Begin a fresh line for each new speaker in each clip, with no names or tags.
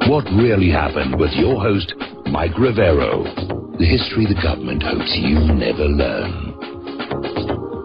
What really happened with your host, Mike Rivero. The history the government hopes you never learn.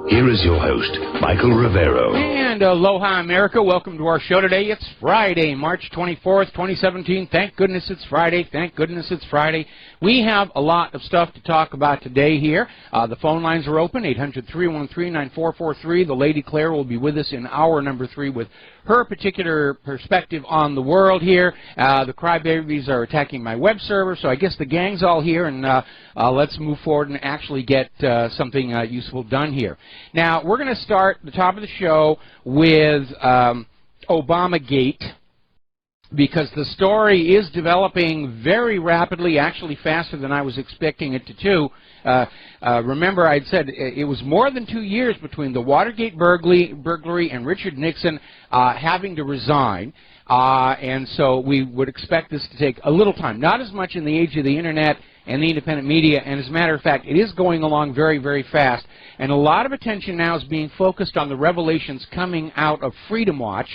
Here is your host, Michael Rivero.
And aloha, America. Welcome to our show today. It's Friday, March 24th, 2017. Thank goodness it's Friday. Thank goodness it's Friday. We have a lot of stuff to talk about today here. The phone lines are open, 800-313-9443. The Lady Claire will be with us in hour number 3 with her particular perspective on the world here. The crybabies are attacking my web server, so I guess the gang's all here, and let's move forward and actually get something useful done here. Now, we're going to start the top of the show with Obamagate, because the story is developing very rapidly, actually faster than I was expecting it to. Remember, I'd said it was more than 2 years between the Watergate burglary and Richard Nixon having to resign. And so we would expect this to take a little time. Not as much in the age of the Internet and the independent media, and as a matter of fact, it is going along very, very fast. And a lot of attention now is being focused on the revelations coming out of Freedom Watch,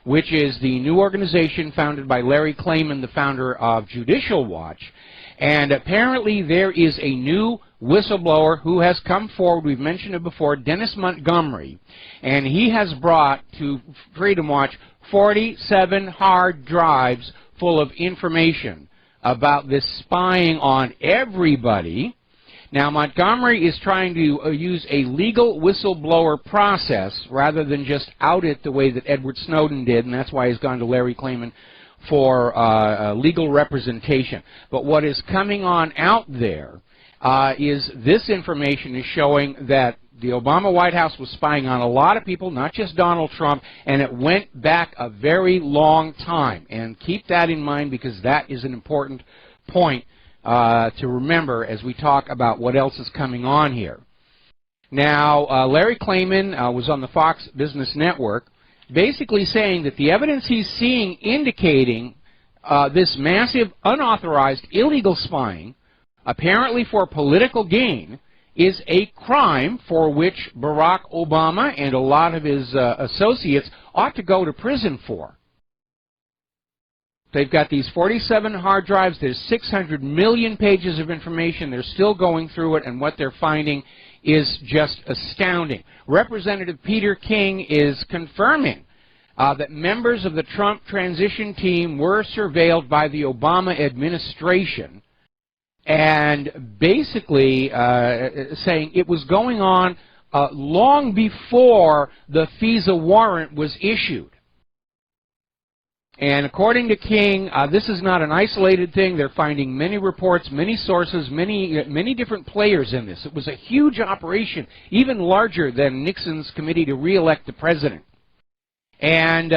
which is the new organization founded by Larry Klayman, the founder of Judicial Watch. And apparently there is a new whistleblower who has come forward. We've mentioned it before, Dennis Montgomery. And he has brought to Freedom Watch 47 hard drives full of information about this spying on everybody. Now, Montgomery is trying to use a legal whistleblower process rather than just out it the way that Edward Snowden did, and that's why he's gone to Larry Klayman for legal representation. But what is coming on out there is this information is showing that the Obama White House was spying on a lot of people, not just Donald Trump, and it went back a very long time. And keep that in mind, because that is an important point to remember as we talk about what else is coming on here. Now, Larry Klayman was on the Fox Business Network basically saying that the evidence he's seeing indicating this massive, unauthorized, illegal spying, apparently for political gain, is a crime for which Barack Obama and a lot of his associates ought to go to prison for. They've got these 47 hard drives. There's 600 million pages of information. They're still going through it, and what they're finding is just astounding. Representative Peter King is confirming that members of the Trump transition team were surveilled by the Obama administration, and basically saying it was going on long before the FISA warrant was issued. And according to King, this is not an isolated thing. They're finding many reports, many sources, many different players in this. It was a huge operation, even larger than Nixon's committee to re-elect the president. And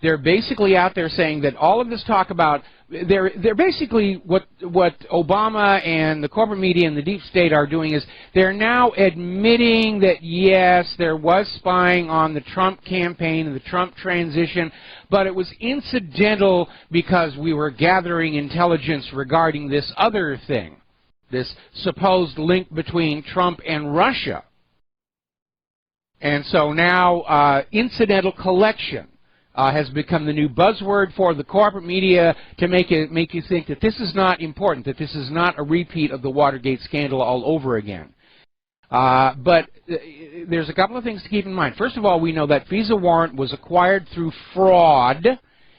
they're basically out there saying that all of this talk about, they're basically what Obama and the corporate media and the deep state are doing is they're now admitting that yes, there was spying on the Trump campaign and the Trump transition, but it was incidental because we were gathering intelligence regarding this other thing, this supposed link between Trump and Russia. And so now incidental collection has become the new buzzword for the corporate media to make you think that this is not important, that this is not a repeat of the Watergate scandal all over again. But there's a couple of things to keep in mind. First of all, we know that FISA warrant was acquired through fraud,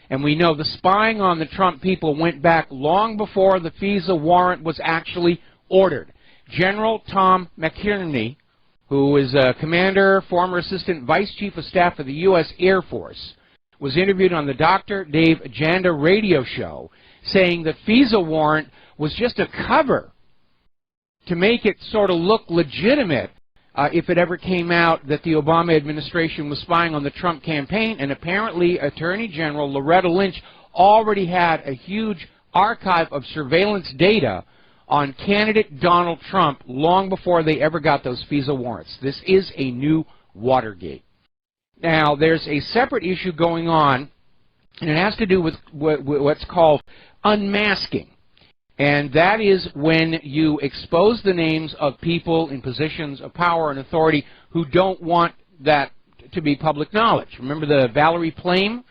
and we know the spying on the Trump people went back long before the FISA warrant was actually ordered. General Tom McInerney, who is a commander, former assistant vice chief of staff for the U.S. Air Force, was interviewed on the Dr. Dave Janda radio show, saying the FISA warrant was just a cover to make it sort of look legitimate if it ever came out that the Obama administration was spying on the Trump campaign. And apparently Attorney General Loretta Lynch already had a huge archive of surveillance data on candidate Donald Trump long before they ever got those FISA warrants. This is a new Watergate. Now, there's a separate issue going on, and it has to do with what's called unmasking. And that is when you expose the names of people in positions of power and authority who don't want that to be public knowledge. Remember the Valerie Plame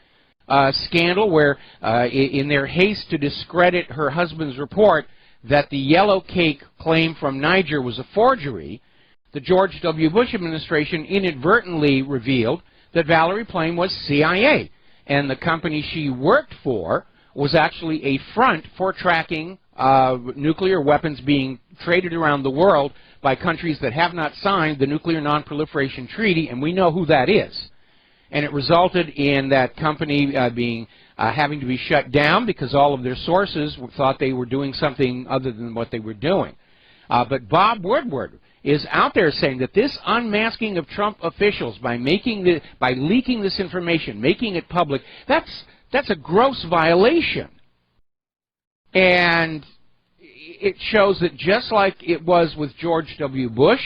scandal where, in their haste to discredit her husband's report that the yellow cake claim from Niger was a forgery, the George W. Bush administration inadvertently revealed that Valerie Plame was CIA, and the company she worked for was actually a front for tracking nuclear weapons being traded around the world by countries that have not signed the Nuclear Non-Proliferation Treaty, and we know who that is. And it resulted in that company having to be shut down because all of their sources thought they were doing something other than what they were doing. But Bob Woodward is out there saying that this unmasking of Trump officials by leaking this information, making it public, that's a gross violation. And it shows that just like it was with George W. Bush,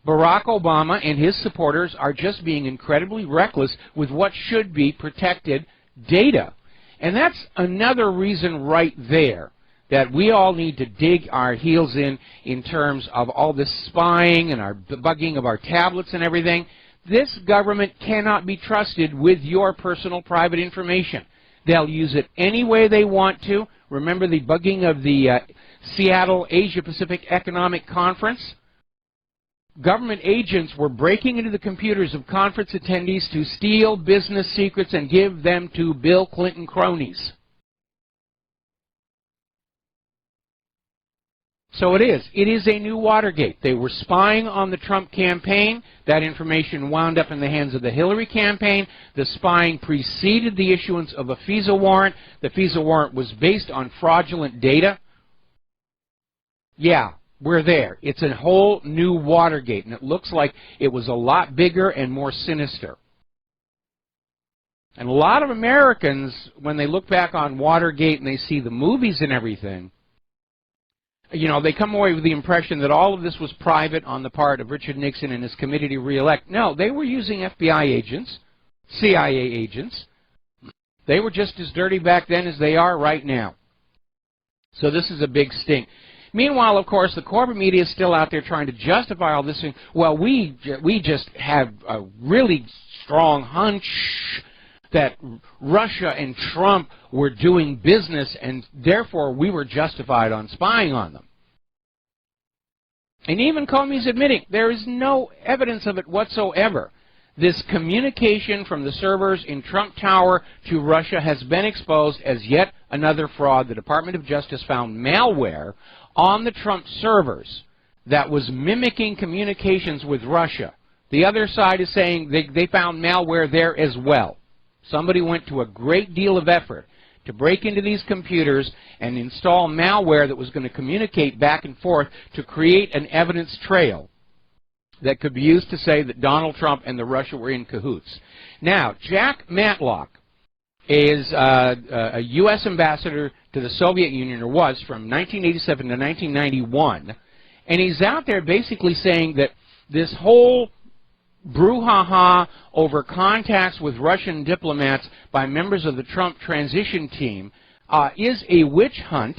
Barack Obama and his supporters are just being incredibly reckless with what should be protected data. And that's another reason right there that we all need to dig our heels in terms of all this spying and our bugging of our tablets and everything. This government cannot be trusted with your personal private information. They'll use it any way they want to. Remember the bugging of the Seattle Asia-Pacific Economic Conference? Government agents were breaking into the computers of conference attendees to steal business secrets and give them to Bill Clinton cronies. So it is a new Watergate. They were spying on the Trump campaign. That information wound up in the hands of the Hillary campaign. The spying preceded the issuance of a FISA warrant. The FISA warrant was based on fraudulent data. Yeah, we're there. It's a whole new Watergate, and it looks like it was a lot bigger and more sinister. And a lot of Americans, when they look back on Watergate and they see the movies and everything, you know, they come away with the impression that all of this was private on the part of Richard Nixon and his committee to re-elect. No, they were using FBI agents, CIA agents. They were just as dirty back then as they are right now. So this is a big stink. Meanwhile, of course, the corporate media is still out there trying to justify all this. Well, we just have a really strong hunch that Russia and Trump were doing business, and therefore we were justified on spying on them. And even Comey's admitting there is no evidence of it whatsoever. This communication from the servers in Trump Tower to Russia has been exposed as yet another fraud. The Department of Justice found malware on the Trump servers that was mimicking communications with Russia. The other side is saying they found malware there as well. Somebody went to a great deal of effort to break into these computers and install malware that was going to communicate back and forth to create an evidence trail that could be used to say that Donald Trump and the Russia were in cahoots. Now, Jack Matlock is a U.S. ambassador to the Soviet Union, or was, from 1987 to 1991, and he's out there basically saying that this whole brouhaha over contacts with Russian diplomats by members of the Trump transition team is a witch hunt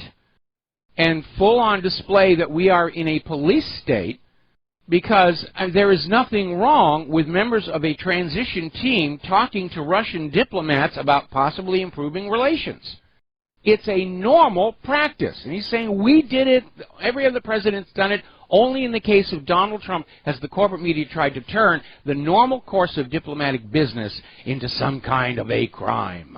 and full-on display that we are in a police state, because there is nothing wrong with members of a transition team talking to Russian diplomats about possibly improving relations. It's a normal practice. And he's saying we did it, every other president's done it, only in the case of Donald Trump has the corporate media tried to turn the normal course of diplomatic business into some kind of a crime.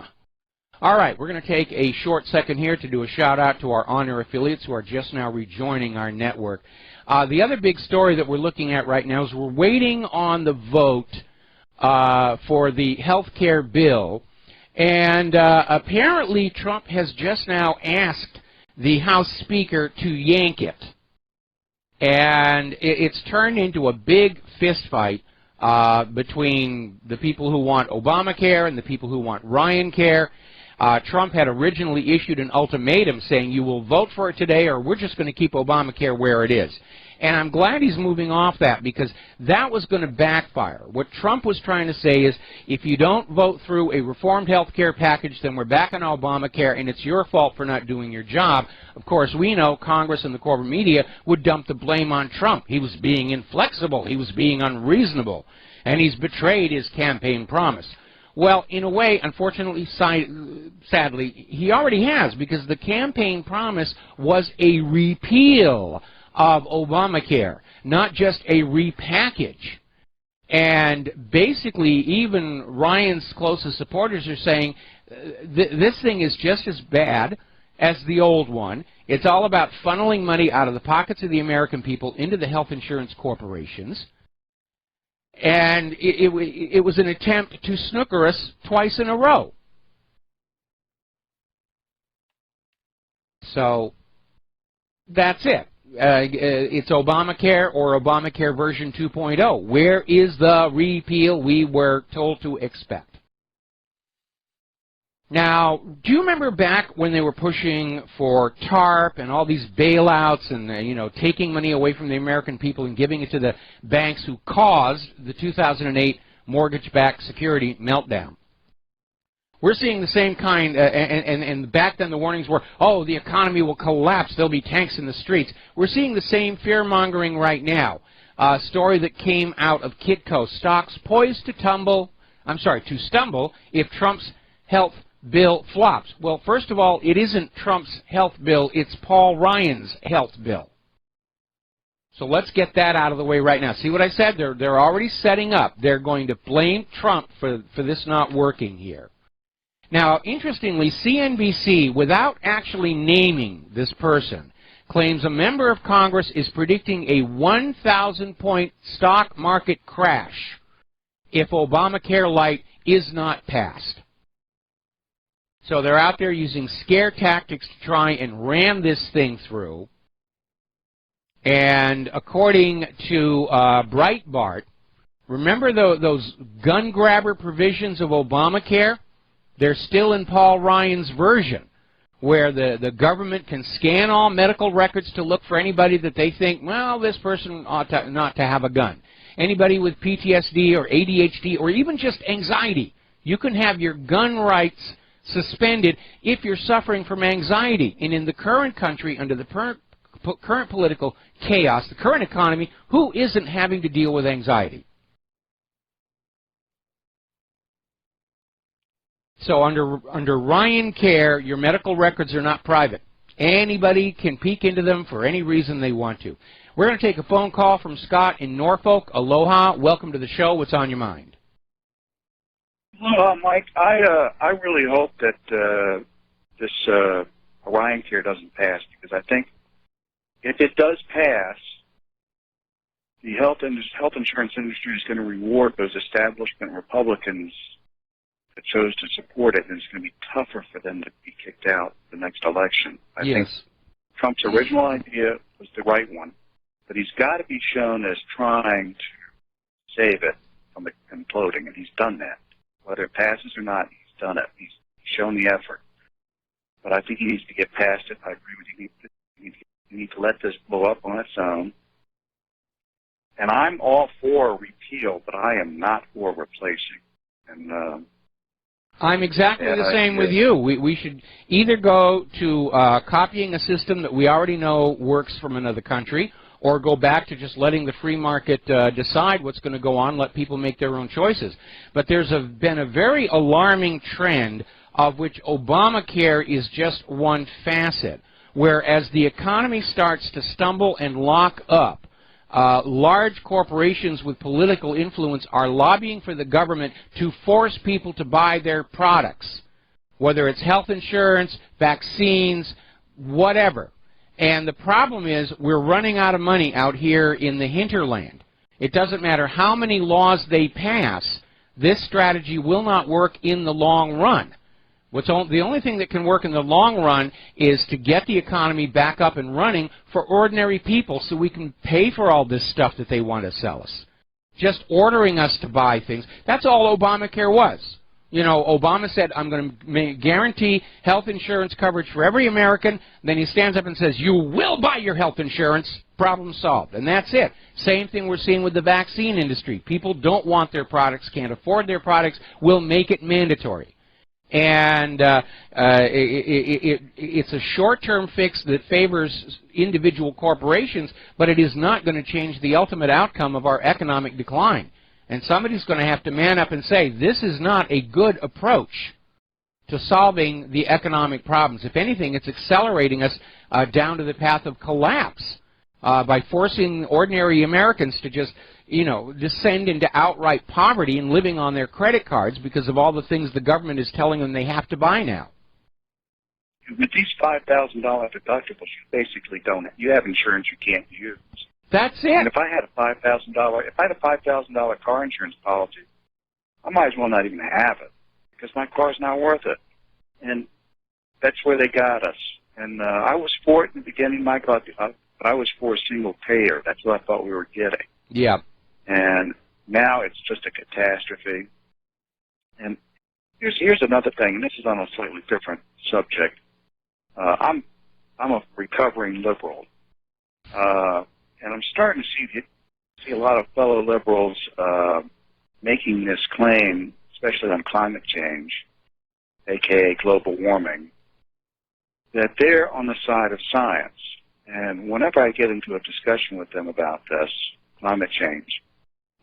All right, we're going to take a short second here to do a shout-out to our on-air affiliates who are just now rejoining our network. The other big story that we're looking at right now is we're waiting on the vote for the health care bill. And apparently Trump has just now asked the House Speaker to yank it. And it's turned into a big fist fight between the people who want Obamacare and the people who want Ryan Care. Trump had originally issued an ultimatum saying you will vote for it today or we're just going to keep Obamacare where it is. And I'm glad he's moving off that, because that was going to backfire. What Trump was trying to say is, if you don't vote through a reformed health care package, then we're back on Obamacare, and it's your fault for not doing your job. Of course, we know Congress and the corporate media would dump the blame on Trump. He was being inflexible. He was being unreasonable. And he's betrayed his campaign promise. Well, in a way, unfortunately, sadly, he already has, because the campaign promise was a repeal of Obamacare, not just a repackage. And basically, even Ryan's closest supporters are saying this thing is just as bad as the old one. It's all about funneling money out of the pockets of the American people into the health insurance corporations. And it was an attempt to snooker us twice in a row. So that's it. It's Obamacare or Obamacare version 2.0. Where is the repeal we were told to expect? Now, do you remember back when they were pushing for TARP and all these bailouts and, taking money away from the American people and giving it to the banks who caused the 2008 mortgage-backed security meltdown? We're seeing the same kind, and back then the warnings were, oh, the economy will collapse, there'll be tanks in the streets. We're seeing the same fear-mongering right now. A story that came out of Kitco, stocks poised to stumble if Trump's health bill flops. Well, first of all, it isn't Trump's health bill, it's Paul Ryan's health bill. So let's get that out of the way right now. See what I said? They're already setting up. They're going to blame Trump for this not working here. Now, interestingly, CNBC, without actually naming this person, claims a member of Congress is predicting a 1,000-point stock market crash if Obamacare Light is not passed. So they're out there using scare tactics to try and ram this thing through. And according to Breitbart, remember those gun grabber provisions of Obamacare? They're still in Paul Ryan's version, where the government can scan all medical records to look for anybody that they think, well, this person ought not to have a gun. Anybody with PTSD or ADHD or even just anxiety, you can have your gun rights suspended if you're suffering from anxiety. And in the current country, under the current political chaos, the current economy, who isn't having to deal with anxiety? So under Ryan Care, your medical records are not private. Anybody can peek into them for any reason they want to. We're going to take a phone call from Scott in Norfolk. Aloha. Welcome to the show. What's on your mind?
Well, Mike, I really hope that this Ryan Care doesn't pass, because I think if it does pass, the health insurance industry is going to reward those establishment Republicans that chose to support it, and it's going to be tougher for them to be kicked out the next election. I think Trump's original idea was the right one, but he's got to be shown as trying to save it from imploding, and he's done that. Whether it passes or not, he's done it. He's shown the effort. But I think he needs to get past it. I agree with you. You need to let this blow up on its own. And I'm all for repeal, but I am not for replacing. And
I'm exactly the same with you. We should either go to copying a system that we already know works from another country, or go back to just letting the free market decide what's going to go on, let people make their own choices. But there's been a very alarming trend, of which Obamacare is just one facet, where as the economy starts to stumble and lock up, large corporations with political influence are lobbying for the government to force people to buy their products, whether it's health insurance, vaccines, whatever. And the problem is we're running out of money out here in the hinterland. It doesn't matter how many laws they pass, this strategy will not work in the long run. The only thing that can work in the long run is to get the economy back up and running for ordinary people so we can pay for all this stuff that they want to sell us. Just ordering us to buy things, that's all Obamacare was. You know, Obama said, I'm going to guarantee health insurance coverage for every American. Then he stands up and says, you will buy your health insurance. Problem solved. And that's it. Same thing we're seeing with the vaccine industry. People don't want their products, can't afford their products. We'll make it mandatory. And it's a short-term fix that favors individual corporations, but it is not going to change the ultimate outcome of our economic decline. And somebody's going to have to man up and say, this is not a good approach to solving the economic problems. If anything, it's accelerating us down to the path of collapse by forcing ordinary Americans to just, descend into outright poverty and living on their credit cards because of all the things the government is telling them they have to buy now.
With these $5,000 deductibles, you basically don't. You have insurance you can't use.
That's it.
And if I had a $5,000 car insurance policy, I might as well not even have it because my car's not worth it. And that's where they got us. And I was for it in the beginning, Mike, but I was for a single payer. That's what I thought we were getting.
Yeah.
And now it's just a catastrophe. And here's another thing, and this is on a slightly different subject. I'm a recovering liberal, and I'm starting to see a lot of fellow liberals making this claim, especially on climate change, aka global warming, that they're on the side of science. And whenever I get into a discussion with them about this, climate change,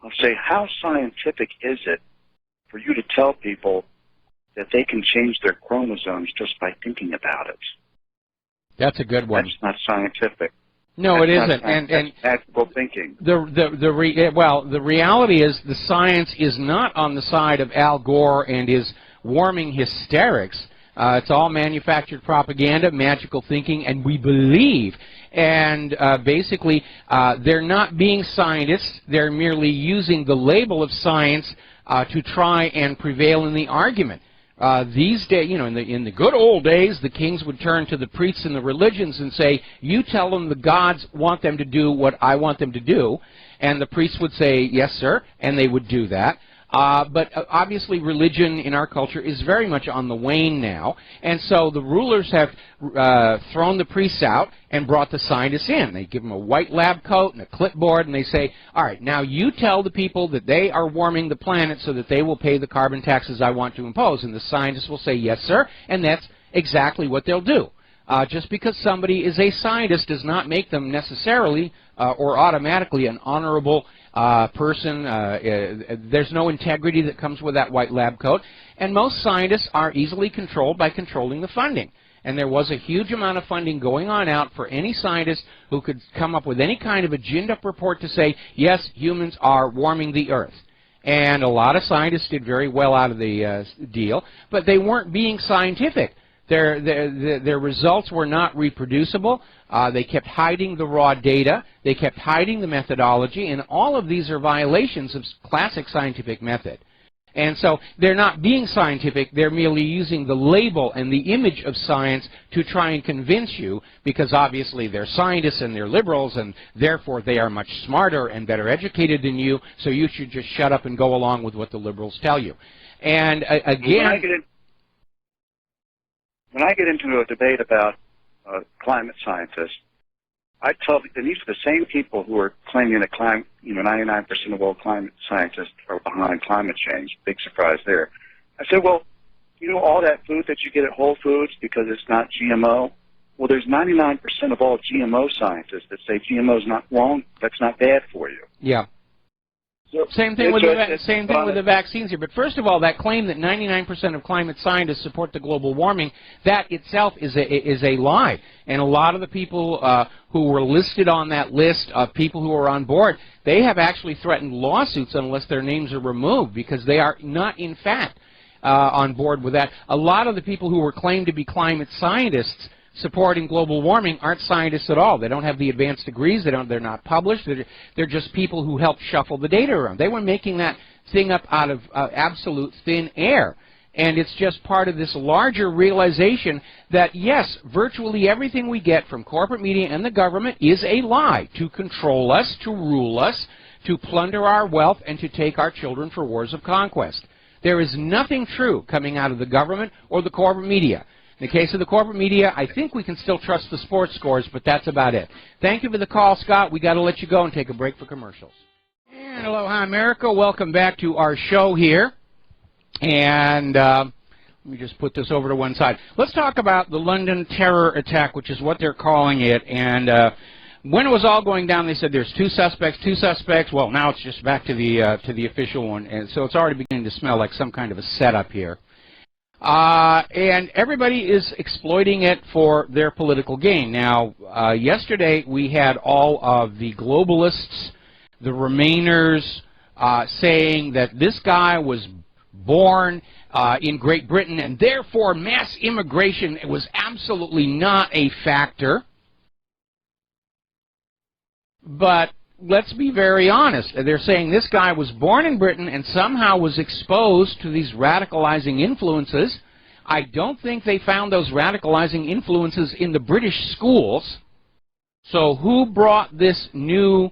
I'll say, how scientific is it for you to tell people that they can change their chromosomes just by thinking about it?
That's a good one.
That's not scientific.
No, it isn't.
That's magical thinking.
The reality is the science is not on the side of Al Gore and his warming hysterics. It's all manufactured propaganda, magical thinking, and we believe. And basically, they're not being scientists. They're merely using the label of science to try and prevail in the argument. These days, in the good old days, the kings would turn to the priests and the religions and say, you tell them the gods want them to do what I want them to do. And the priests would say, yes, sir, and they would do that. But obviously religion in our culture is very much on the wane now, and so the rulers have thrown the priests out and brought the scientists in. They give them a white lab coat and a clipboard, and they say, all right, now you tell the people that they are warming the planet so that they will pay the carbon taxes I want to impose. And the scientists will say, yes, sir, and that's exactly what they'll do. Just because somebody is a scientist does not make them necessarily or automatically an honorable person. There's no integrity that comes with that white lab coat. And most scientists are easily controlled by controlling the funding. And there was a huge amount of funding going on out for any scientist who could come up with any kind of a ginned-up report to say, yes, humans are warming the Earth. And a lot of scientists did very well out of the deal, but they weren't being scientific. Their results were not reproducible. They kept hiding the raw data. They kept hiding the methodology, and all of these are violations of classic scientific method. And so they're not being scientific. They're merely using the label and the image of science to try and convince you, because obviously they're scientists and they're liberals, and therefore they are much smarter and better educated than you, so you should just shut up and go along with what the liberals tell you. And again...
When I get into a debate about climate scientists, I tell them, and these are the same people who are claiming that 99% of all climate scientists are behind climate change. Big surprise there. I said, well, all that food that you get at Whole Foods because it's not GMO? Well, there's 99% of all GMO scientists that say GMO is not wrong, that's not bad for you.
Yeah. Same thing with the vaccines here. But first of all, that claim that 99% of climate scientists support the global warming, that itself is a lie. And a lot of the people who were listed on that list of people who are on board, they have actually threatened lawsuits unless their names are removed, because they are not, in fact, on board with that. A lot of the people who were claimed to be climate scientists supporting global warming aren't scientists at all. They don't have the advanced degrees. They're not published. They're just people who help shuffle the data around. They were making that thing up out of absolute thin air. And it's just part of this larger realization that, yes, virtually everything we get from corporate media and the government is a lie to control us, to rule us, to plunder our wealth, and to take our children for wars of conquest. There is nothing true coming out of the government or the corporate media. In the case of the corporate media, I think we can still trust the sports scores, but that's about it. Thank you for the call, Scott. We got to let you go and take a break for commercials. And aloha, America. Welcome back to our show here. And let me just put this over to one side. Let's talk about the London terror attack, which is what they're calling it. And when it was all going down, they said there's two suspects. Well, now it's just back to the official one, and so it's already beginning to smell like some kind of a setup here. And everybody is exploiting it for their political gain. Now, yesterday we had all of the globalists, the Remainers, saying that this guy was born in Great Britain, and therefore mass immigration was absolutely not a factor. But let's be very honest. They're saying this guy was born in Britain and somehow was exposed to these radicalizing influences. I don't think they found those radicalizing influences in the British schools. So who brought this new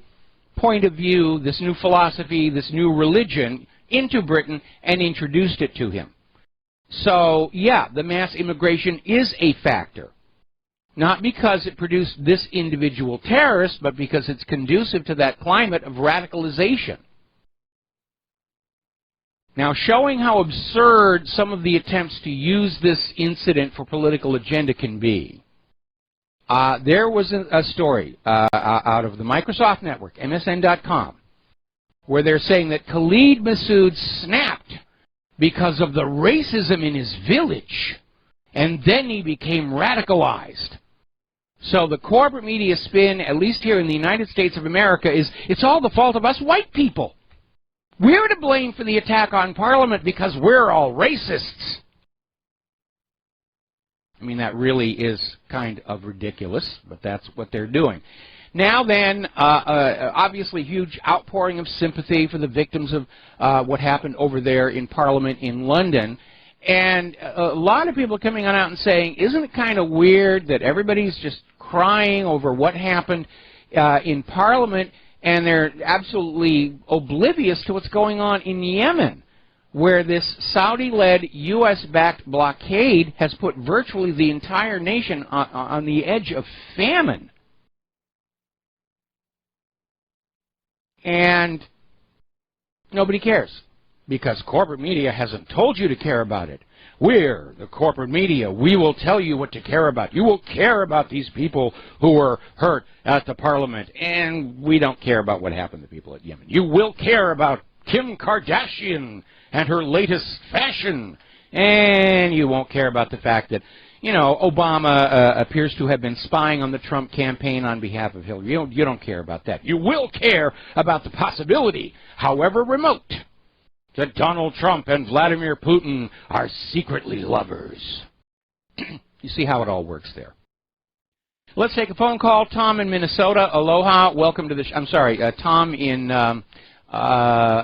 point of view, this new philosophy, this new religion into Britain and introduced it to him? So, yeah, the mass immigration is a factor. Not because it produced this individual terrorist, but because it's conducive to that climate of radicalization. Now, showing how absurd some of the attempts to use this incident for political agenda can be, there was a story out of the Microsoft network, MSN.com, where they're saying that Khalid Massoud snapped because of the racism in his village, and then he became radicalized. So the corporate media spin, at least here in the United States of America, is it's all the fault of us white people. We're to blame for the attack on Parliament because we're all racists. I mean, that really is kind of ridiculous, but that's what they're doing. Now then, obviously huge outpouring of sympathy for the victims of what happened over there in Parliament in London. And a lot of people coming on out and saying, isn't it kind of weird that everybody's just crying over what happened in Parliament, and they're absolutely oblivious to what's going on in Yemen, where this Saudi-led, U.S.-backed blockade has put virtually the entire nation on the edge of famine. And nobody cares, because corporate media hasn't told you to care about it. We're the corporate media. We will tell you what to care about. You will care about these people who were hurt at the Parliament, and we don't care about what happened to people at Yemen. You will care about Kim Kardashian and her latest fashion, and you won't care about the fact that, you know, Obama appears to have been spying on the Trump campaign on behalf of Hillary. You don't care about that. You will care about the possibility, however remote, that Donald Trump and Vladimir Putin are secretly lovers. You see how it all works there. Let's take a phone call. Tom in Minnesota. Aloha. Welcome to the I'm sorry, Tom in, Tom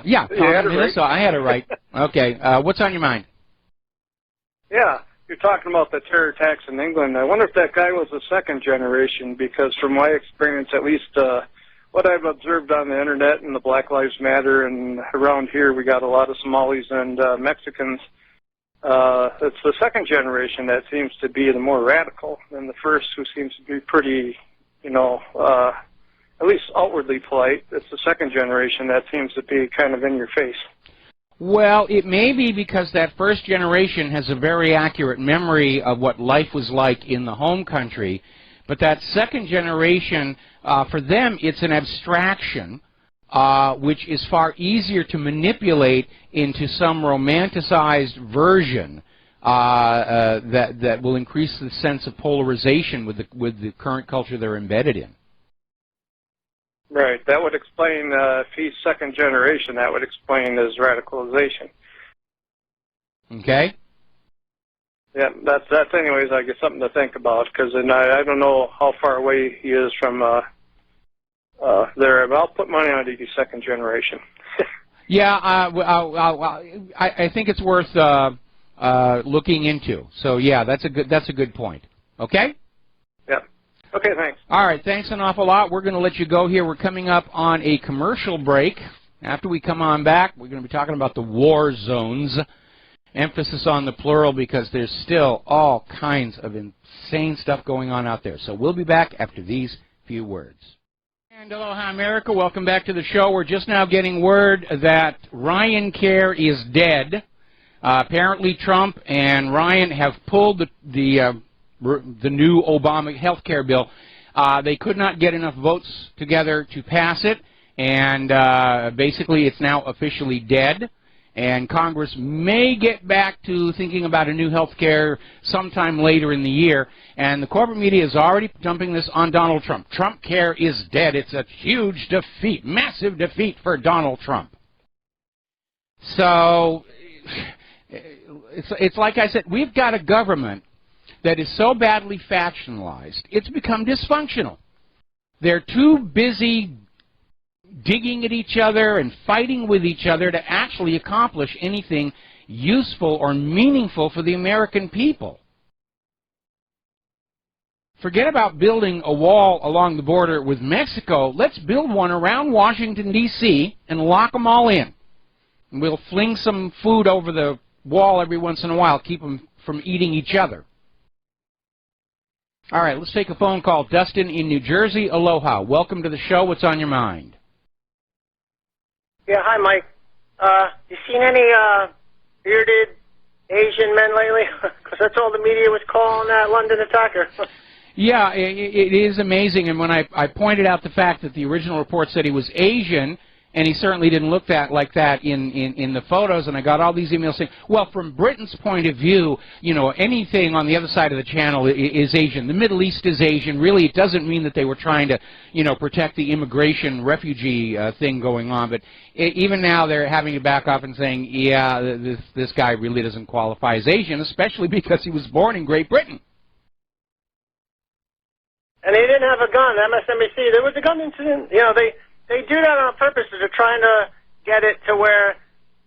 in Minnesota. Right. I had it right. Okay. What's on your mind?
Yeah. You're talking about the terror attacks in England. I wonder if that guy was a second generation, because from my experience, at least what I've observed on the internet and the Black Lives Matter, and around here we got a lot of Somalis and Mexicans. It's the second generation that seems to be the more radical than the first, who seems to be pretty, at least outwardly polite. It's the second generation that seems to be kind of in your face.
Well, it may be because that first generation has a very accurate memory of what life was like in the home country, but that second generation, for them, it's an abstraction, which is far easier to manipulate into some romanticized version that will increase the sense of polarization with the current culture they're embedded in.
Right. That would explain, if he's second generation, that would explain his radicalization.
Okay.
Yeah, that's anyways, I guess, something to think about, because I don't know how far away he is from there, but I'll put money on he's second generation.
Yeah, I think it's worth looking into. So yeah, that's a good point. Okay.
Yeah. Okay, thanks.
All right, thanks an awful lot. We're going to let you go here. We're coming up on a commercial break. After we come on back, we're going to be talking about the war zones. Emphasis on the plural, because there's still all kinds of insane stuff going on out there. So we'll be back after these few words. And aloha, America. Welcome back to the show. We're just now getting word that Ryan Care is dead. Apparently Trump and Ryan have pulled the new Obama health care bill. They could not get enough votes together to pass it, and basically it's now officially dead. And Congress may get back to thinking about a new health care sometime later in the year. And the corporate media is already dumping this on Donald Trump. Trump care is dead. It's a huge defeat, massive defeat for Donald Trump. So it's like I said, we've got a government that is so badly factionalized, it's become dysfunctional. They're too busy digging at each other and fighting with each other to actually accomplish anything useful or meaningful for the American people. Forget about building a wall along the border with Mexico. Let's build one around Washington, D.C. and lock them all in. And we'll fling some food over the wall every once in a while, keep them from eating each other. All right, let's take a phone call. Dustin in New Jersey. Aloha. Welcome to the show. What's on your mind?
Yeah, hi, Mike. You seen any bearded Asian men lately? Because that's all the media was calling that London attacker.
Yeah, it is amazing. And when I pointed out the fact that the original report said he was Asian, and he certainly didn't look like that in the photos, and I got all these emails saying, well, from Britain's point of view, you know, anything on the other side of the channel is Asian. The Middle East is Asian. Really, it doesn't mean that they were trying to, you know, protect the immigration refugee thing going on. But even now they're having to back off and saying, yeah, this guy really doesn't qualify as Asian, especially because he was born in Great Britain.
And he didn't have a gun. MSNBC, there was a gun incident. You know, they do that on purpose. They're trying to get it to where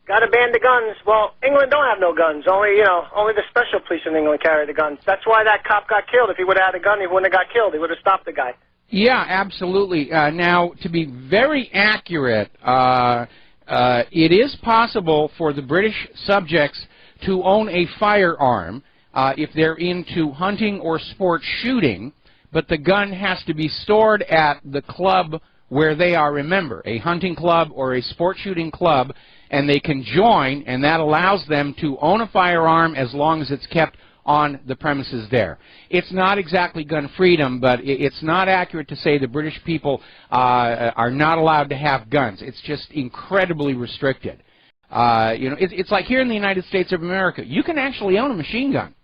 got to ban the guns. Well, England don't have no guns. Only the special police in England carry the guns. That's why that cop got killed. If he would have had a gun, he wouldn't have got killed. He would have stopped the guy.
Yeah, absolutely. Now, to be very accurate, it is possible for the British subjects to own a firearm if they're into hunting or sport shooting, but the gun has to be stored at the club where they are, remember, a hunting club or a sport shooting club, and they can join, and that allows them to own a firearm as long as it's kept on the premises there. It's not exactly gun freedom, but it's not accurate to say the British people are not allowed to have guns. It's just incredibly restricted. You know, it's like here in the United States of America, you can actually own a machine gun.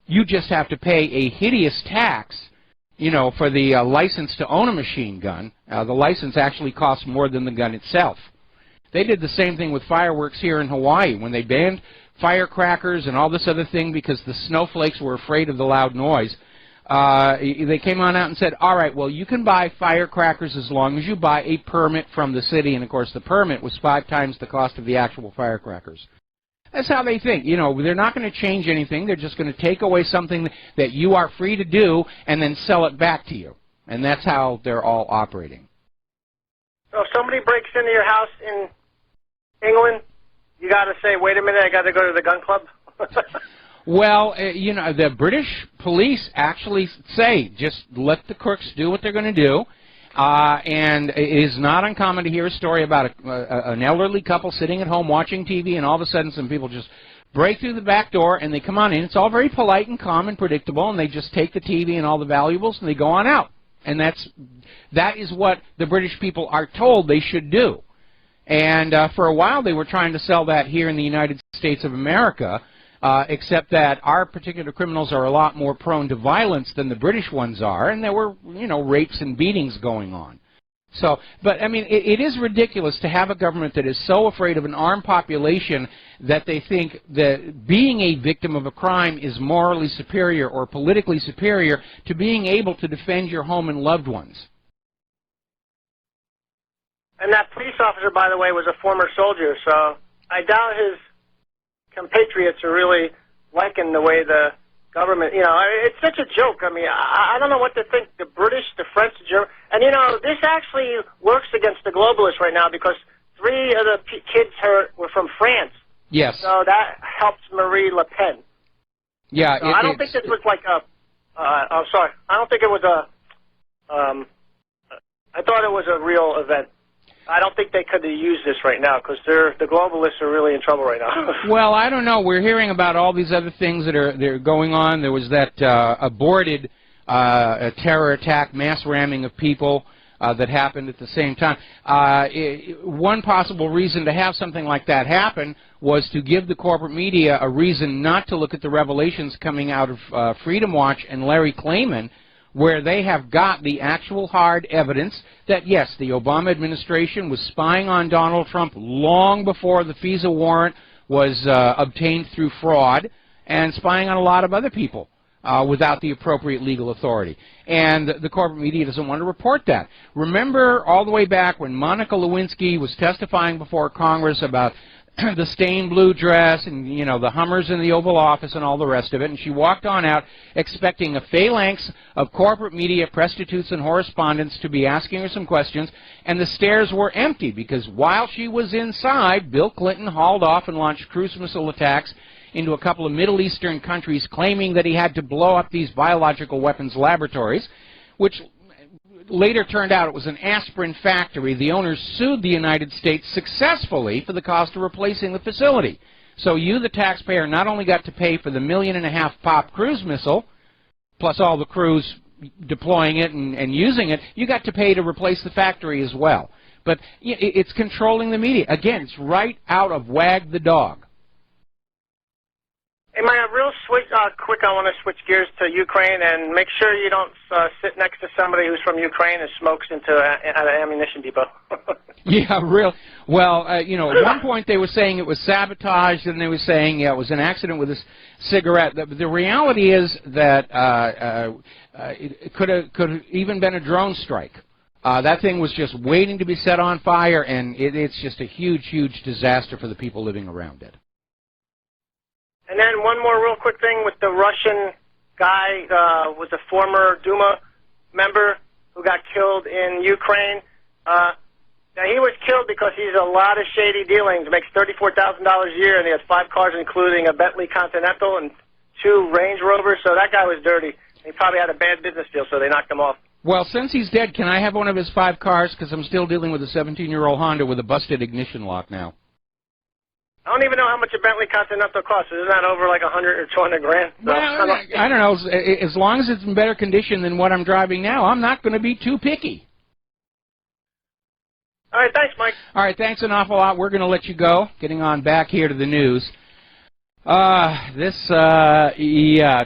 You just have to pay a hideous tax, you know, for the license to own a machine gun. The license actually costs more than the gun itself. They did the same thing with fireworks here in Hawaii when they banned firecrackers and all this other thing because the snowflakes were afraid of the loud noise. They came on out and said, all right, well, you can buy firecrackers as long as you buy a permit from the city. And, of course, the permit was 5 times the cost of the actual firecrackers. That's how they think. You know, they're not going to change anything. They're just going to take away something that you are free to do and then sell it back to you. And that's how they're all operating.
So if somebody breaks into your house in England, you got to say, wait a minute, I got to go to the gun club?
Well, you know, the British police actually say, just let the crooks do what they're going to do. And it is not uncommon to hear a story about an elderly couple sitting at home watching TV, and all of a sudden some people just break through the back door, and they come on in. It's all very polite and calm and predictable, and they just take the TV and all the valuables, and they go on out. And that is what the British people are told they should do. And for a while they were trying to sell that here in the United States of America, except that our particular criminals are a lot more prone to violence than the British ones are, and there were, you know, rapes and beatings going on. So, but, I mean, it is ridiculous to have a government that is so afraid of an armed population that they think that being a victim of a crime is morally superior or politically superior to being able to defend your home and loved ones.
And that police officer, by the way, was a former soldier, so I doubt his compatriots are really liking the way the government, you know, it's such a joke. I mean, I don't know what to think. The British, the French, the German, and you know, this actually works against the globalists right now because 3 of the kids were from France.
Yes.
So that helps Marie Le Pen.
Yeah.
So I don't think this was like a, I'm sorry, I don't think it was a, I thought it was a real event. I don't think they could use this right now because the globalists are really in trouble right now.
Well, I don't know. We're hearing about all these other things that are going on. There was that aborted a terror attack, mass ramming of people that happened at the same time. One possible reason to have something like that happen was to give the corporate media a reason not to look at the revelations coming out of Freedom Watch and Larry Klayman, where they have got the actual hard evidence that, yes, the Obama administration was spying on Donald Trump long before the FISA warrant was obtained through fraud, and spying on a lot of other people without the appropriate legal authority. And the corporate media doesn't want to report that. Remember all the way back when Monica Lewinsky was testifying before Congress about the stained blue dress and, you know, the Hummers in the Oval Office and all the rest of it, and she walked on out expecting a phalanx of corporate media prostitutes and correspondents to be asking her some questions, and the stairs were empty because while she was inside, Bill Clinton hauled off and launched cruise missile attacks into a couple of Middle Eastern countries, claiming that he had to blow up these biological weapons laboratories, which later turned out it was an aspirin factory. The owners sued the United States successfully for the cost of replacing the facility. So you, the taxpayer, not only got to pay for the $1.5 million pop cruise missile, plus all the crews deploying it and using it, you got to pay to replace the factory as well. But it's controlling the media. Again, it's right out of Wag the Dog.
Hey, Mike, real quick, I want to switch gears to Ukraine, and make sure you don't sit next to somebody who's from Ukraine and smokes at an ammunition depot.
Yeah, real. Well, you know, at one point they were saying it was sabotage, and they were saying, yeah, it was an accident with a cigarette. The reality is that it could have even been a drone strike. That thing was just waiting to be set on fire, and it's just a huge, huge disaster for the people living around it.
And then one more real quick thing with the Russian guy, was a former Duma member who got killed in Ukraine. Now, he was killed because he's a lot of shady dealings, makes $34,000 a year, and he has 5 cars, including a Bentley Continental and 2 Range Rovers, so that guy was dirty. He probably had a bad business deal, so they knocked him off.
Well, since he's dead, can I have one of his 5 cars? Because I'm still dealing with a 17-year-old Honda with a busted ignition lock now.
I don't even know how much a Bentley Continental costs. Isn't that over like 100 or 200 grand? So,
well, I don't know. As long as it's in better condition than what I'm driving now, I'm not going to be too picky.
All right, thanks, Mike.
All right, thanks an awful lot. We're going to let you go. Getting on back here to the news.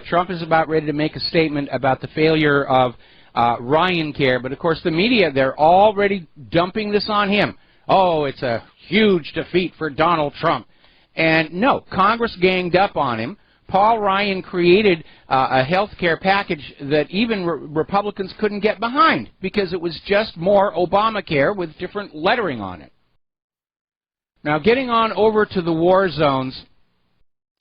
Trump is about ready to make a statement about the failure of Ryan Care, but of course the media, they're already dumping this on him. Oh, it's a huge defeat for Donald Trump. And no, Congress ganged up on him. Paul Ryan created a health care package that even Republicans couldn't get behind because it was just more Obamacare with different lettering on it. Now, getting on over to the war zones,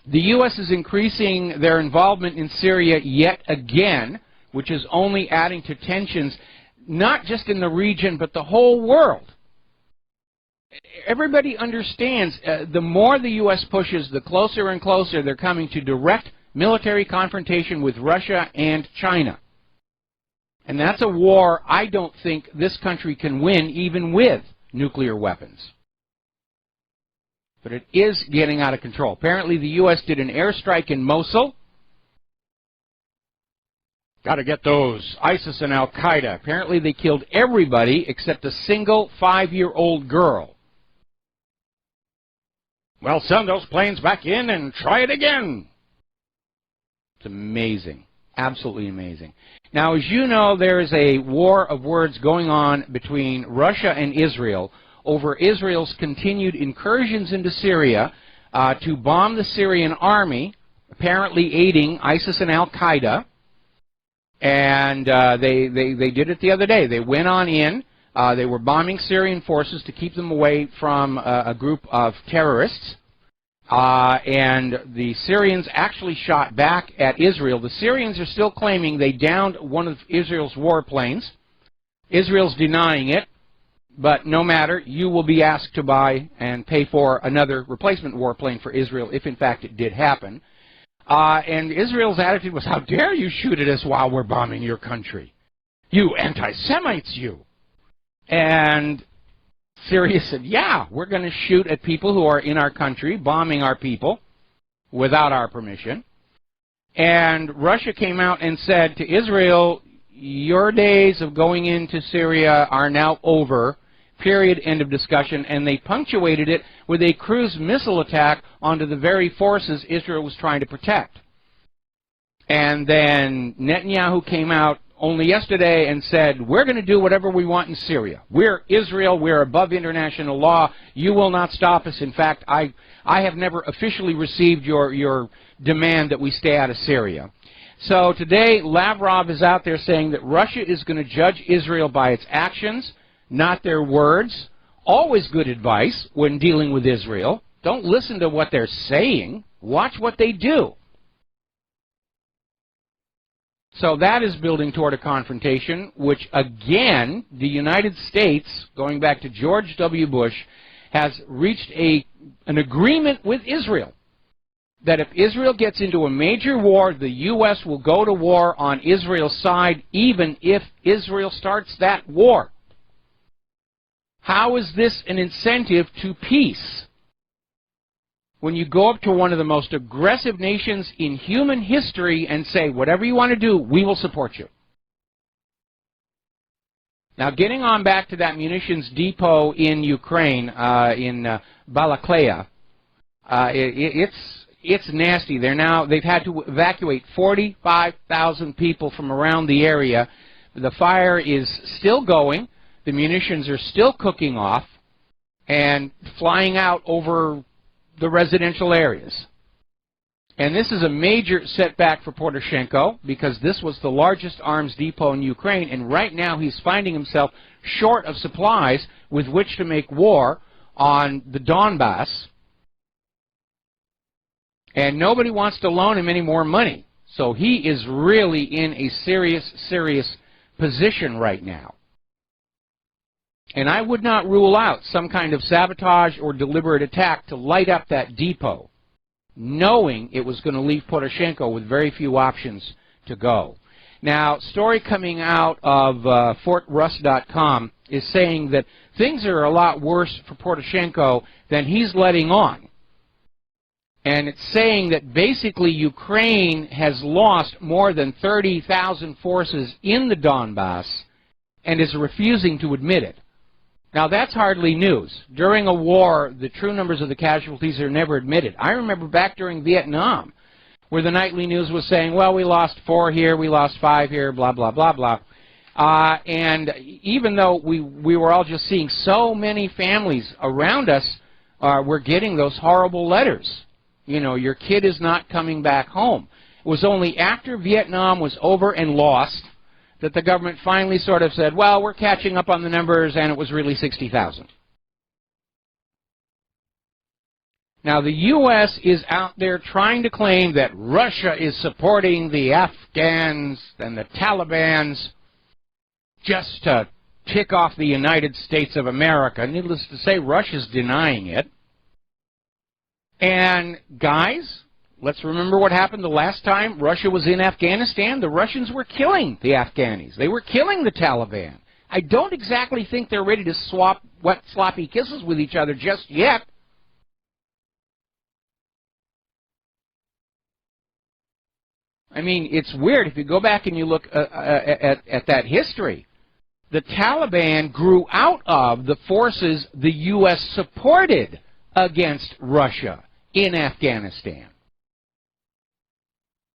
the U.S. is increasing their involvement in Syria yet again, which is only adding to tensions, not just in the region, but the whole world. Everybody understands the more the U.S. pushes, the closer and closer they're coming to direct military confrontation with Russia and China. And that's a war I don't think this country can win, even with nuclear weapons. But it is getting out of control. Apparently the U.S. did an airstrike in Mosul. Got to get those. ISIS and Al-Qaeda. Apparently they killed everybody except a single 5-year-old girl. Well, send those planes back in and try it again. It's amazing. Absolutely amazing. Now, as you know, there is a war of words going on between Russia and Israel over Israel's continued incursions into Syria to bomb the Syrian army, apparently aiding ISIS and Al-Qaeda. And they did it the other day. They went on in. They were bombing Syrian forces to keep them away from a group of terrorists. And the Syrians actually shot back at Israel. The Syrians are still claiming they downed one of Israel's warplanes. Israel's denying it. But no matter, you will be asked to buy and pay for another replacement warplane for Israel if, in fact, it did happen. And Israel's attitude was, how dare you shoot at us while we're bombing your country? You anti-Semites, you. And Syria said, yeah, we're going to shoot at people who are in our country, bombing our people without our permission. And Russia came out and said to Israel, your days of going into Syria are now over, period, end of discussion, and they punctuated it with a cruise missile attack onto the very forces Israel was trying to protect. And then Netanyahu came out only yesterday and said, we're going to do whatever we want in Syria. We're Israel. We're above international law. You will not stop us. In fact, I have never officially received your demand that we stay out of Syria. So today, Lavrov is out there saying that Russia is going to judge Israel by its actions, not their words. Always good advice when dealing with Israel. Don't listen to what they're saying. Watch what they do. So that is building toward a confrontation, which again, the United States, going back to George W. Bush, has reached an agreement with Israel that if Israel gets into a major war, the U.S. will go to war on Israel's side, even if Israel starts that war. How is this an incentive to peace? When you go up to one of the most aggressive nations in human history and say, whatever you want to do, we will support you. Now, getting on back to that munitions depot in Ukraine, in Balakleya, it's nasty. They've had to evacuate 45,000 people from around the area. The fire is still going. The munitions are still cooking off and flying out over the residential areas. And this is a major setback for Poroshenko because this was the largest arms depot in Ukraine, and right now he's finding himself short of supplies with which to make war on the Donbass, and nobody wants to loan him any more money. So he is really in a serious position right now. And I would not rule out some kind of sabotage or deliberate attack to light up that depot, knowing it was going to leave Poroshenko with very few options to go. Now, story coming out of FortRuss.com is saying that things are a lot worse for Poroshenko than he's letting on. And it's saying that basically Ukraine has lost more than 30,000 forces in the Donbass and is refusing to admit it. Now, that's hardly news. During a war, the true numbers of the casualties are never admitted. I remember back during Vietnam, where the nightly news was saying, well, we lost 4 here, we lost 5 here, blah, blah, blah, blah. And even though we were all just seeing so many families around us were getting those horrible letters. You know, your kid is not coming back home. It was only after Vietnam was over and lost that the government finally sort of said, well, we're catching up on the numbers, and it was really 60,000. Now, the U.S. is out there trying to claim that Russia is supporting the Afghans and the Talibans just to tick off the United States of America. Needless to say, Russia's denying it. And, guys, let's remember what happened the last time Russia was in Afghanistan. The Russians were killing the Afghanis. They were killing the Taliban. I don't exactly think they're ready to swap wet, sloppy kisses with each other just yet. I mean, it's weird. If you go back and you look at that history, the Taliban grew out of the forces the U.S. supported against Russia in Afghanistan.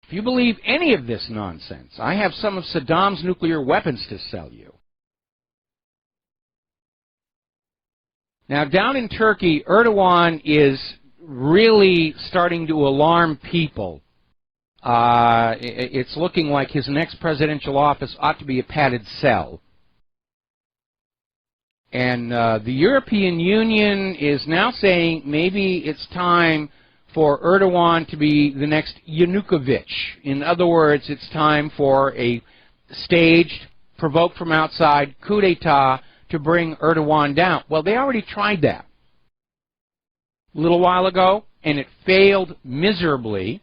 If you believe any of this nonsense, I have some of Saddam's nuclear weapons to sell you. Now, down in Turkey, Erdogan is really starting to alarm people. It's looking like his next presidential office ought to be a padded cell. And the European Union is now saying maybe it's time for Erdogan to be the next Yanukovych. In other words, it's time for a staged, provoked from outside coup d'etat to bring Erdogan down. Well, they already tried that a little while ago, and it failed miserably.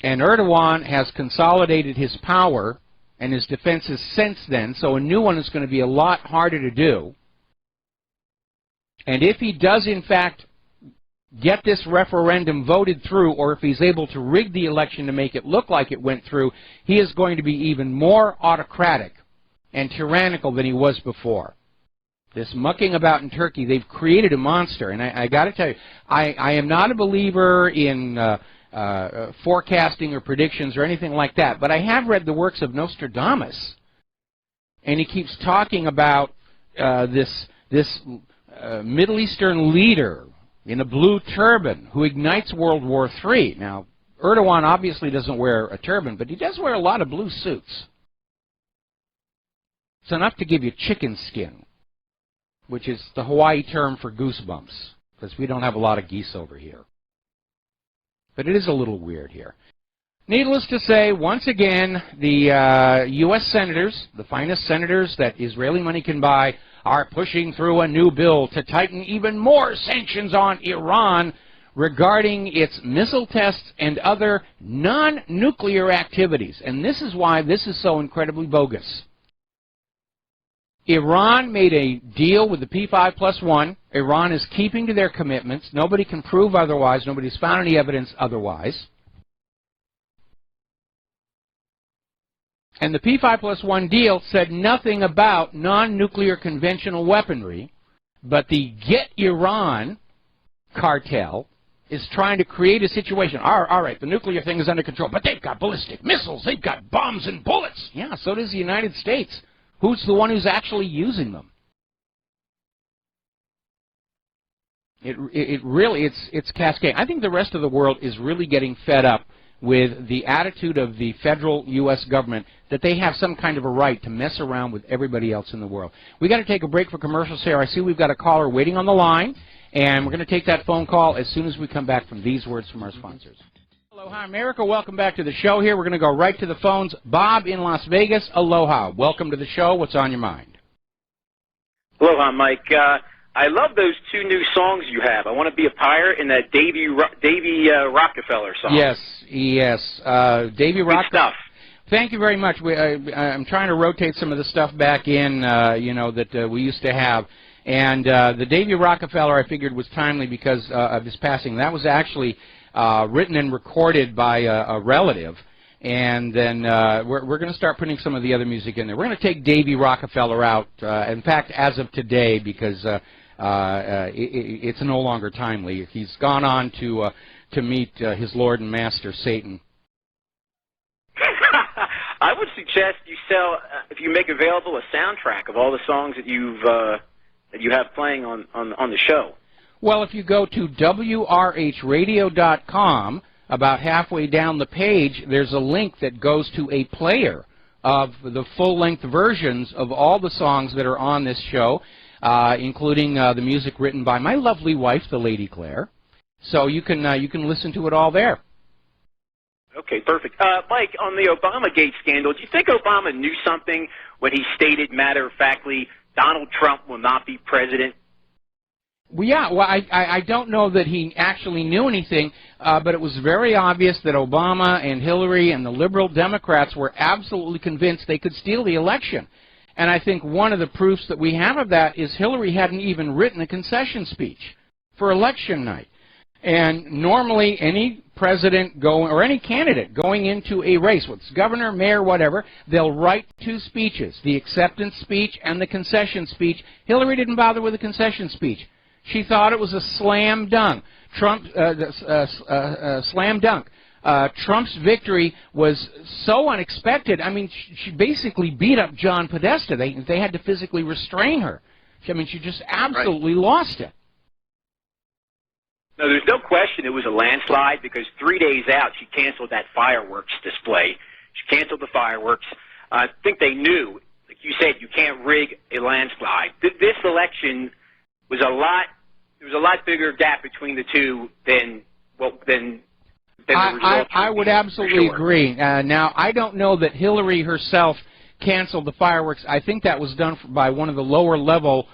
And Erdogan has consolidated his power and his defenses since then, so a new one is going to be a lot harder to do. And if he does, in fact, get this referendum voted through, or if he's able to rig the election to make it look like it went through, he is going to be even more autocratic and tyrannical than he was before. This mucking about in Turkey, they've created a monster. And I got to tell you, I am not a believer in forecasting or predictions or anything like that, but I have read the works of Nostradamus. And he keeps talking about this Middle Eastern leader in a blue turban who ignites World War III. Now, Erdogan obviously doesn't wear a turban, but he does wear a lot of blue suits. It's enough to give you chicken skin, which is the Hawaii term for goosebumps, because we don't have a lot of geese over here. But it is a little weird here. Needless to say, once again, the U.S. senators, the finest senators that Israeli money can buy, are pushing through a new bill to tighten even more sanctions on Iran regarding its missile tests and other non-nuclear activities. And this is why this is so incredibly bogus. Iran made a deal with the P5+1. Iran is keeping to their commitments. Nobody can prove otherwise. Nobody's found any evidence otherwise. And the P5+1 deal said nothing about non-nuclear conventional weaponry, but the Get Iran cartel is trying to create a situation. All right, the nuclear thing is under control, but they've got ballistic missiles, they've got bombs and bullets. Yeah, so does the United States. Who's the one who's actually using them? It's cascading. I think the rest of the world is really getting fed up with the attitude of the federal U.S. government that they have some kind of a right to mess around with everybody else in the world. We've got to take a break for commercials here. I see we've got a caller waiting on the line, and we're going to take that phone call as soon as we come back from these words from our sponsors. Aloha, America. Welcome back to the show here. We're going to go right to the phones. Bob in Las Vegas. Aloha. Welcome to the show. What's on your mind?
Aloha, Mike. I love those two new songs you have. I Want to Be a Pirate and that Davy Rockefeller song.
Yes. Davy Rockefeller.
Stuff.
Thank you very much. I'm trying to rotate some of the stuff back in, that we used to have. And the Davy Rockefeller, I figured, was timely because of his passing. That was actually written and recorded by a relative. And then we're going to start putting some of the other music in there. We're going to take Davy Rockefeller out, in fact, as of today, because it's no longer timely. He's gone on to meet his Lord and Master, Satan.
I would suggest you sell, if you make available a soundtrack of all the songs that you have playing on the show.
Well, if you go to WRHradio.com, about halfway down the page, there's a link that goes to a player of the full-length versions of all the songs that are on this show, including the music written by my lovely wife, the Lady Claire. So you can listen to it all there.
Okay, perfect. Mike, on the Obamagate scandal, do you think Obama knew something when he stated matter-of-factly, Donald Trump will not be president?
Well, yeah, I don't know that he actually knew anything, but it was very obvious that Obama and Hillary and the liberal Democrats were absolutely convinced they could steal the election. And I think one of the proofs that we have of that is Hillary hadn't even written a concession speech for election night. And normally any president or any candidate going into a race, whether it's governor, mayor, whatever, they'll write two speeches, the acceptance speech and the concession speech. Hillary didn't bother with a concession speech. She thought it was a slam dunk. Slam dunk. Trump's victory was so unexpected. I mean, she basically beat up John Podesta. They had to physically restrain her. I mean, she just absolutely lost it.
No, there's no question it was a landslide because 3 days out she canceled that fireworks display. She canceled the fireworks. I think they knew, like you said, you can't rig a landslide. This election was there was a lot bigger gap between the two than the results.
I would absolutely agree. Now, I don't know that Hillary herself canceled the fireworks. I think that was done by one of the lower level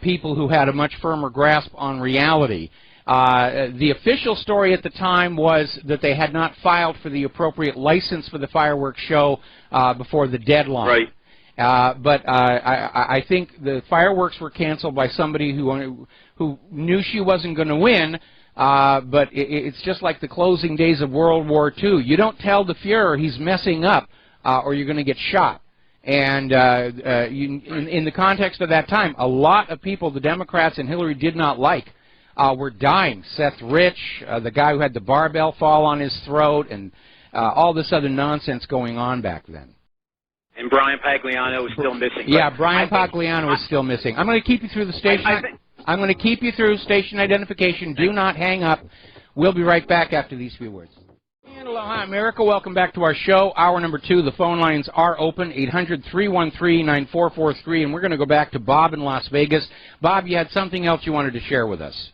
people who had a much firmer grasp on reality. The official story at the time was that they had not filed for the appropriate license for the fireworks show before the deadline.
Right.
But I think the fireworks were canceled by somebody who knew she wasn't going to win, but it's just like the closing days of World War II. You don't tell the Fuhrer he's messing up, or you're going to get shot. And in the context of that time, a lot of people, the Democrats and Hillary, did not like, were dying. Seth Rich, the guy who had the barbell fall on his throat, and all this other nonsense going on back then.
And Brian Pagliano is still missing.
Yeah, Brian Pagliano is still missing. I'm going to keep you through the station. I'm going to keep you through station identification. Do not hang up. We'll be right back after these few words. And aloha, America. Welcome back to our show. Hour number 2. The phone lines are open, 800-313-9443. And we're going to go back to Bob in Las Vegas. Bob, you had something else you wanted to share with us.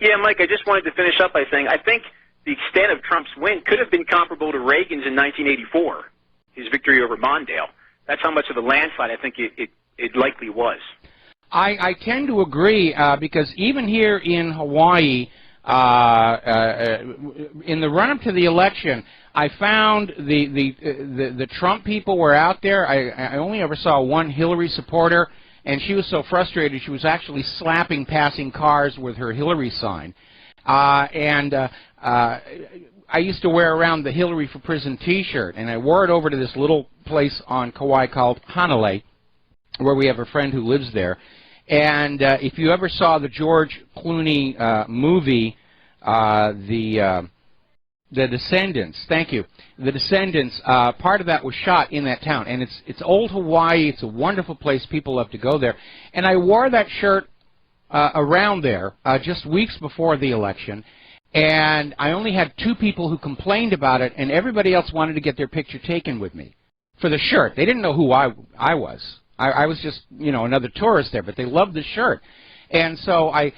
Yeah, Mike, I just wanted to finish up by saying I think the extent of Trump's win could have been comparable to Reagan's in 1984, his victory over Mondale. That's how much of a landslide I think it likely was.
I tend to agree because even here in Hawaii, in the run-up to the election, I found the Trump people were out there. I only ever saw one Hillary supporter, and she was so frustrated she was actually slapping passing cars with her Hillary sign. I used to wear around the Hillary for Prison T-shirt, and I wore it over to this little place on Kauai called Hanalei, where we have a friend who lives there. And if you ever saw the George Clooney movie, The Descendants, thank you, The Descendants, part of that was shot in that town. And it's old Hawaii. It's a wonderful place. People love to go there. And I wore that shirt around there just weeks before the election. And I only had 2 people who complained about it, and everybody else wanted to get their picture taken with me for the shirt. They didn't know who I was. I was just, you know, another tourist there, but they loved the shirt. And so I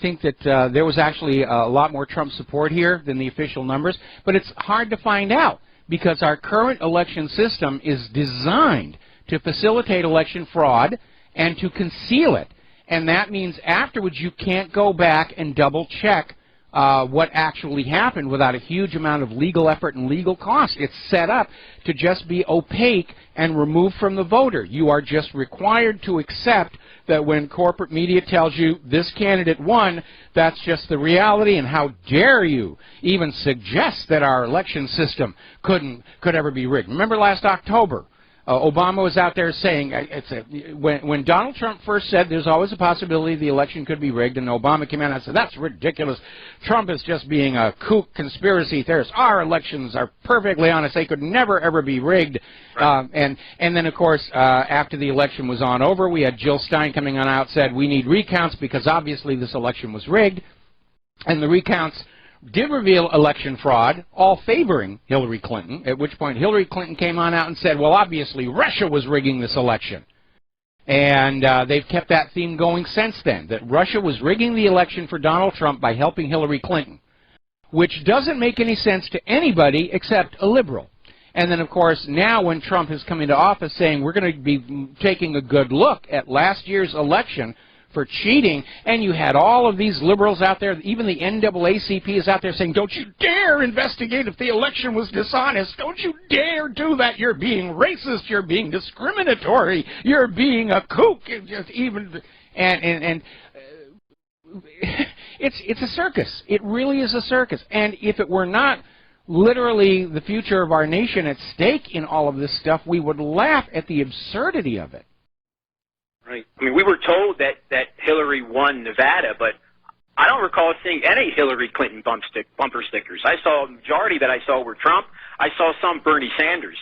think that there was actually a lot more Trump support here than the official numbers, but it's hard to find out because our current election system is designed to facilitate election fraud and to conceal it. And that means afterwards you can't go back and double-check what actually happened without a huge amount of legal effort and legal cost. It's set up to just be opaque and removed from the voter. You are just required to accept that when corporate media tells you this candidate won, that's just the reality, and how dare you even suggest that our election system could ever be rigged. Remember last October, Obama was out there saying, when Donald Trump first said there's always a possibility the election could be rigged, and Obama came out and said, that's ridiculous. Trump is just being a kook conspiracy theorist. Our elections are perfectly honest. They could never, ever be rigged. Right. And then, of course, after the election was over, we had Jill Stein coming on out, said we need recounts because obviously this election was rigged. And the recounts did reveal election fraud, all favoring Hillary Clinton, at which point Hillary Clinton came on out and said, well, obviously Russia was rigging this election. And they've kept that theme going since then, that Russia was rigging the election for Donald Trump by helping Hillary Clinton, which doesn't make any sense to anybody except a liberal. And then, of course, now when Trump has come into office saying we're going to be taking a good look at last year's election for cheating, and you had all of these liberals out there, even the NAACP is out there saying, don't you dare investigate if the election was dishonest. Don't you dare do that. You're being racist. You're being discriminatory. You're being a kook. It's a circus. It really is a circus. And if it were not literally the future of our nation at stake in all of this stuff, we would laugh at the absurdity of it.
Right. I mean, we were told that Hillary won Nevada, but I don't recall seeing any Hillary Clinton bumper stickers. I saw, the majority that I saw were Trump. I saw some Bernie Sanders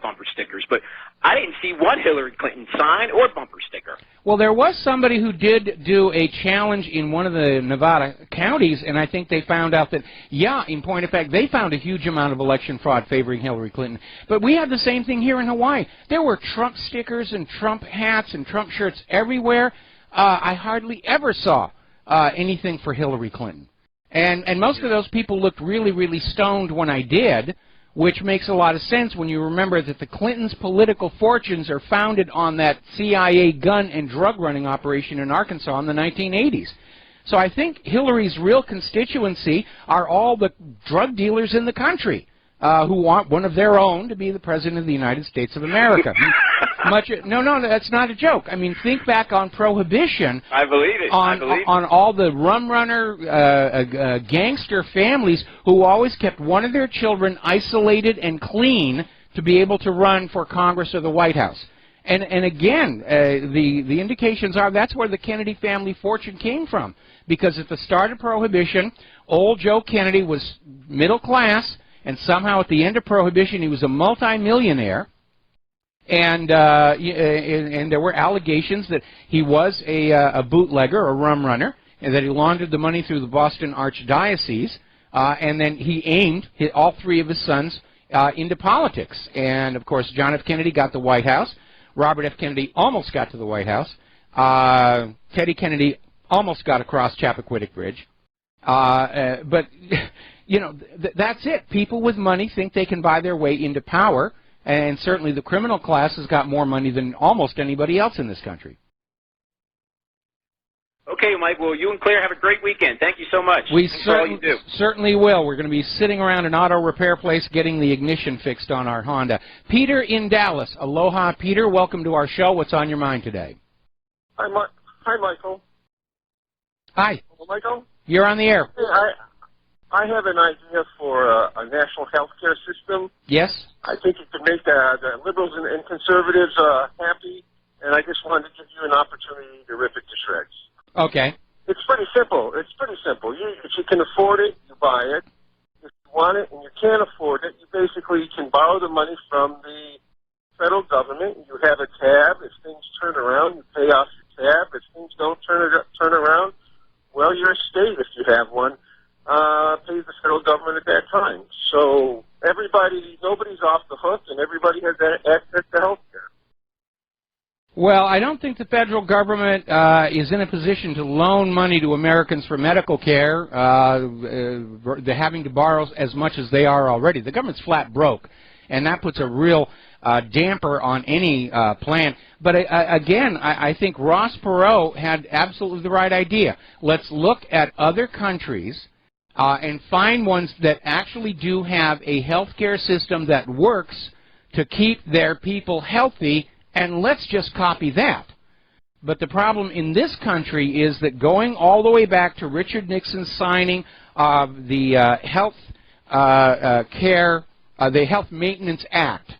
bumper stickers, but I didn't see one Hillary Clinton sign or bumper sticker.
Well, there was somebody who did do a challenge in one of the Nevada counties, and I think they found out that, yeah, in point of fact, they found a huge amount of election fraud favoring Hillary Clinton. But we had the same thing here in Hawaii. There were Trump stickers and Trump hats and Trump shirts everywhere. I hardly ever saw anything for Hillary Clinton. And most of those people looked really, really stoned when I did, which makes a lot of sense when you remember that the Clintons' political fortunes are founded on that CIA gun and drug running operation in Arkansas in the 1980s. So I think Hillary's real constituency are all the drug dealers in the country who want one of their own to be the President of the United States of America. No, that's not a joke. I mean, think back on Prohibition.
I believe it.
On all the rum runner, gangster families who always kept one of their children isolated and clean to be able to run for Congress or the White House. And again, the indications are that's where the Kennedy family fortune came from. Because at the start of Prohibition, old Joe Kennedy was middle class, and somehow at the end of Prohibition he was a multimillionaire. And there were allegations that he was a bootlegger, a rum runner, and that he laundered the money through the Boston Archdiocese. And then he aimed all three of his sons into politics. And, of course, John F. Kennedy got the White House. Robert F. Kennedy almost got to the White House. Teddy Kennedy almost got across Chappaquiddick Bridge. But, you know, that's it. People with money think they can buy their way into power. And certainly the criminal class has got more money than almost anybody else in this country.
Okay, Mike. Well, you and Claire have a great weekend. Thank you so much.
We
for all you do.
certainly will. We're going to be sitting around an auto repair place getting the ignition fixed on our Honda. Peter in Dallas. Aloha, Peter. Welcome to our show. What's on your mind today?
Hi, Michael.
Hi.
Hello, Michael.
You're on the air.
Hey, I have an idea for a national health care system.
Yes?
I think it could make the liberals and conservatives happy, and I just wanted to give you an opportunity to rip it to shreds.
Okay.
It's pretty simple. If you can afford it, you buy it. If you want it and you can't afford it, you basically can borrow the money from the federal government. You have a tab. If things turn around, you pay off your tab. If things don't turn around, well, your state, if you have one, pays the federal government at that time. So nobody's off the hook, and everybody has access to health care.
Well, I don't think the federal government is in a position to loan money to Americans for medical care. They're having to borrow as much as they are already. The government's flat broke, and that puts a real damper on any plan. But again, I think Ross Perot had absolutely the right idea. Let's look at other countries and find ones that actually do have a health care system that works to keep their people healthy, and let's just copy that. But the problem in this country is that going all the way back to Richard Nixon signing the Health Maintenance Act,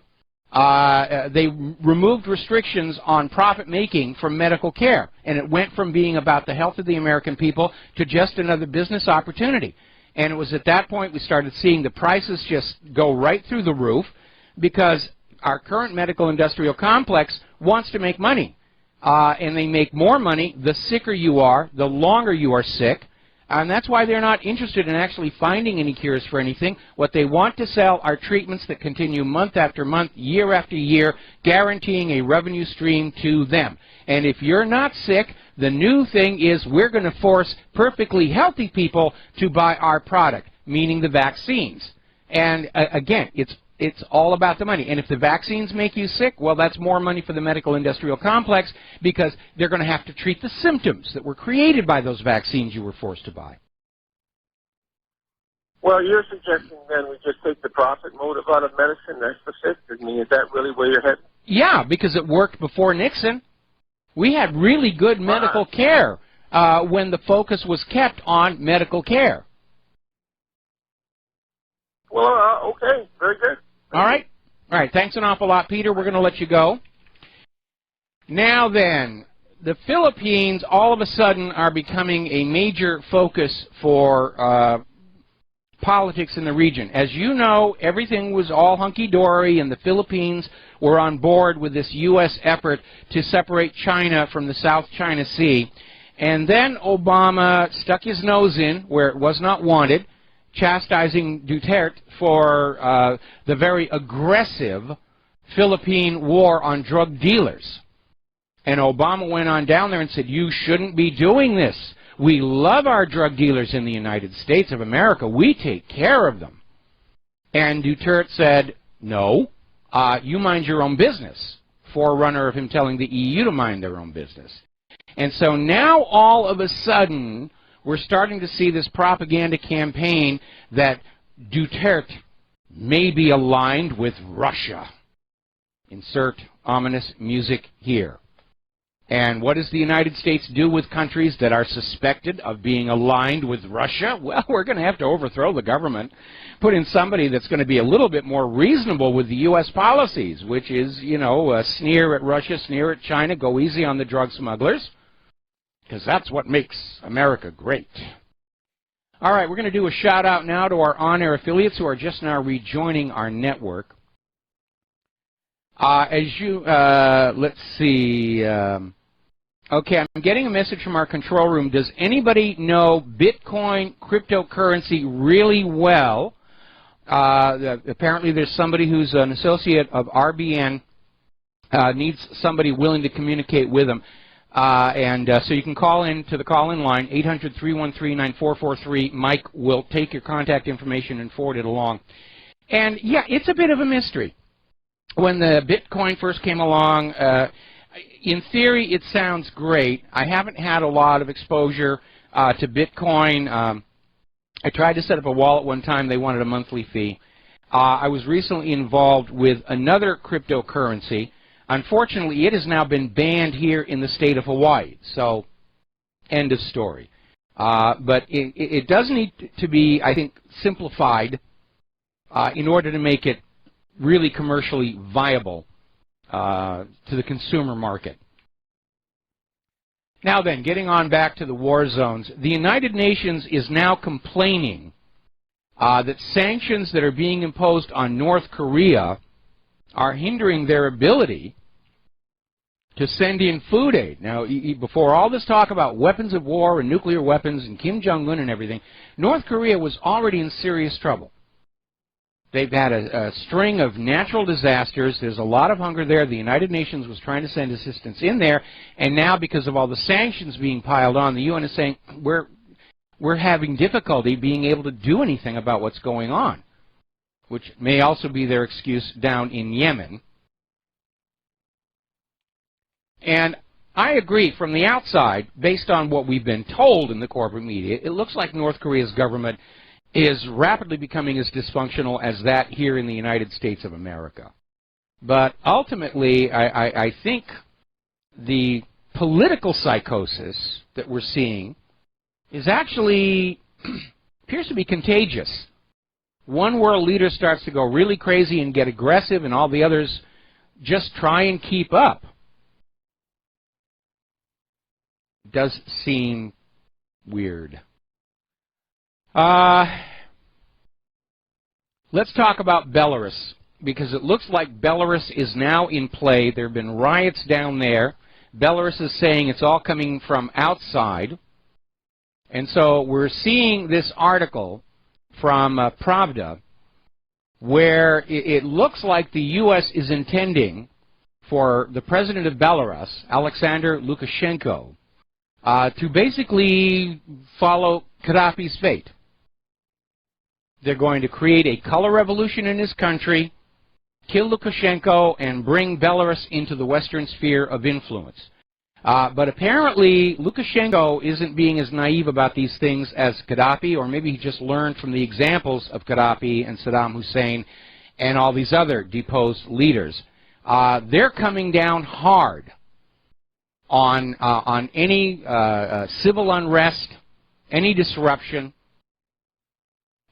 they removed restrictions on profit-making from medical care, and it went from being about the health of the American people to just another business opportunity. And it was at that point we started seeing the prices just go right through the roof because our current medical industrial complex wants to make money. And they make more money the sicker you are, the longer you are sick. And that's why they're not interested in actually finding any cures for anything. What they want to sell are treatments that continue month after month, year after year, guaranteeing a revenue stream to them. And if you're not sick, the new thing is we're going to force perfectly healthy people to buy our product, meaning the vaccines. And again, it's all about the money. And if the vaccines make you sick, well, that's more money for the medical industrial complex because they're going to have to treat the symptoms that were created by those vaccines you were forced to buy.
Well, you're suggesting then we just take the profit motive out of medicine. That's the fix. I mean, is that really where you're heading?
Yeah, because it worked before Nixon. We had really good medical care when the focus was kept on medical care.
Well, okay. Very good.
All right. All right. Thanks an awful lot, Peter. We're going to let you go. Now then, the Philippines all of a sudden are becoming a major focus for politics in the region. As you know, everything was all hunky-dory, and the Philippines were on board with this U.S. effort to separate China from the South China Sea. And then Obama stuck his nose in where it was not wanted, chastising Duterte for the very aggressive Philippine war on drug dealers. And Obama went on down there and said, you shouldn't be doing this. We love our drug dealers in the United States of America. We take care of them. And Duterte said, no, you mind your own business, forerunner of him telling the EU to mind their own business. And so now all of a sudden, we're starting to see this propaganda campaign that Duterte may be aligned with Russia. Insert ominous music here. And what does the United States do with countries that are suspected of being aligned with Russia? Well, we're going to have to overthrow the government, put in somebody that's going to be a little bit more reasonable with the U.S. policies, which is, you know, sneer at Russia, sneer at China, go easy on the drug smugglers, because that's what makes America great. All right, we're going to do a shout-out now to our on-air affiliates who are just now rejoining our network. Let's see. Okay, I'm getting a message from our control room. Does anybody know Bitcoin cryptocurrency really well? Apparently there's somebody who's an associate of RBN, needs somebody willing to communicate with them. So you can call in to the call-in line, 800-313-9443. Mike will take your contact information and forward it along. And, yeah, it's a bit of a mystery. When the Bitcoin first came along, in theory, it sounds great. I haven't had a lot of exposure to Bitcoin. I tried to set up a wallet one time. They wanted a monthly fee. I was recently involved with another cryptocurrency. Unfortunately, it has now been banned here in the state of Hawaii. So, end of story. But it does need to be, I think, simplified in order to make it really commercially viable to the consumer market. Now then, getting on back to the war zones, the United Nations is now complaining that sanctions that are being imposed on North Korea are hindering their ability to send in food aid. Now, before all this talk about weapons of war and nuclear weapons and Kim Jong-un and everything, North Korea was already in serious trouble. They've had a string of natural disasters. There's a lot of hunger there. The United Nations was trying to send assistance in there, and now because of all the sanctions being piled on, the UN is saying we're having difficulty being able to do anything about what's going on, which may also be their excuse down in Yemen. And I agree, from the outside, based on what we've been told in the corporate media, it looks like North Korea's government is rapidly becoming as dysfunctional as that here in the United States of America. But ultimately, I think the political psychosis that we're seeing is actually appears to be contagious. One world leader starts to go really crazy and get aggressive, and all the others just try and keep up. It does seem weird. Let's talk about Belarus, because it looks like Belarus is now in play. There have been riots down there. Belarus is saying it's all coming from outside. And so we're seeing this article from Pravda, where it looks like the U.S. is intending for the president of Belarus, Alexander Lukashenko, to basically follow Gaddafi's fate. They're going to create a color revolution in his country, kill Lukashenko, and bring Belarus into the Western sphere of influence. But apparently, Lukashenko isn't being as naive about these things as Gaddafi, or maybe he just learned from the examples of Gaddafi and Saddam Hussein and all these other deposed leaders. They're coming down hard on any civil unrest, any disruption.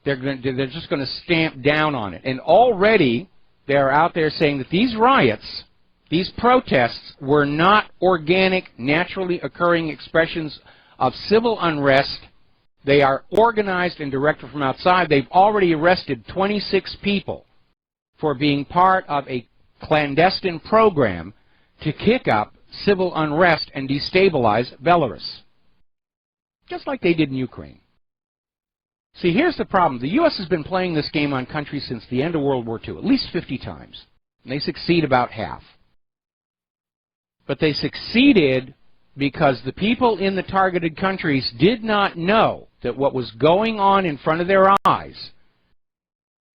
They're just going to stamp down on it. And already they're out there saying that these riots, these protests, were not organic, naturally occurring expressions of civil unrest. They are organized and directed from outside. They've already arrested 26 people for being part of a clandestine program to kick up civil unrest and destabilize Belarus, just like they did in Ukraine. See, here's the problem. The U.S. has been playing this game on countries since the end of World War II, at least 50 times. And they succeed about half. But they succeeded because the people in the targeted countries did not know that what was going on in front of their eyes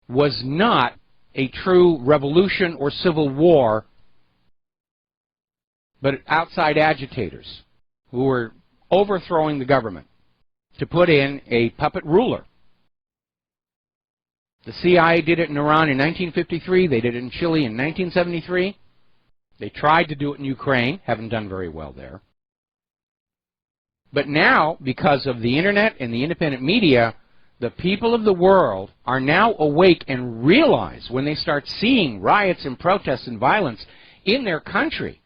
was not a true revolution or civil war, but outside agitators who were overthrowing the government to put in a puppet ruler. The CIA did it in Iran in 1953. They did it in Chile in 1973. They tried to do it in Ukraine, haven't done very well there. But now, because of the internet and the independent media, the people of the world are now awake and realize when they start seeing riots and protests and violence in their country,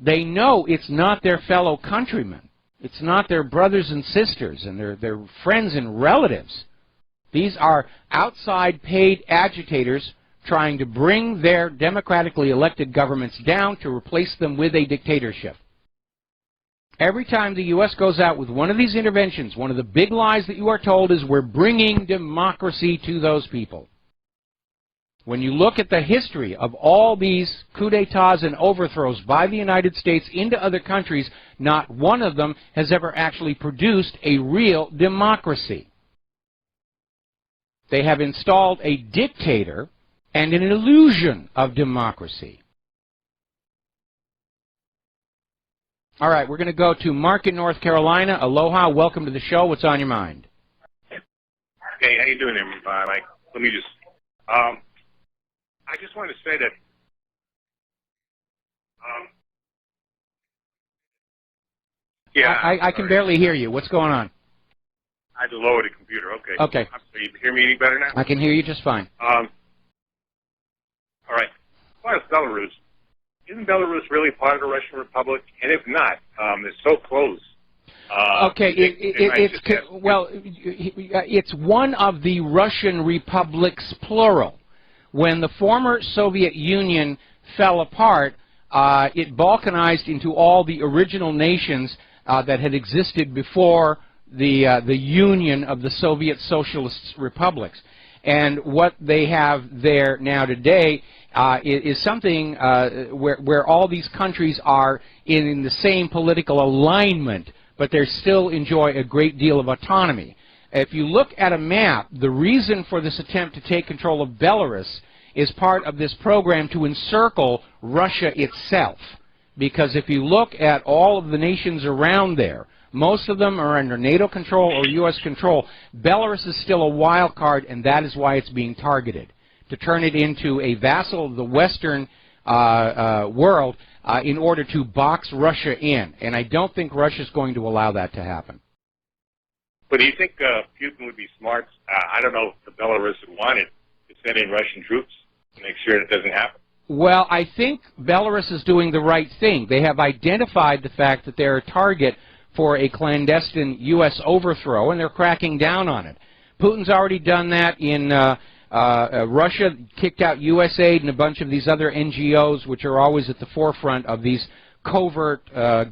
they know it's not their fellow countrymen. It's not their brothers and sisters and their friends and relatives. These are outside paid agitators trying to bring their democratically elected governments down to replace them with a dictatorship. Every time the U.S. goes out with one of these interventions, one of the big lies that you are told is we're bringing democracy to those people. When you look at the history of all these coups d'etats and overthrows by the United States into other countries, not one of them has ever actually produced a real democracy. They have installed a dictator and an illusion of democracy. All right, we're going to go to Mark in North Carolina. Aloha, welcome to the show. What's on your mind?
Hey, how you doing there, Mike? Let me just, I just wanted to say that,
I can barely hear you. What's going on?
I had to lower the computer. Okay.
Okay.
So you hear me any better now?
I can hear you just fine.
All right. As far as Belarus, isn't Belarus really part of the Russian Republic? And if not, it's so close.
Okay, it's one of the Russian republics, plural. When the former Soviet Union fell apart, it balkanized into all the original nations that had existed before the union of the Soviet Socialist republics. And what they have there now today is something where all these countries are in the same political alignment, but they still enjoy a great deal of autonomy. If you look at a map, the reason for this attempt to take control of Belarus is part of this program to encircle Russia itself. Because if you look at all of the nations around there, most of them are under NATO control or U.S. control. Belarus is still a wild card, and that is why it's being targeted, to turn it into a vassal of the Western world in order to box Russia in. And I don't think Russia's going to allow that to happen.
But do you think Putin would be smart? I don't know if the Belarus would want it to send in Russian troops to make sure it doesn't happen.
Well, I think Belarus is doing the right thing. They have identified the fact that they're a target for a clandestine U.S. overthrow, and they're cracking down on it. Putin's already done that in Russia, kicked out USAID and a bunch of these other NGOs, which are always at the forefront of these covert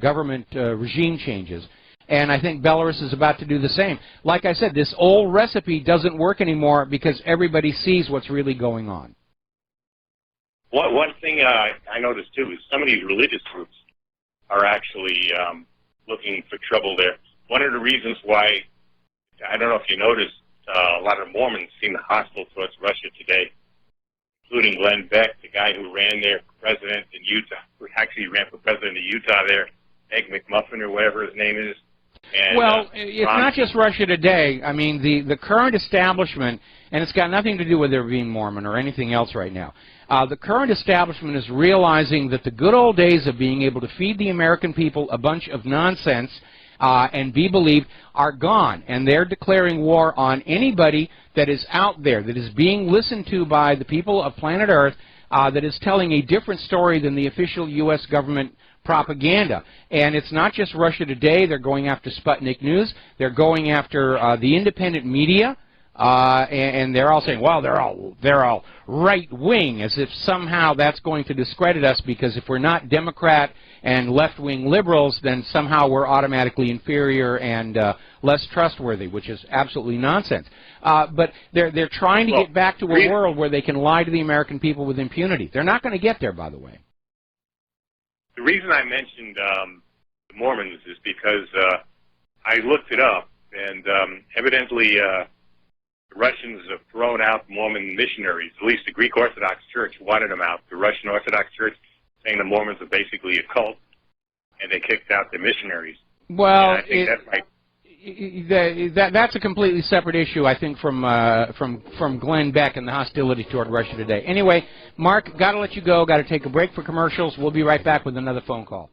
government regime changes. And I think Belarus is about to do the same. Like I said, this old recipe doesn't work anymore because everybody sees what's really going on.
One thing I noticed, too, is some of these religious groups are actually looking for trouble there. One of the reasons why, I don't know if you noticed, a lot of Mormons seem hostile towards Russia today, including Glenn Beck, the guy who ran there for president in Utah, who actually ran for president of Utah there, Egg McMuffin or whatever his name is. And,
well, it's not just Russia today. I mean, the current establishment, and it's got nothing to do with their being Mormon or anything else right now. The current establishment is realizing that the good old days of being able to feed the American people a bunch of nonsense and be believed are gone, and they're declaring war on anybody that is out there, that is being listened to by the people of planet Earth, that is telling a different story than the official U.S. government propaganda. And it's not just Russia Today. They're going after Sputnik News. They're going after the independent media. And they're all saying, well, they're all right-wing, as if somehow that's going to discredit us, because if we're not Democrat and left-wing liberals, then somehow we're automatically inferior and less trustworthy, which is absolutely nonsense. But they're trying to get back to a world where they can lie to the American people with impunity. They're not going to get there, by the way.
The reason I mentioned the Mormons is because I looked it up, and evidently the Russians have thrown out Mormon missionaries. At least the Greek Orthodox Church wanted them out. The Russian Orthodox Church saying the Mormons are basically a cult, and they kicked out the missionaries.
Well, That's a completely separate issue, I think, from Glenn Beck and the hostility toward Russia today. Anyway, Mark, got to let you go. Got to take a break for commercials. We'll be right back with another phone call.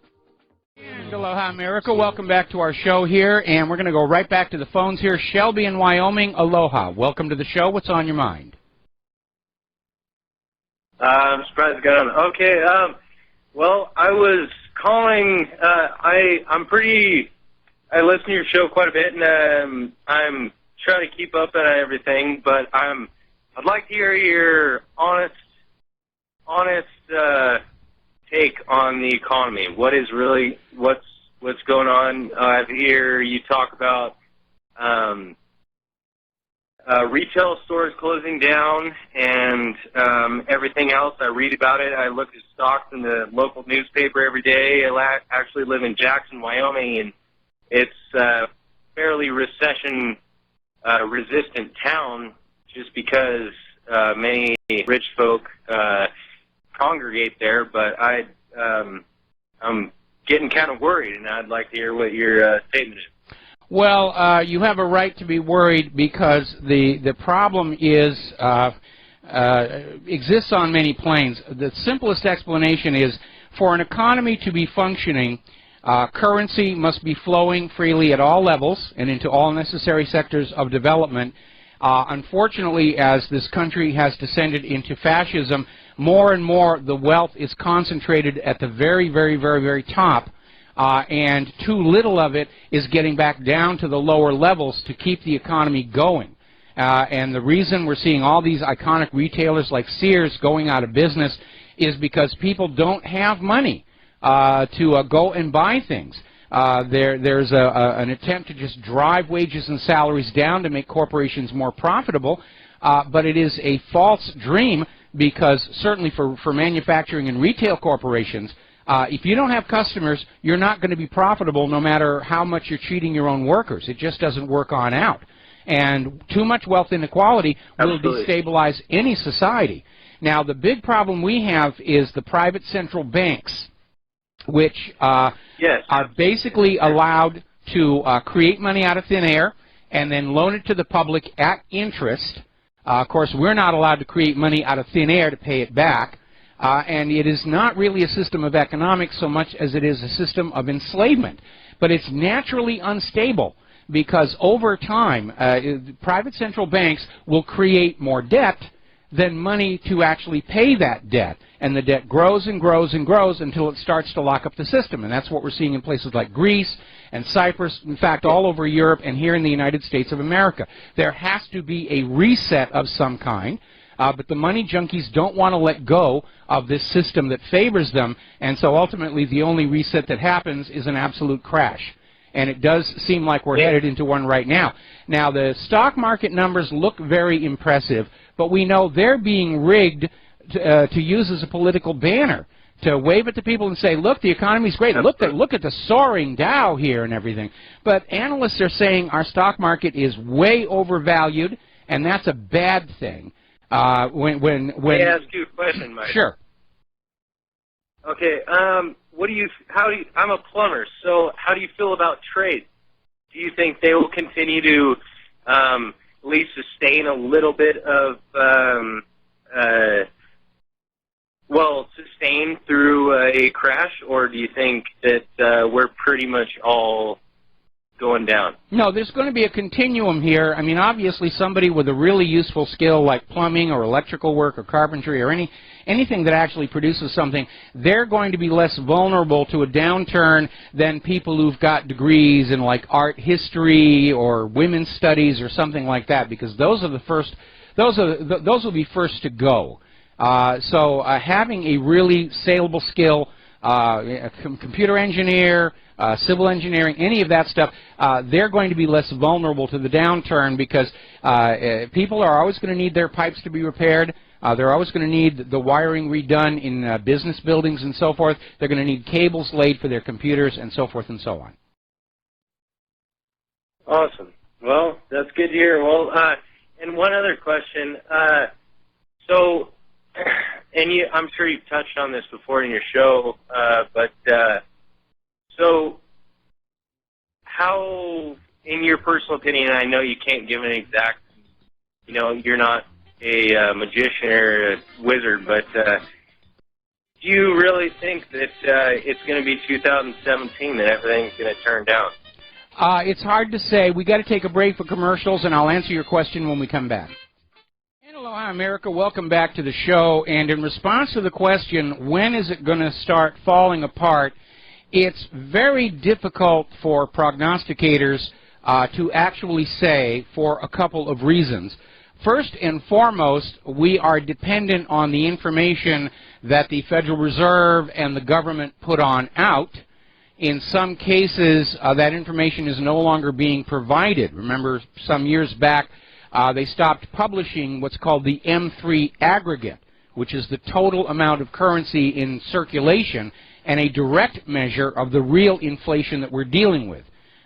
And aloha, America. Welcome back to our show here, and we're going to go right back to the phones here. Shelby in Wyoming, aloha. Welcome to the show. What's on your mind?
I'm surprised it got on. Okay, well, I was calling, I listen to your show quite a bit, and I'm trying to keep up on everything, but I'd like to hear your honest take on the economy. What's going on? I hear you talk about retail stores closing down and everything else. I read about it. I look at stocks in the local newspaper every day. I actually live in Jackson, Wyoming, and it's a fairly recession-resistant town just because many rich folk congregate there. But I'm getting kind of worried, and I'd like to hear what your statement is.
Well, you have a right to be worried because the problem exists on many planes. The simplest explanation is for an economy to be functioning, currency must be flowing freely at all levels and into all necessary sectors of development. Unfortunately, as this country has descended into fascism, more and more the wealth is concentrated at the very, very, very, very top. And too little of it is getting back down to the lower levels to keep the economy going. And the reason we're seeing all these iconic retailers like Sears going out of business is because people don't have money to go and buy things. There's an attempt to just drive wages and salaries down to make corporations more profitable, but it is a false dream because certainly for manufacturing and retail corporations, if you don't have customers, you're not going to be profitable no matter how much you're cheating your own workers. It just doesn't work on out. And too much wealth inequality will destabilize any society. Now, the big problem we have is the private central banks, which are basically allowed to create money out of thin air and then loan it to the public at interest. Of course, we're not allowed to create money out of thin air to pay it back. And it is not really a system of economics so much as it is a system of enslavement. But it's naturally unstable because over time, private central banks will create more debt than money to actually pay that debt. And the debt grows and grows and grows until it starts to lock up the system. And that's what we're seeing in places like Greece and Cyprus, in fact, all over Europe and here in the United States of America. There has to be a reset of some kind. But the money junkies don't want to let go of this system that favors them, and so ultimately the only reset that happens is an absolute crash. And it does seem like we're headed into one right now. Now, the stock market numbers look very impressive, but we know they're being rigged to use as a political banner, to wave at the people and say, look, the economy's great, look at the soaring Dow here and everything. But analysts are saying our stock market is way overvalued, and that's a bad thing.
Let me ask you a question, Mike.
Sure.
Okay. I'm a plumber, so how do you feel about trade? Do you think they will continue to at least sustain a little bit of sustain through a crash, or do you think that we're pretty much all going down?
No, there's going to be a continuum here. I mean, obviously somebody with a really useful skill like plumbing or electrical work or carpentry or anything that actually produces something, they're going to be less vulnerable to a downturn than people who've got degrees in like art history or women's studies or something like that, because those are the first, those will be first to go. So having a really saleable skill, a computer engineer, civil engineering, any of that stuff, they're going to be less vulnerable to the downturn because people are always going to need their pipes to be repaired. They're always going to need the wiring redone in business buildings and so forth. They're going to need cables laid for their computers and so forth and so on.
Awesome. Well, that's good to hear. Well, and one other question. I'm sure you've touched on this before in your show, so how in your personal opinion, I know you can't give an exact, you're not a magician or a wizard, but do you really think that it's going to be 2017 that everything's going to turn down?
It's hard to say. We got to take a break for commercials, and I'll answer your question when we come back. And aloha, America. Welcome back to the show. And in response to the question, when is it going to start falling apart, it's very difficult for prognosticators to actually say for a couple of reasons. First and foremost, we are dependent on the information that the Federal Reserve and the government put on out. In some cases, that information is no longer being provided. Remember, some years back, they stopped publishing what's called the M3 aggregate, which is the total amount of currency in circulation and a direct measure of the real inflation that we're dealing with.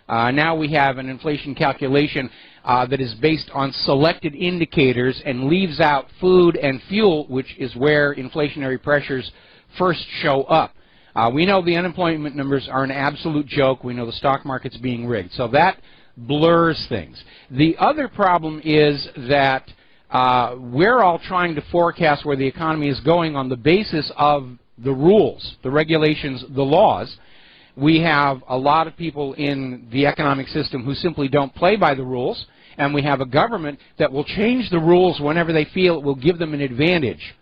Now we have an inflation calculation that is based on selected indicators and leaves out food and fuel, which is where inflationary pressures first show up. We know the unemployment numbers are an absolute joke. We know the stock market's being rigged. So that blurs things. The other problem is that we're all trying to forecast where the economy is going on the basis of the rules, the regulations, the laws. We have a lot of people in the economic system who simply don't play by the rules, and we have a government that will change the rules whenever they feel it will give them an advantage.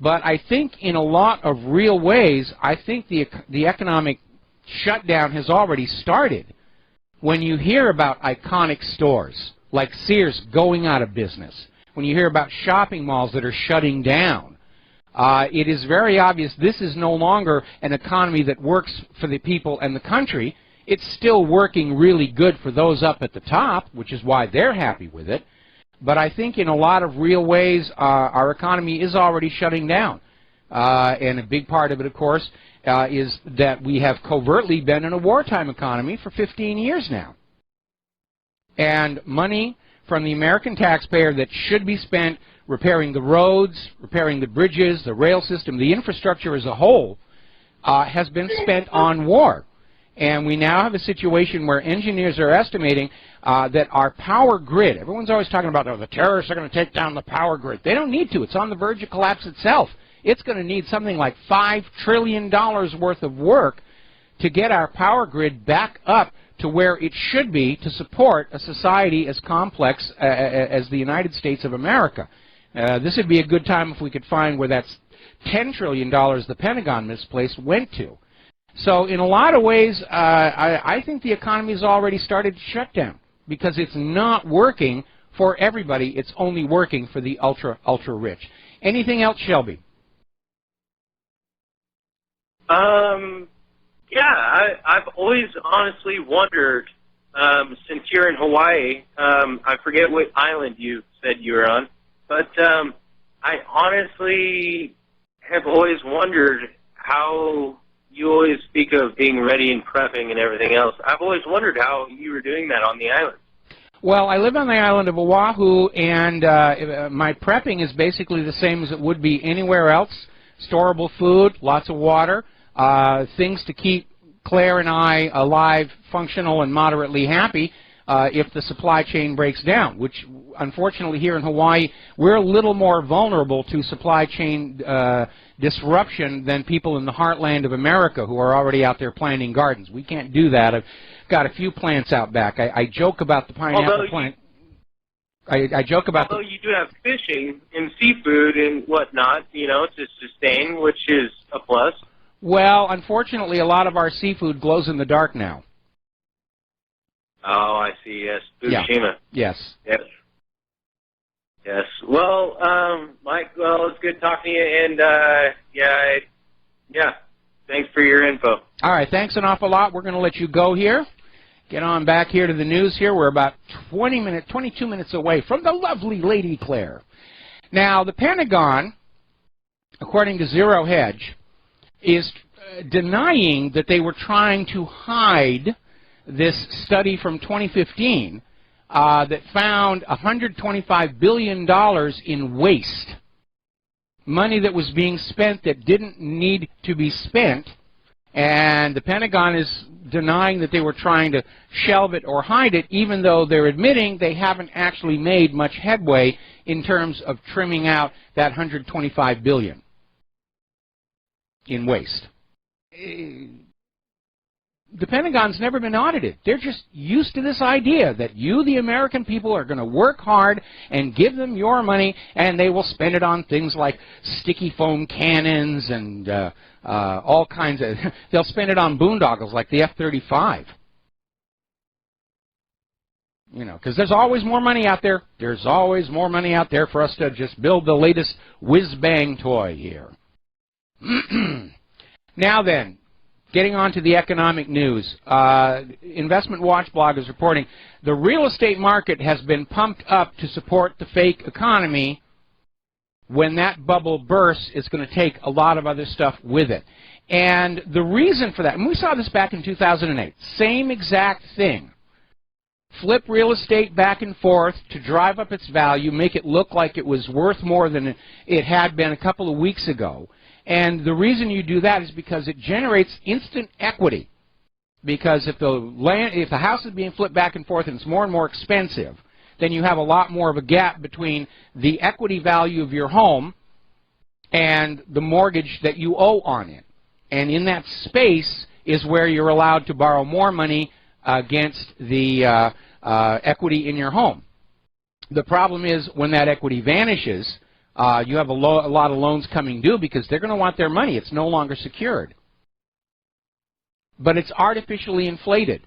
But I think in a lot of real ways, I think the economic shutdown has already started. When you hear about iconic stores like Sears going out of business, when you hear about shopping malls that are shutting down, it is very obvious this is no longer an economy that works for the people and the country. It's still working really good for those up at the top, which is why they're happy with it. But I think in a lot of real ways, our economy is already shutting down. And a big part of it, of course, is that we have covertly been in a wartime economy for 15 years now. And money from the American taxpayer that should be spent repairing the roads, repairing the bridges, the rail system, the infrastructure as a whole, has been spent on war. And we now have a situation where engineers are estimating that our power grid, everyone's always talking about, oh, the terrorists are going to take down the power grid. They don't need to. It's on the verge of collapse itself. It's going to need something like $5 trillion worth of work to get our power grid back up to where it should be to support a society as complex as the United States of America. This would be a good time if we could find where that $10 trillion the Pentagon misplaced went to. So in a lot of ways, I think the economy has already started to shut down because it's not working for everybody. It's only working for the ultra rich. Anything else, Shelby?
Yeah, I've always honestly wondered, since you're in Hawaii, I forget what island you said you were on, but I honestly have always wondered how you always speak of being ready and prepping and everything else. I've always wondered how you were doing that on the island.
Well, I live on the island of Oahu, and my prepping is basically the same as it would be anywhere else. Storable food, lots of water, things to keep Claire and I alive, functional, and moderately happy if the supply chain breaks down, which unfortunately here in Hawaii, we're a little more vulnerable to supply chain disruption than people in the heartland of America who are already out there planting gardens. We can't do that. I've got a few plants out back. I joke about the pineapple plant. I joke about
although you do have fishing and seafood and whatnot, you know, to sustain, which is a plus.
Well, unfortunately, a lot of our seafood glows in the dark now.
Oh, I see, yes. Fukushima.
Yeah. Yes.
Yes. Well, Mike, well, it's good talking to you, and, yeah, thanks for your info.
All right, thanks an awful lot. We're going to let you go here. Get on back here to the news here. We're about 22 minutes away from the lovely Lady Claire. Now, the Pentagon, according to Zero Hedge, is denying that they were trying to hide this study from 2015 that found $125 billion in waste, money that was being spent that didn't need to be spent, and the Pentagon is denying that they were trying to shelve it or hide it, even though they're admitting they haven't actually made much headway in terms of trimming out that $125 billion in waste. The Pentagon's never been audited. They're just used to this idea that you, the American people, are going to work hard and give them your money, and they will spend it on things like sticky foam cannons and all kinds of... They'll spend it on boondoggles like the F-35. You know, because there's always more money out there. There's always more money out there for us to just build the latest whiz-bang toy here. Now then, getting on to the economic news. Investment Watch blog is reporting the real estate market has been pumped up to support the fake economy. When that bubble bursts, it's going to take a lot of other stuff with it. And the reason for that, and we saw this back in 2008, same exact thing. Flip real estate back and forth to drive up its value, make it look like it was worth more than it had been a couple of weeks ago. And the reason you do that is because it generates instant equity. Because if the house is being flipped back and forth and it's more and more expensive, then you have a lot more of a gap between the equity value of your home and the mortgage that you owe on it. And in that space is where you're allowed to borrow more money against the equity in your home. The problem is when that equity vanishes, you have a lot of loans coming due because they're going to want their money. It's no longer secured. But it's artificially inflated.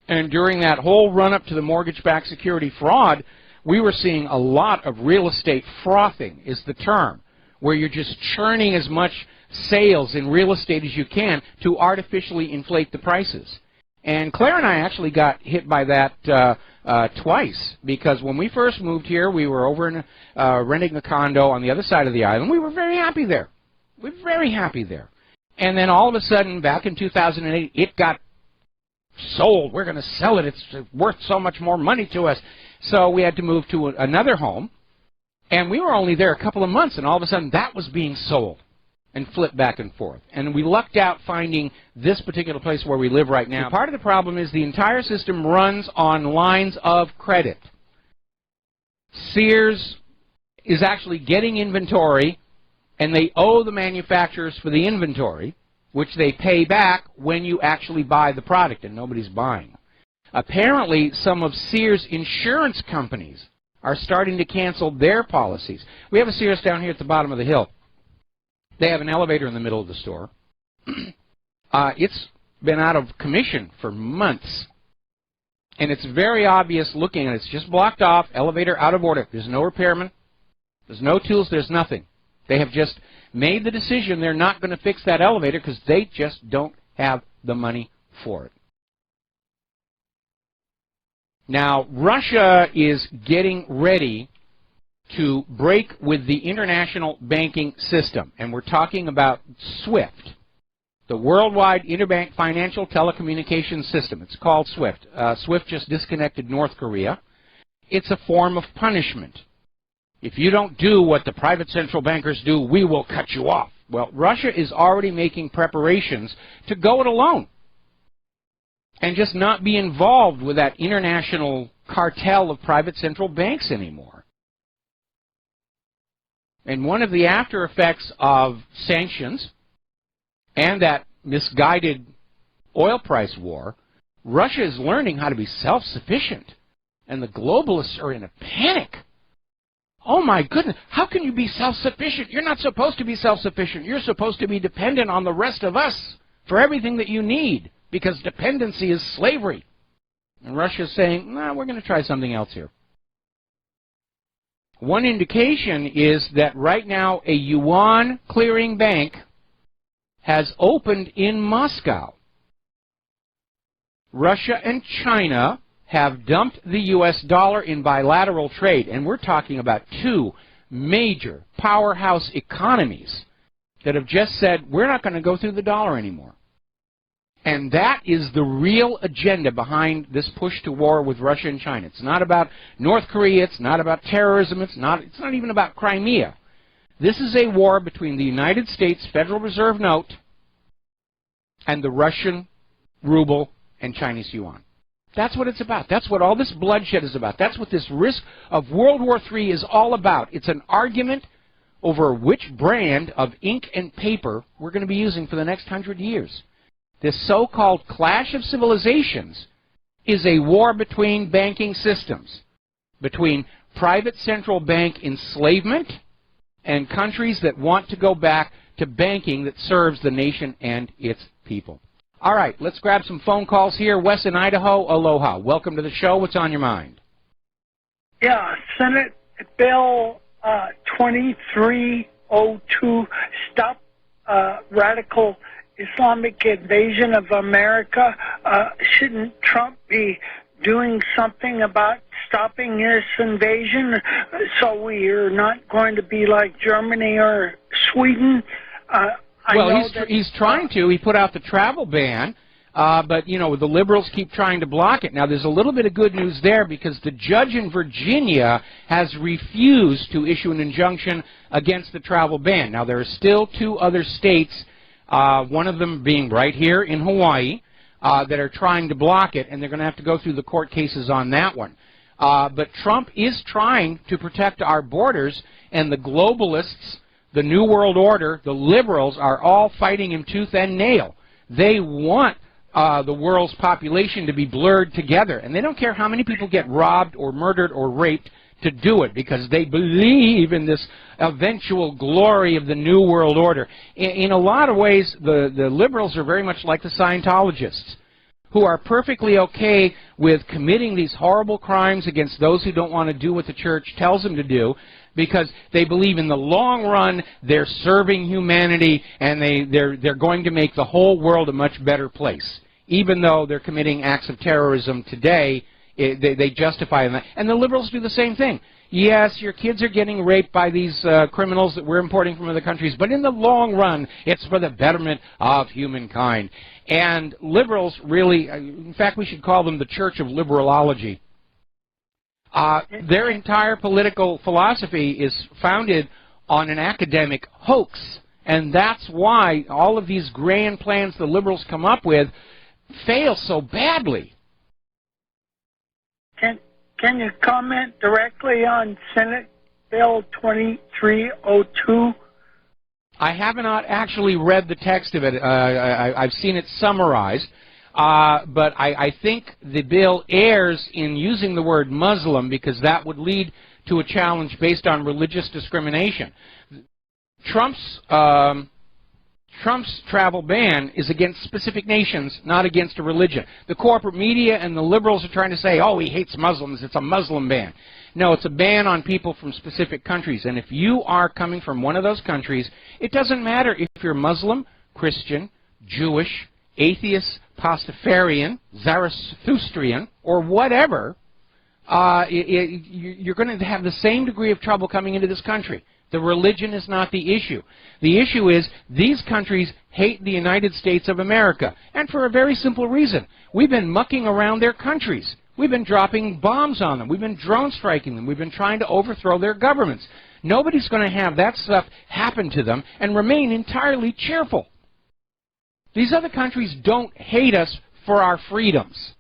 And during that whole run-up to the mortgage-backed security fraud, we were seeing a lot of real estate frothing is the term, where you're just churning as much sales in real estate as you can to artificially inflate the prices. And Claire and I actually got hit by that twice, because when we first moved here, we were over in renting a condo on the other side of the island. We were very happy there. We were very happy there. And then all of a sudden, back in 2008, it got sold. We're going to sell it. It's worth so much more money to us. So we had to move to another home, and we were only there a couple of months, and all of a sudden that was being sold and flipped back and forth. And we lucked out finding this particular place where we live right now. And part of the problem is the entire system runs on lines of credit. Sears is actually getting inventory, and they owe the manufacturers for the inventory, which they pay back when you actually buy the product, and nobody's buying. Apparently, some of Sears' insurance companies are starting to cancel their policies. We have a Sears down here at the bottom of the hill. They have an elevator in the middle of the store. It's been out of commission for months. And it's very obvious looking at it. It's just blocked off, elevator out of order. There's no repairman. There's no tools. There's nothing. They have just made the decision they're not going to fix that elevator because they just don't have the money for it. Now, Russia is getting ready to break with the international banking system, and we're talking about SWIFT, the Worldwide Interbank Financial Telecommunications System. It's called SWIFT. SWIFT just disconnected North Korea. It's a form of punishment. If you don't do what the private central bankers do, we will cut you off. Well, Russia is already making preparations to go it alone and just not be involved with that international cartel of private central banks anymore. And one of the after effects of sanctions and that misguided oil price war, Russia is learning how to be self-sufficient, and the globalists are in a panic. Oh my goodness, how can you be self-sufficient? You're not supposed to be self-sufficient. You're supposed to be dependent on the rest of us for everything that you need, because dependency is slavery. And Russia's saying, nah, we're going to try something else here. One indication is that right now a yuan clearing bank has opened in Moscow. Russia and China have dumped the U.S. dollar in bilateral trade, and we're talking about two major powerhouse economies that have just said, we're not going to go through the dollar anymore. And that is the real agenda behind this push to war with Russia and China. It's not about North Korea, it's not about terrorism, it's not even about Crimea. This is a war between the United States Federal Reserve note and the Russian ruble, and Chinese yuan. That's what it's about. That's what all this bloodshed is about. That's what this risk of World War III is all about. It's an argument over which brand of ink and paper we're going to be using for the next 100 years. This so-called clash of civilizations is a war between banking systems, between private central bank enslavement and countries that want to go back to banking that serves the nation and its people. All right, let's grab some phone calls here. Wes in Idaho, aloha. Welcome to the show. What's on your mind?
Yeah, Senate Bill 2302, Stop Radical Islamic Invasion of America. Shouldn't Trump be doing something about stopping this invasion so we are not going to be like Germany or Sweden?
Well, he's trying to. He put out the travel ban, but, you know, the liberals keep trying to block it. Now, there's a little bit of good news there because the judge in Virginia has refused to issue an injunction against the travel ban. Now, there are still 2 other states, one of them being right here in Hawaii, that are trying to block it, and they're going to have to go through the court cases on that one. But Trump is trying to protect our borders, and the globalists, the New World Order, the liberals are all fighting him tooth and nail. They want the world's population to be blurred together, and they don't care how many people get robbed or murdered or raped to do it because they believe in this eventual glory of the New World Order. In a lot of ways, the liberals are very much like the Scientologists, who are perfectly okay with committing these horrible crimes against those who don't want to do what the church tells them to do, because they believe in the long run they're serving humanity and they're going to make the whole world a much better place. Even though they're committing acts of terrorism today, they justify them. And the liberals do the same thing. Yes, your kids are getting raped by these criminals that we're importing from other countries, but in the long run, it's for the betterment of humankind. And liberals really, in fact, we should call them the Church of Liberalology. Their entire political philosophy is founded on an academic hoax, and that's why all of these grand plans the liberals come up with fail so badly.
Can you comment directly on Senate Bill 2302?
I have not actually read the text of it. I've seen it summarized. But I think the bill errs in using the word Muslim because that would lead to a challenge based on religious discrimination. Trump's travel ban is against specific nations, not against a religion. The corporate media and the liberals are trying to say, oh, he hates Muslims, it's a Muslim ban. No, it's a ban on people from specific countries. And if you are coming from one of those countries, it doesn't matter if you're Muslim, Christian, Jewish, atheist, Pastafarian, Zarathustrian, or whatever, you're going to have the same degree of trouble coming into this country. The religion is not the issue. The issue is these countries hate the United States of America, and for a very simple reason. We've been mucking around their countries. We've been dropping bombs on them. We've been drone striking them. We've been trying to overthrow their governments. Nobody's going to have that stuff happen to them and remain entirely cheerful. These other countries don't hate us for our freedoms.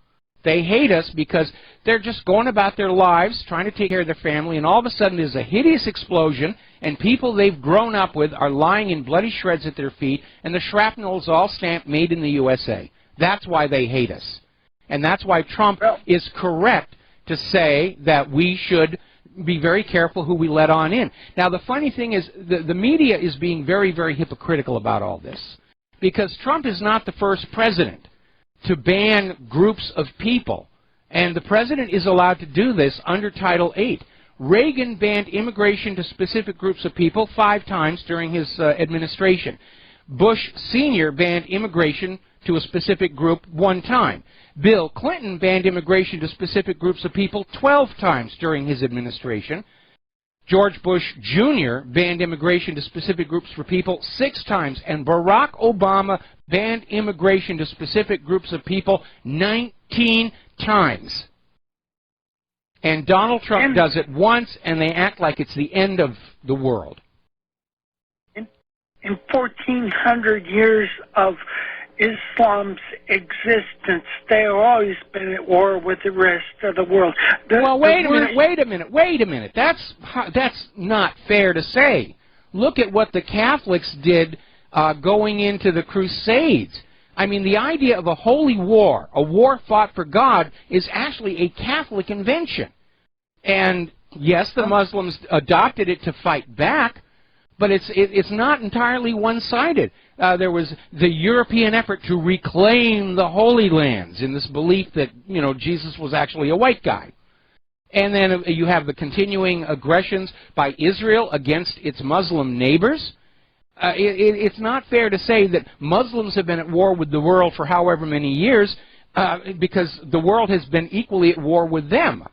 They hate us because they're just going about their lives, trying to take care of their family, and all of a sudden there's a hideous explosion, and people they've grown up with are lying in bloody shreds at their feet, and the shrapnel is all stamped made in the USA. That's why they hate us. And that's why Trump is correct to say that we should be very careful who we let on in. Now, the funny thing is the media is being very, very hypocritical about all this, because Trump is not the first president to ban groups of people, and the president is allowed to do this under Title VIII. Reagan banned immigration to specific groups of people 5 times during his administration. Bush Sr. banned immigration to a specific group 1 time. Bill Clinton banned immigration to specific groups of people 12 times during his administration. George Bush Jr. banned immigration to specific groups of people 6 times, and Barack Obama banned immigration to specific groups of people 19 times. And Donald Trump does it once, and they act like it's the end of the world.
In 1,400 years of Islam's existence. They have always been at war with the rest of the world.
Well, wait a minute. That's not fair to say. Look at what the Catholics did going into the Crusades. I mean, the idea of a holy war, a war fought for God, is actually a Catholic invention. And yes, the Muslims adopted it to fight back, but it's not entirely one-sided. There was the European effort to reclaim the Holy Lands in this belief that, you know, Jesus was actually a white guy. And then you have the continuing aggressions by Israel against its Muslim neighbors. It's not fair to say that Muslims have been at war with the world for however many years because the world has been equally at war with them.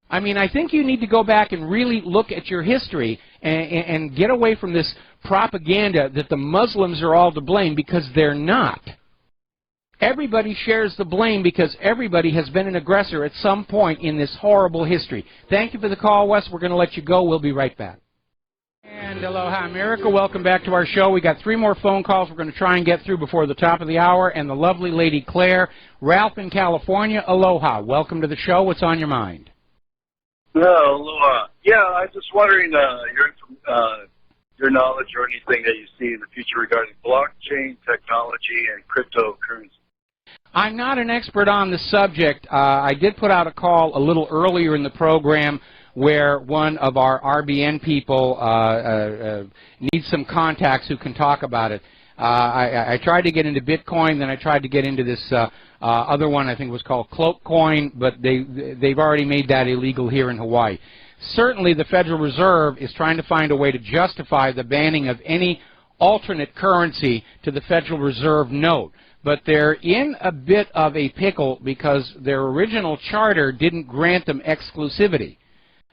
I mean, I think you need to go back and really look at your history and get away from this propaganda that the Muslims are all to blame, because they're not. Everybody shares the blame because everybody has been an aggressor at some point in this horrible history. Thank you for the call, Wes. We're going to let you go. We'll be right back. And aloha, America. Welcome back to our show. We got 3 more phone calls we're going to try and get through before the top of the hour. And the lovely lady Claire, Ralph in California. Aloha. Welcome to the show. What's on your mind?
Aloha. Yeah, I was just wondering your knowledge or anything that you see in the future regarding blockchain technology and cryptocurrency.
I'm not an expert on the subject. I did put out a call a little earlier in the program where one of our RBN people needs some contacts who can talk about it. I tried to get into Bitcoin, then I tried to get into this other one, I think it was called Cloak Coin, but they've already made that illegal here in Hawaii. Certainly the Federal Reserve is trying to find a way to justify the banning of any alternate currency to the Federal Reserve note. But they're in a bit of a pickle because their original charter didn't grant them exclusivity.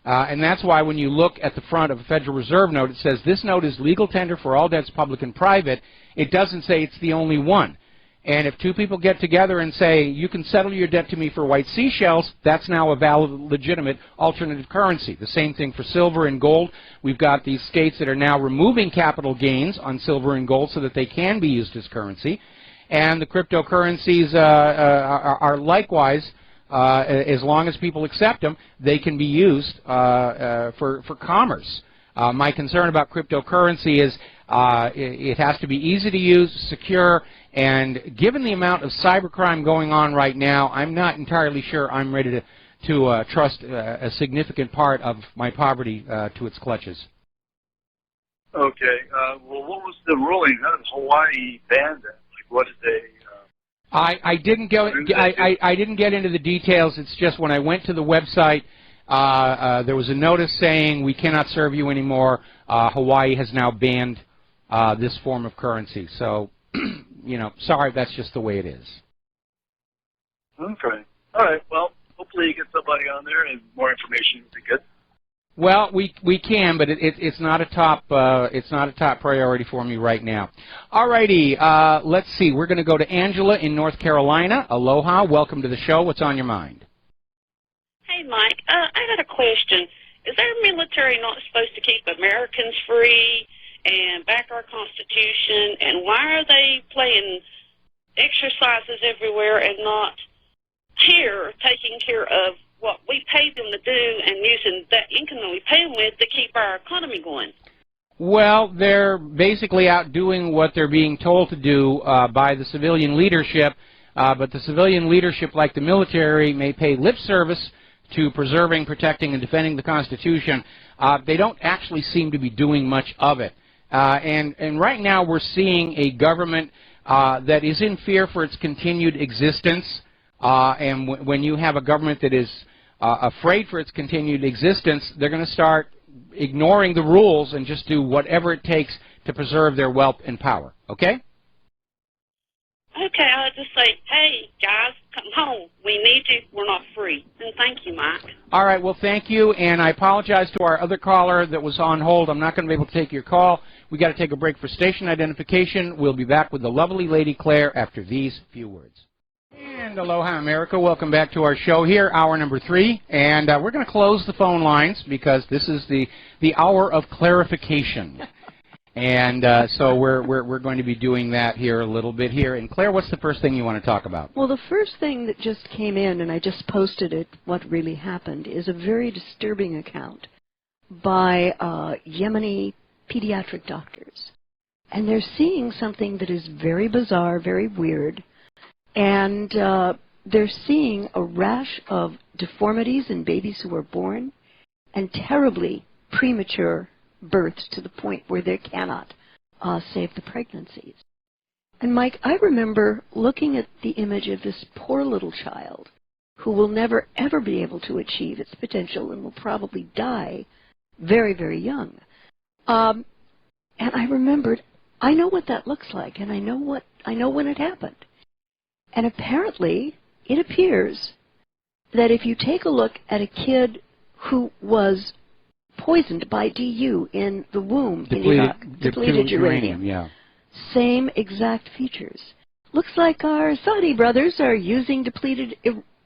And that's why when you look at the front of a Federal Reserve note, it says this note is legal tender for all debts, public and private. It doesn't say it's the only one. And if 2 people get together and say, you can settle your debt to me for white seashells, that's now a valid, legitimate alternative currency. The same thing for silver and gold. We've got these states that are now removing capital gains on silver and gold so that they can be used as currency. And the cryptocurrencies are likewise, as long as people accept them, they can be used for commerce. My concern about cryptocurrency is it has to be easy to use, secure, and given the amount of cybercrime going on right now, I'm not entirely sure I'm ready to trust a significant part of my poverty to its clutches.
Okay. Well, what was the ruling? How did Hawaii ban that? Like, what did they...
I didn't get into the details. It's just when I went to the website, there was a notice saying we cannot serve you anymore. Hawaii has now banned this form of currency. So, you know, sorry, that's just the way it is.
Okay. All right. Well, hopefully you get somebody on there and more information would be good.
Well, we can, but it's not a top priority for me right now. All righty, let's see. We're going to go to Angela in North Carolina. Aloha, welcome to the show. What's on your mind?
Hey, Mike. I had a question. Is our military not supposed to keep Americans free and back our Constitution? And why are they playing exercises everywhere and not here taking care of what we pay them to do and using that income that we pay them with to keep our economy going?
Well, they're basically out doing what they're being told to do by the civilian leadership, but the civilian leadership, like the military, may pay lip service to preserving, protecting, and defending the Constitution. They don't actually seem to be doing much of it. And right now we're seeing a government that is in fear for its continued existence. And when you have a government that is afraid for its continued existence, they're going to start ignoring the rules and just do whatever it takes to preserve their wealth and power. Okay?
Okay, I'll just say, hey, guys, come home. We need you. We're not free. And thank you, Mike.
All right, well, thank you. And I apologize to our other caller that was on hold. I'm not going to be able to take your call. We got to take a break for station identification. We'll be back with the lovely Lady Claire after these few words. And aloha, America. Welcome back to our show here, hour number 3. And we're going to close the phone lines because this is the hour of clarification. And so we're going to be doing that here a little bit here. And Claire, what's the first thing you want to talk about?
Well, the first thing that just came in, and I just posted it, what really happened, is a very disturbing account by Yemeni pediatric doctors. And they're seeing something that is very bizarre, very weird, and they're seeing a rash of deformities in babies who are born and terribly premature births to the point where they cannot save the pregnancies. And Mike, I remember looking at the image of this poor little child who will never ever be able to achieve its potential and will probably die very, very young. And I remembered, I know what that looks like, and I know when it happened. And apparently, it appears that if you take a look at a kid who was poisoned by DU in the womb in Iraq, depleted uranium,
yeah.
Same exact features. Looks like our Saudi brothers are using depleted,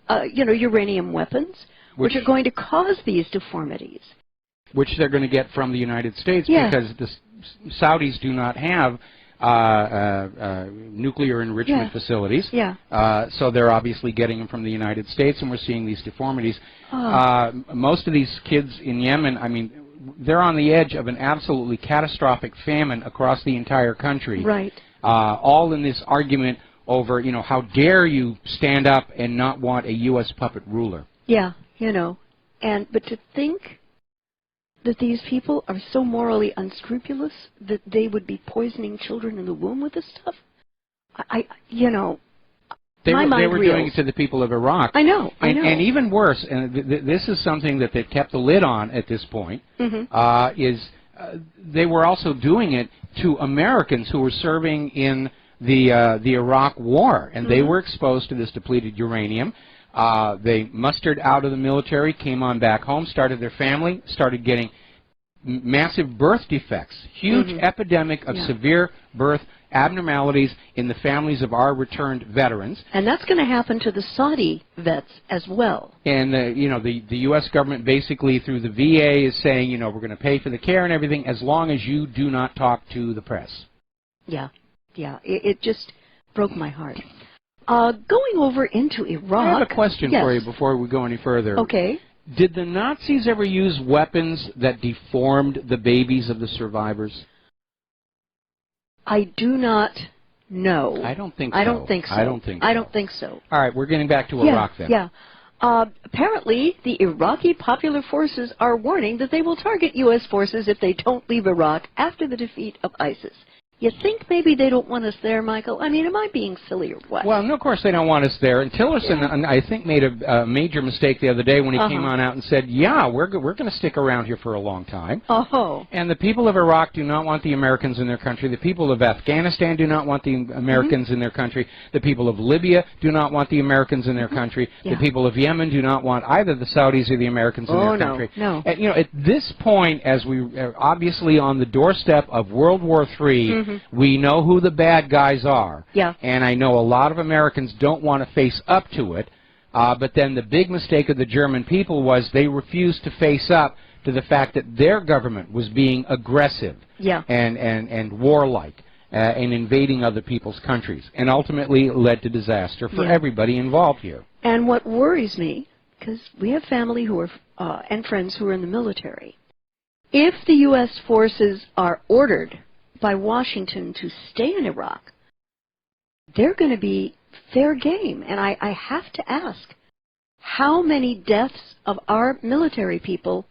uranium weapons, which are going to cause these deformities.
Which they're going to get from the United States,
yeah.
Because the Saudis do not have nuclear enrichment facilities.
Yeah.
So they're obviously getting them from the United States, and we're seeing these deformities. Most of these kids in Yemen, I mean, they're on the edge of an absolutely catastrophic famine across the entire country.
Right.
All in this argument over, how dare you stand up and not want a U.S. puppet ruler.
Yeah, but to think that these people are so morally unscrupulous that they would be poisoning children in the womb with this stuff,
They
my mind
were
reels.
doing it to the people of Iraq.
I know.
And even worse, and this is something that they've kept the lid on at this point, is they were also doing it to Americans who were serving in the Iraq War, and they were exposed to this depleted uranium. They mustered out of the military, came on back home, started their family, started getting massive birth defects, huge epidemic of severe birth abnormalities in the families of our returned veterans.
And that's going to happen to the Saudi vets as well.
And, the U.S. government basically through the VA is saying, we're going to pay for the care and everything as long as you do not talk to the press.
Yeah, it just broke my heart. Going over into Iraq.
I have a question for you before we go any further.
Okay.
Did the Nazis ever use weapons that deformed the babies of the survivors?
I do not know.
I don't think so.
I don't think so.
I don't think so.
I don't think so.
All right, we're getting back to Iraq then.
Yeah. Apparently, the Iraqi Popular Forces are warning that they will target U.S. forces if they don't leave Iraq after the defeat of ISIS. You think maybe they don't want us there, Michael? I mean, am I being silly or what?
Well, no, of course they don't want us there. And Tillerson, I think, made a major mistake the other day when he came on out and said, yeah, we're going to stick around here for a long time. And the people of Iraq do not want the Americans in their country. The people of Afghanistan do not want the Americans in their country. The people of Libya do not want the Americans in their country. The people of Yemen do not want either the Saudis or the Americans in their country.
No.
And, at this point, as we are obviously on the doorstep of World War III, we know who the bad guys are.
Yeah.
And I know a lot of Americans don't want to face up to it, but then the big mistake of the German people was they refused to face up to the fact that their government was being aggressive and warlike and invading other people's countries, and ultimately led to disaster for everybody involved here.
And what worries me, because we have family who are and friends who are in the military, if the U.S. forces are ordered by Washington to stay in Iraq, they're going to be fair game. And I have to ask, how many deaths of our military people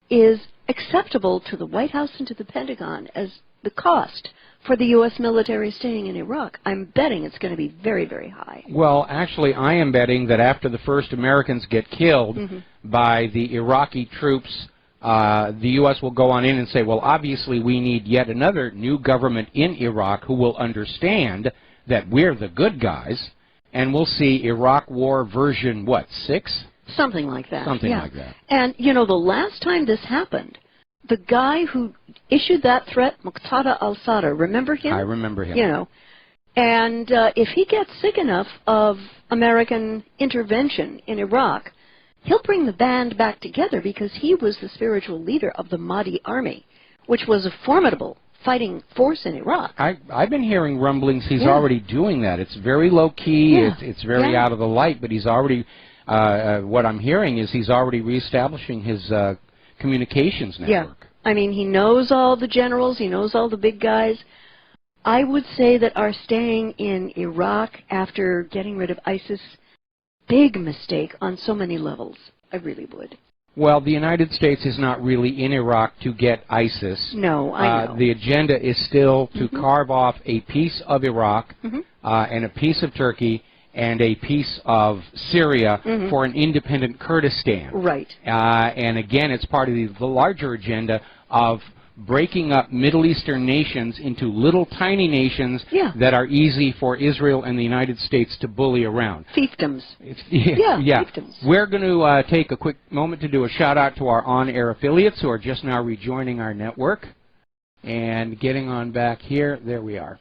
is acceptable to the White House and to the Pentagon as the cost for the U.S. military staying in Iraq? I'm betting it's going to be very, very high.
Well, actually, I am betting that after the first Americans get killed by the Iraqi troops, the U.S. will go on in and say, well, obviously we need yet another new government in Iraq who will understand that we're the good guys, and we'll see Iraq War version, 6?
Something like that.
Something like that.
And, the last time this happened, the guy who issued that threat, Muqtada al-Sadr, remember him?
I remember him.
And if he gets sick enough of American intervention in Iraq, he'll bring the band back together because he was the spiritual leader of the Mahdi army, which was a formidable fighting force in Iraq.
I've been hearing rumblings he's already doing that. It's very low-key, it's very out of the light, but he's already, what I'm hearing is he's already reestablishing his communications network.
Yeah, I mean, he knows all the generals, he knows all the big guys. I would say that our staying in Iraq after getting rid of ISIS, big mistake on so many levels. I really would.
Well, the United States is not really in Iraq to get ISIS.
No, I know.
The agenda is still to carve off a piece of Iraq and a piece of Turkey and a piece of Syria for an independent Kurdistan.
Right.
And again, it's part of the larger agenda of breaking up Middle Eastern nations into little tiny nations that are easy for Israel and the United States to bully around.
Fiefdoms.
Fiefdoms. We're going to take a quick moment to do a shout-out to our on-air affiliates who are just now rejoining our network. And getting on back here, there we are.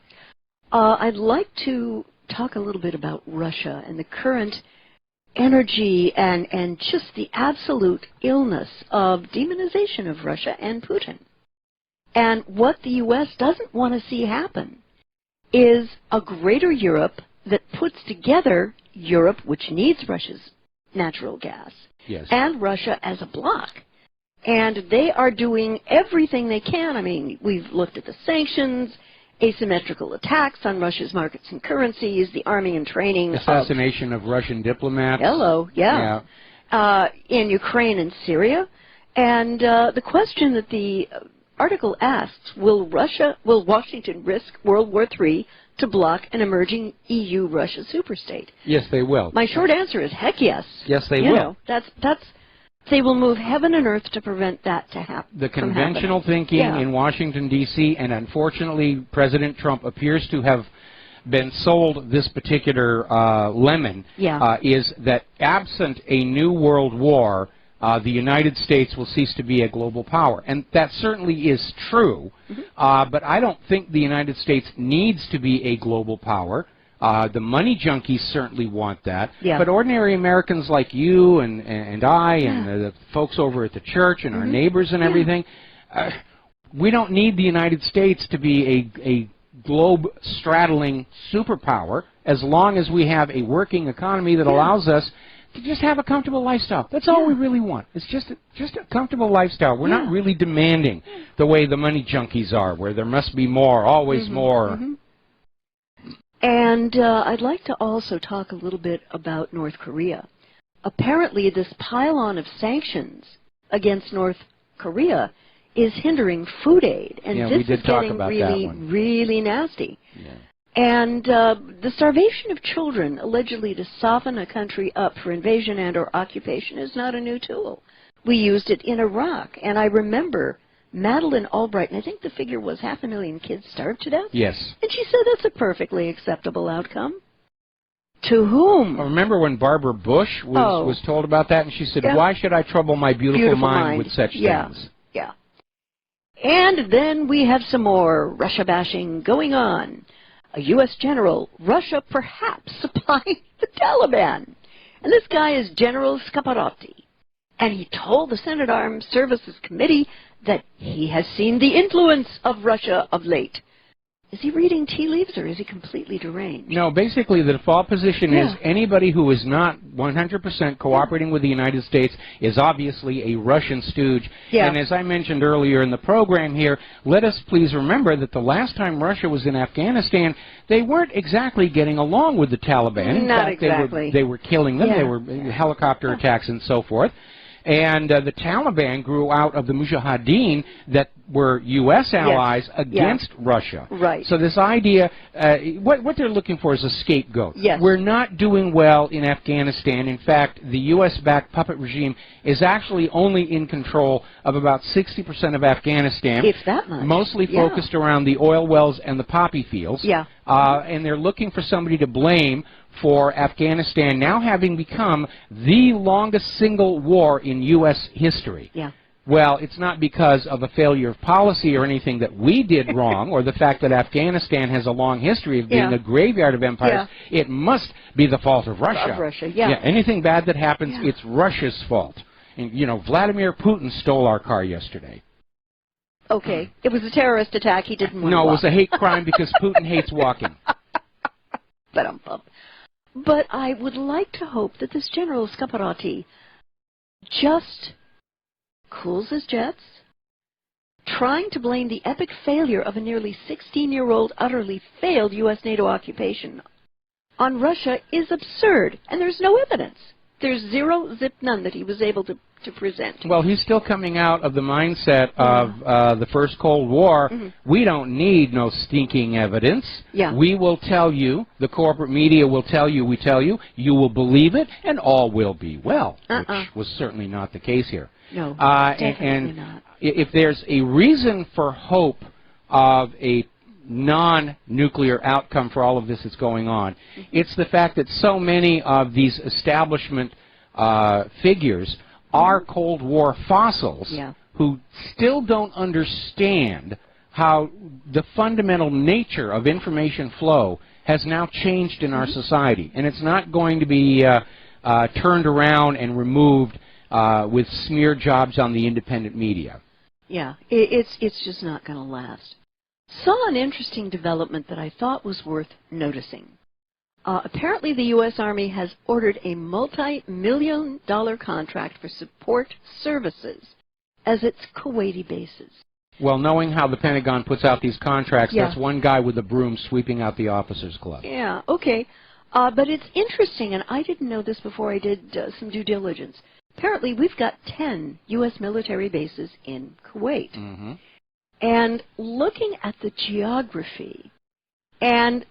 I'd like to talk a little bit about Russia and the current energy and just the absolute illness of demonization of Russia and Putin. And what the U.S. doesn't want to see happen is a greater Europe that puts together Europe, which needs Russia's natural gas, and Russia as a bloc. And they are doing everything they can. I mean, we've looked at the sanctions, asymmetrical attacks on Russia's markets and currencies, the arming and training.
Assassination of Russian diplomats.
In Ukraine and Syria. And the question that the article asks, will Washington risk World War III to block an emerging EU-Russia superstate?
Yes, they will.
My short answer is heck yes.
Yes, they will.
They will move heaven and earth to prevent that to happen.
The conventional thinking in Washington, D.C., and unfortunately President Trump appears to have been sold this particular lemon, is that absent a new world war, the United States will cease to be a global power. And that certainly is true, but I don't think the United States needs to be a global power. The money junkies certainly want that, but ordinary Americans like you and I and the folks over at the church and our neighbors and everything, we don't need the United States to be a globe-straddling superpower as long as we have a working economy that allows us to just have a comfortable lifestyle. That's all we really want. It's just a comfortable lifestyle. We're not really demanding the way the money junkies are, where there must be more, always more.
And I'd like to also talk a little bit about North Korea. Apparently, this pile-on of sanctions against North Korea is hindering food aid, and this is getting really nasty. And the starvation of children, allegedly to soften a country up for invasion and or occupation, is not a new tool. We used it in Iraq, and I remember Madeleine Albright, and I think the figure was 500,000 kids starved to death?
Yes.
And she said that's a perfectly acceptable outcome. To whom?
I remember when Barbara Bush was told about that, and she said, why should I trouble my beautiful mind with such things?
Yeah. And then we have some more Russia bashing going on. A U.S. general, Russia perhaps supplying the Taliban. And this guy is General Scaparotti. And he told the Senate Armed Services Committee that he has seen the influence of Russia of late. Is he reading tea leaves, or is he completely deranged?
No, basically the default position is anybody who is not 100% cooperating with the United States is obviously a Russian stooge. And as I mentioned earlier in the program here, let us please remember that the last time Russia was in Afghanistan, they weren't exactly getting along with the Taliban. In fact, they were killing them. They were helicopter attacks and so forth. And the Taliban grew out of the Mujahideen that were U.S. allies against Russia.
Right.
So this idea, what they're looking for is a scapegoat.
Yes.
We're not doing well in Afghanistan. In fact, the U.S.-backed puppet regime is actually only in control of about 60% of Afghanistan.
If that much.
Mostly focused around the oil wells and the poppy fields. And they're looking for somebody to blame for Afghanistan now having become the longest single war in U.S. history. Well, it's not because of a failure of policy or anything that we did wrong, or the fact that Afghanistan has a long history of being a graveyard of empires. It must be the fault of Russia. Anything bad that happens, it's Russia's fault. And, you know, Vladimir Putin stole our car yesterday.
Okay, it was a terrorist attack. He didn't want to
No, it
walk.
was a hate crime because Putin hates walking.
But I would like to hope that this General Scaparrotti just cools his jets, trying to blame the epic failure of a nearly 16-year-old utterly failed U.S. NATO occupation on Russia is absurd, and there's no evidence. There's zero, zip, none that he was able to present.
Well, he's still coming out of the mindset of the first Cold War. We don't need no stinking evidence.
Yeah.
We will tell you, the corporate media will tell you, we tell you, you will believe it, and all will be well, which was certainly not the case here.
No,
definitely not. If there's a reason for hope of a non-nuclear outcome for all of this that's going on, it's the fact that so many of these establishment figures are Cold War fossils who still don't understand how the fundamental nature of information flow has now changed in our society. And it's not going to be turned around and removed with smear jobs on the independent media.
Yeah, it's just not going to last. Saw an interesting development that I thought was worth noticing. Apparently the U.S. Army has ordered a multi-million-dollar contract for support services as its Kuwaiti bases.
Well, knowing how the Pentagon puts out these contracts, that's one guy with a broom sweeping out the officers' club.
Yeah, okay. But it's interesting, and I didn't know this before I did some due diligence. Apparently we've got 10 U.S. military bases in Kuwait. And looking at the geography and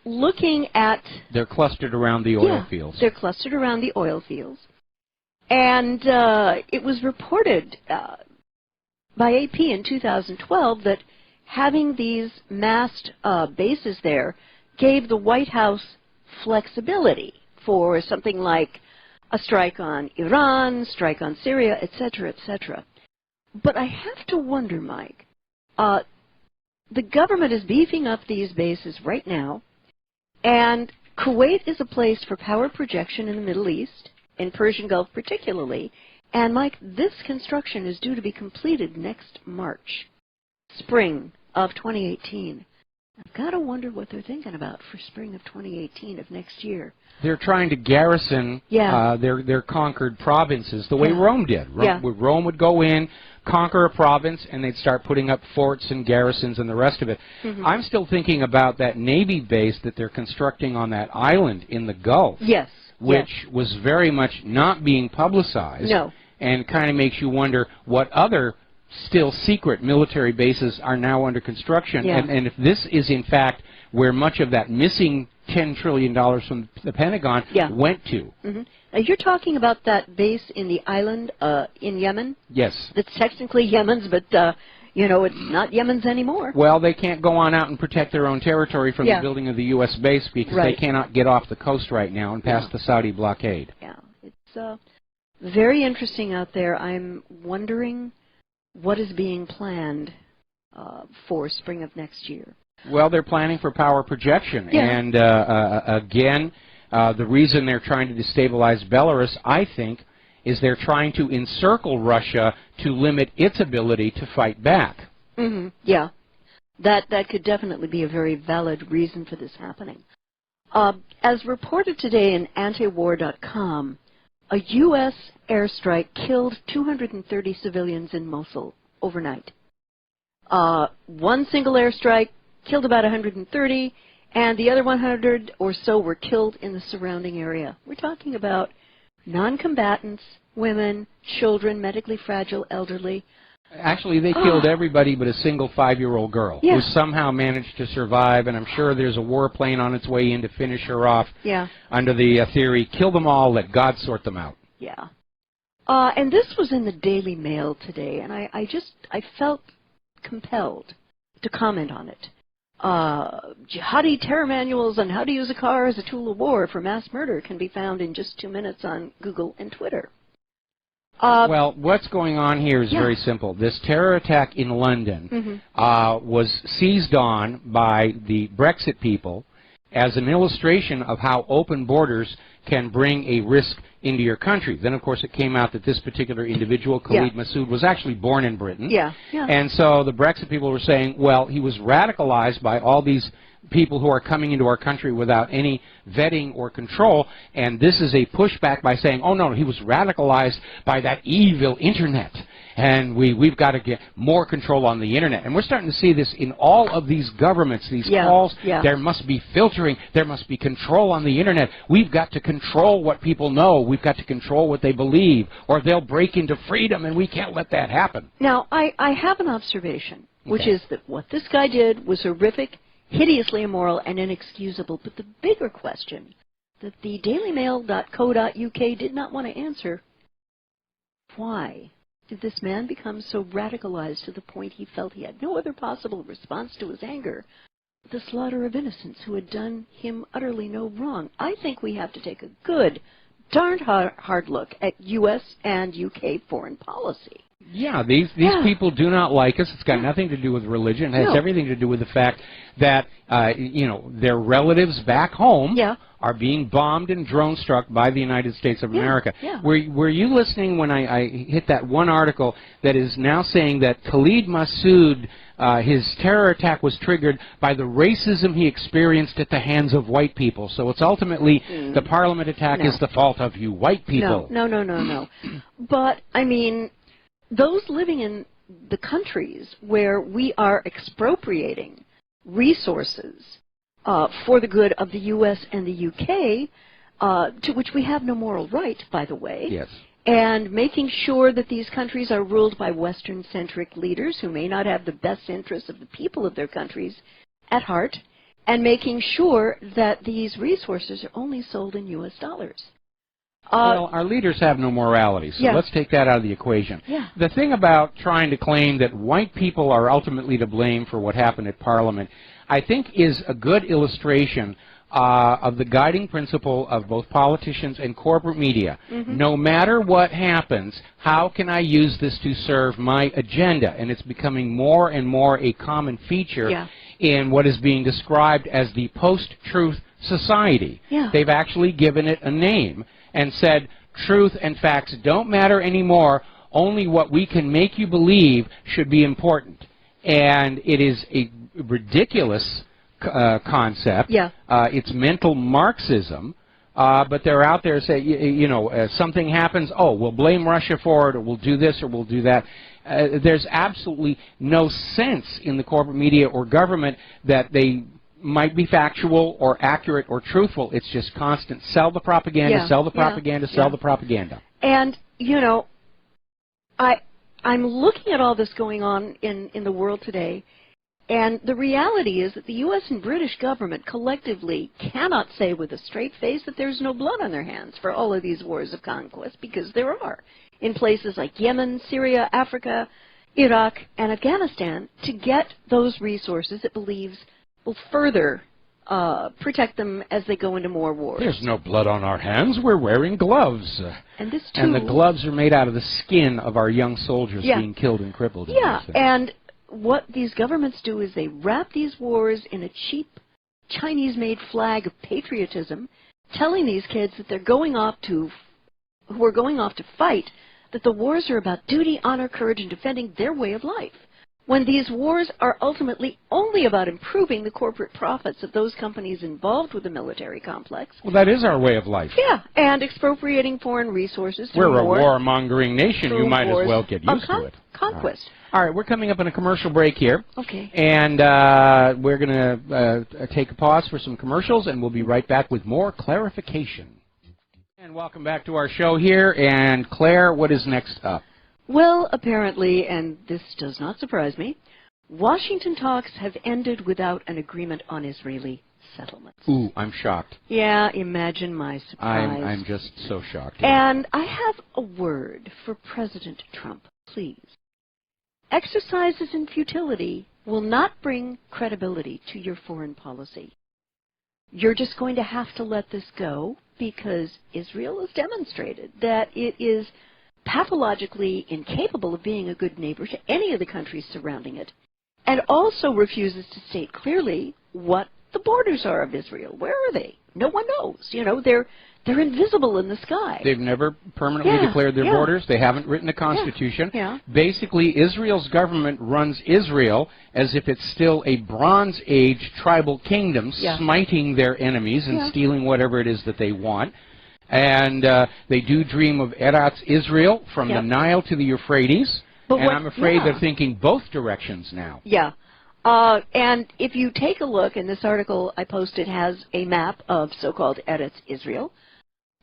looking at...
They're clustered around the oil fields.
They're clustered around the oil fields. And it was reported by AP in 2012 that having these massed bases there gave the White House flexibility for something like a strike on Iran, strike on Syria, etc., etc. But I have to wonder, Mike, the government is beefing up these bases right now, and Kuwait is a place for power projection in the Middle East, in Persian Gulf particularly, and Mike, this construction is due to be completed next March, spring of 2018. I've got to wonder what they're thinking about for spring of 2018 of next year.
They're trying to garrison their conquered provinces the way Rome did. Rome would go in, conquer a province, and they'd start putting up forts and garrisons and the rest of it. I'm still thinking about that Navy base that they're constructing on that island in the Gulf, which was very much not being publicized, and kind of makes you wonder what other still secret military bases are now under construction, and if this is in fact where much of that missing $10 trillion from the Pentagon went to.
Now you're talking about that base in the island in Yemen?
Yes.
That's technically Yemen's, but you know, it's not Yemen's anymore.
Well, they can't go on out and protect their own territory from the building of the U.S. base because they cannot get off the coast right now and past the Saudi blockade.
Yeah, it's very interesting out there. I'm wondering what is being planned for spring of next year.
Well, they're planning for power projection, and again, the reason they're trying to destabilize Belarus, I think, is they're trying to encircle Russia to limit its ability to fight back.
Yeah, that could definitely be a very valid reason for this happening. As reported today in antiwar.com, a U.S. airstrike killed 230 civilians in Mosul overnight. One single airstrike killed about 130, and the other 100 or so were killed in the surrounding area. We're talking about non-combatants, women, children, medically fragile, elderly.
Actually, they killed everybody but a single 5-year-old girl who somehow managed to survive, and I'm sure there's a warplane on its way in to finish her off under the theory, kill them all, let God sort them out.
Yeah. And this was in the Daily Mail today, and I felt compelled to comment on it. Jihadi terror manuals on how to use a car as a tool of war for mass murder can be found in just 2 minutes on Google and Twitter.
Well, what's going on here is very simple. This terror attack in London was seized on by the Brexit people as an illustration of how open borders can bring a risk into your country. Then, of course, it came out that this particular individual, Khalid Massoud, was actually born in Britain. And so the Brexit people were saying, well, he was radicalized by all these people who are coming into our country without any vetting or control, and this is a pushback by saying, oh, no, he was radicalized by that evil Internet, and we've got to get more control on the Internet. And we're starting to see this in all of these governments, these calls. There must be filtering. There must be control on the Internet. We've got to control what people know. We've got to control what they believe, or they'll break into freedom, and we can't let that happen.
Now, I have an observation, which is that what this guy did was horrific, hideously immoral, and inexcusable. But the bigger question that the dailymail.co.uk did not want to answer, why did this man become so radicalized to the point he felt he had no other possible response to his anger but the slaughter of innocents who had done him utterly no wrong? I think we have to take a good, darned hard look at U.S. and UK foreign policy.
Yeah, these people do not like us. It's got nothing to do with religion. It has everything to do with the fact that, their relatives back home are being bombed and drone struck by the United States of America. Were you listening when I hit that one article that is now saying that Khalid Massoud, his terror attack was triggered by the racism he experienced at the hands of white people? So it's ultimately the Parliament attack is the fault of you white people.
No. But, I mean, those living in the countries where we are expropriating resources for the good of the U.S. and the U.K., to which we have no moral right, by the way, and making sure that these countries are ruled by Western-centric leaders who may not have the best interests of the people of their countries at heart, and making sure that these resources are only sold in U.S. dollars.
Well, our leaders have no morality, so let's take that out of the equation. The thing about trying to claim that white people are ultimately to blame for what happened at Parliament, I think is a good illustration of the guiding principle of both politicians and corporate media. No matter what happens, how can I use this to serve my agenda? And it's becoming more and more a common feature in what is being described as the post-truth society. They've actually given it a name and said, truth and facts don't matter anymore, only what we can make you believe should be important. And it is a ridiculous concept. It's mental Marxism, but they're out there saying, something happens, oh, we'll blame Russia for it, or we'll do this, or we'll do that. There's absolutely no sense in the corporate media or government that they might be factual or accurate or truthful. It's just constant sell the propaganda, sell the propaganda, sell the propaganda.
And, I'm looking at all this going on in the world today, and the reality is that the U.S. and British government collectively cannot say with a straight face that there's no blood on their hands for all of these wars of conquest, because there are, in places like Yemen, Syria, Africa, Iraq, and Afghanistan, to get those resources it believes will further protect them as they go into more wars.
There's no blood on our hands. We're wearing gloves.
And this too.
And the gloves are made out of the skin of our young soldiers being killed and crippled.
And what these governments do is they wrap these wars in a cheap Chinese-made flag of patriotism, telling these kids that they're going off to fight, that the wars are about duty, honor, courage, and defending their way of life, when these wars are ultimately only about improving the corporate profits of those companies involved with the military complex.
Well, that is our way of life.
And expropriating foreign resources through
We're a warmongering nation. You might as well get used to it.
Conquest.
All right, we're coming up on a commercial break here.
Okay.
And we're going to take a pause for some commercials, and we'll be right back with more clarification. And welcome back to our show here. And Claire, what is next up?
Well, apparently, and this does not surprise me, Washington talks have ended without an agreement on Israeli settlements.
Ooh, I'm shocked.
Yeah, imagine my surprise.
I'm just so shocked.
And I have a word for President Trump, please. Exercises in futility will not bring credibility to your foreign policy. You're just going to have to let this go, because Israel has demonstrated that it is pathologically incapable of being a good neighbor to any of the countries surrounding it, and also refuses to state clearly what the borders are of Israel. Where are they? No one knows. You know, they're invisible in the sky.
They've never permanently declared their borders. They haven't written a constitution. Basically, Israel's government runs Israel as if it's still a Bronze Age tribal kingdom, smiting their enemies and stealing whatever it is that they want. And they do dream of Eretz Israel from the Nile to the Euphrates. And I'm afraid they're thinking both directions now.
Yeah. And if you take a look, and this article I posted has a map of so-called Eretz Israel,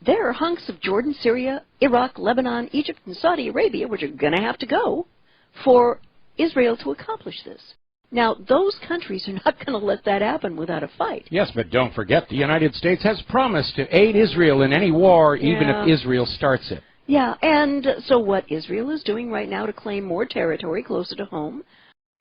there are hunks of Jordan, Syria, Iraq, Lebanon, Egypt, and Saudi Arabia, which are going to have to go for Israel to accomplish this. Now, those countries are not going to let that happen without a fight.
Yes, but don't forget, the United States has promised to aid Israel in any war, even if Israel starts it.
Yeah, and so what Israel is doing right now to claim more territory closer to home,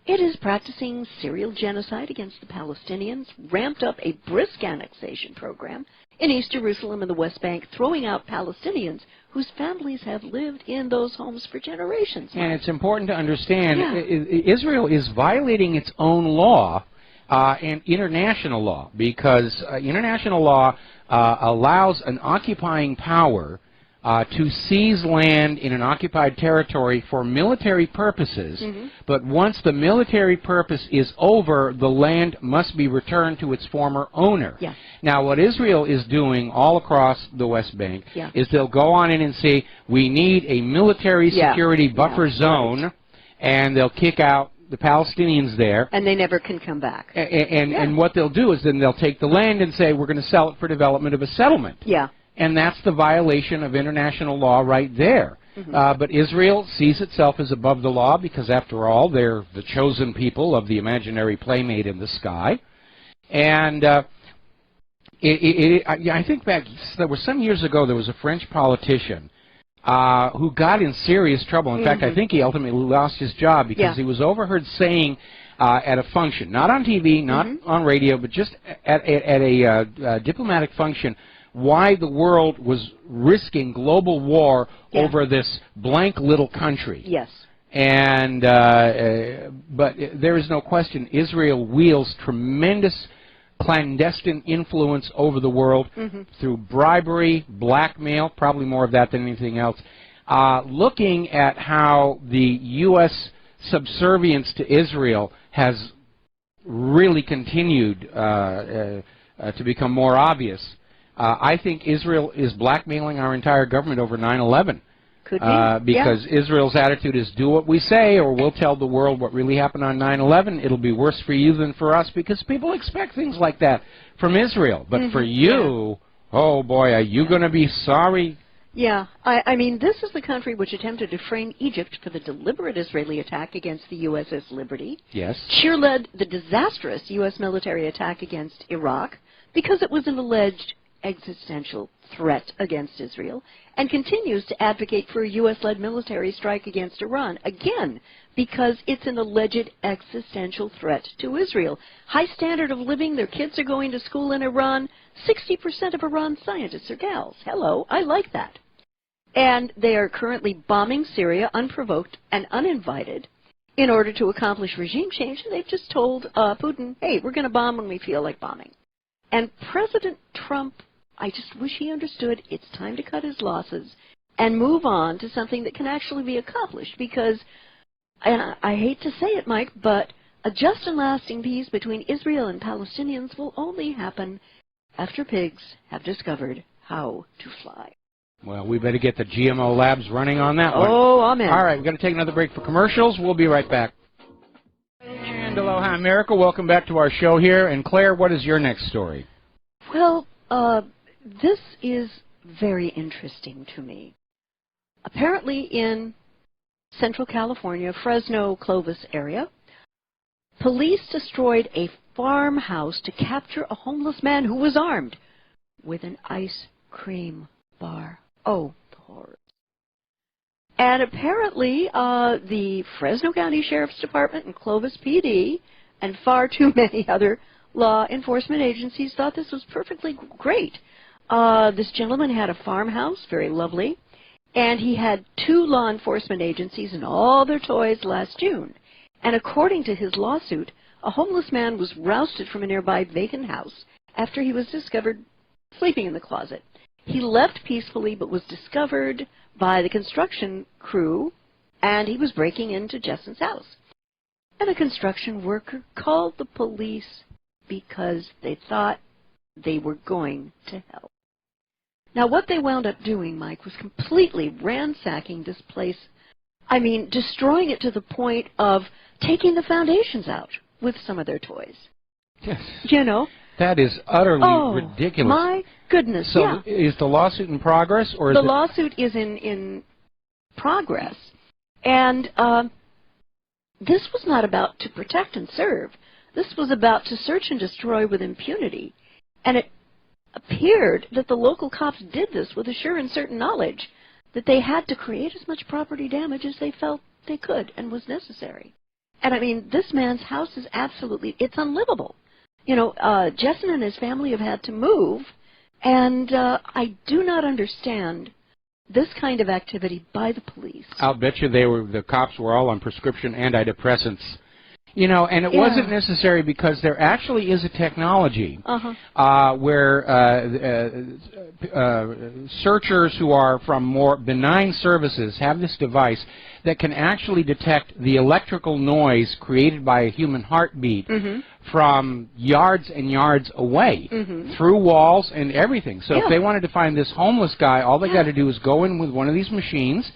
it is practicing serial genocide against the Palestinians, ramped up a brisk annexation program in East Jerusalem and the West Bank, throwing out Palestinians whose families have lived in those homes for generations.
And it's important to understand, Israel is violating its own law and international law, because international law allows an occupying power to seize land in an occupied territory for military purposes, but once the military purpose is over, the land must be returned to its former owner. Now, what Israel is doing all across the West Bank is they'll go on in and say, we need a military security buffer zone, and they'll kick out the Palestinians there.
And they never can come back.
And what they'll do is then they'll take the land and say, we're going to sell it for development of a settlement. And that's the violation of international law right there. But Israel sees itself as above the law because, after all, they're the chosen people of the imaginary playmate in the sky. And I think back, there was some years ago, there was a French politician who got in serious trouble. In fact, I think he ultimately lost his job because he was overheard saying at a function, not on TV, not on radio, but just at a diplomatic function, why the world was risking global war over this blank little country. And but there is no question Israel wields tremendous clandestine influence over the world through bribery, blackmail, probably more of that than anything else. Looking at how the U.S. subservience to Israel has really continued to become more obvious, I think Israel is blackmailing our entire government over 9/11.
Could be.
Because Israel's attitude is do what we say or we'll tell the world what really happened on 9/11. It'll be worse for you than for us, because people expect things like that from Israel. But for you, oh boy, are you going to be sorry?
I mean, this is the country which attempted to frame Egypt for the deliberate Israeli attack against the USS Liberty. Cheerled the disastrous U.S. military attack against Iraq because it was an alleged existential threat against Israel, and continues to advocate for a U.S.-led military strike against Iran, again, because it's an alleged existential threat to Israel. High standard of living, their kids are going to school in Iran. 60% of Iran's scientists are gals. Hello, I like that. And they are currently bombing Syria unprovoked and uninvited in order to accomplish regime change, and they've just told Putin, hey, we're going to bomb when we feel like bombing. And President Trump, I just wish he understood it's time to cut his losses and move on to something that can actually be accomplished, because, and I hate to say it, Mike, but a just and lasting peace between Israel and Palestinians will only happen after pigs have discovered how to fly.
Well, we better get the GMO labs running on that one.
Oh, amen.
All right, we're going to take another break for commercials. We'll be right back. And aloha, America. Welcome back to our show here. And Claire, what is your next story?
Well, this is very interesting to me. Apparently in Central California, Fresno, Clovis area, police destroyed a farmhouse to capture a homeless man who was armed with an ice cream bar. Oh, the horror. And apparently the Fresno County Sheriff's Department and Clovis PD and far too many other law enforcement agencies thought this was perfectly great. This gentleman had a farmhouse, very lovely, and he had 2 law enforcement agencies and all their toys last June. And according to his lawsuit, A homeless man was rousted from a nearby vacant house after he was discovered sleeping in the closet. He left peacefully but was discovered by the construction crew, and he was breaking into Jessen's house. And a construction worker called the police because they thought they were going to help. Now, what they wound up doing, Mike, was completely ransacking this place. I mean, destroying it to the point of taking the foundations out with some of their toys.
Yes.
You know?
That is utterly ridiculous.
My goodness,
so
yeah.
Is the lawsuit in progress, or is
the lawsuit is in progress, and this was not about to protect and serve. This was about to search and destroy with impunity, and it appeared that the local cops did this with a sure and certain knowledge that they had to create as much property damage as they felt they could and was necessary. And I mean, this man's house is absolutely, it's unlivable. You know, Jessen and his family have had to move, and I do not understand this kind of activity by the police.
I'll bet you the cops were all on prescription antidepressants. You know, and it wasn't necessary because there actually is a technology where searchers who are from more benign services have this device that can actually detect the electrical noise created by a human heartbeat from yards and yards away, through walls and everything. So if they wanted to find this homeless guy, all they got to do is go in with one of these machines,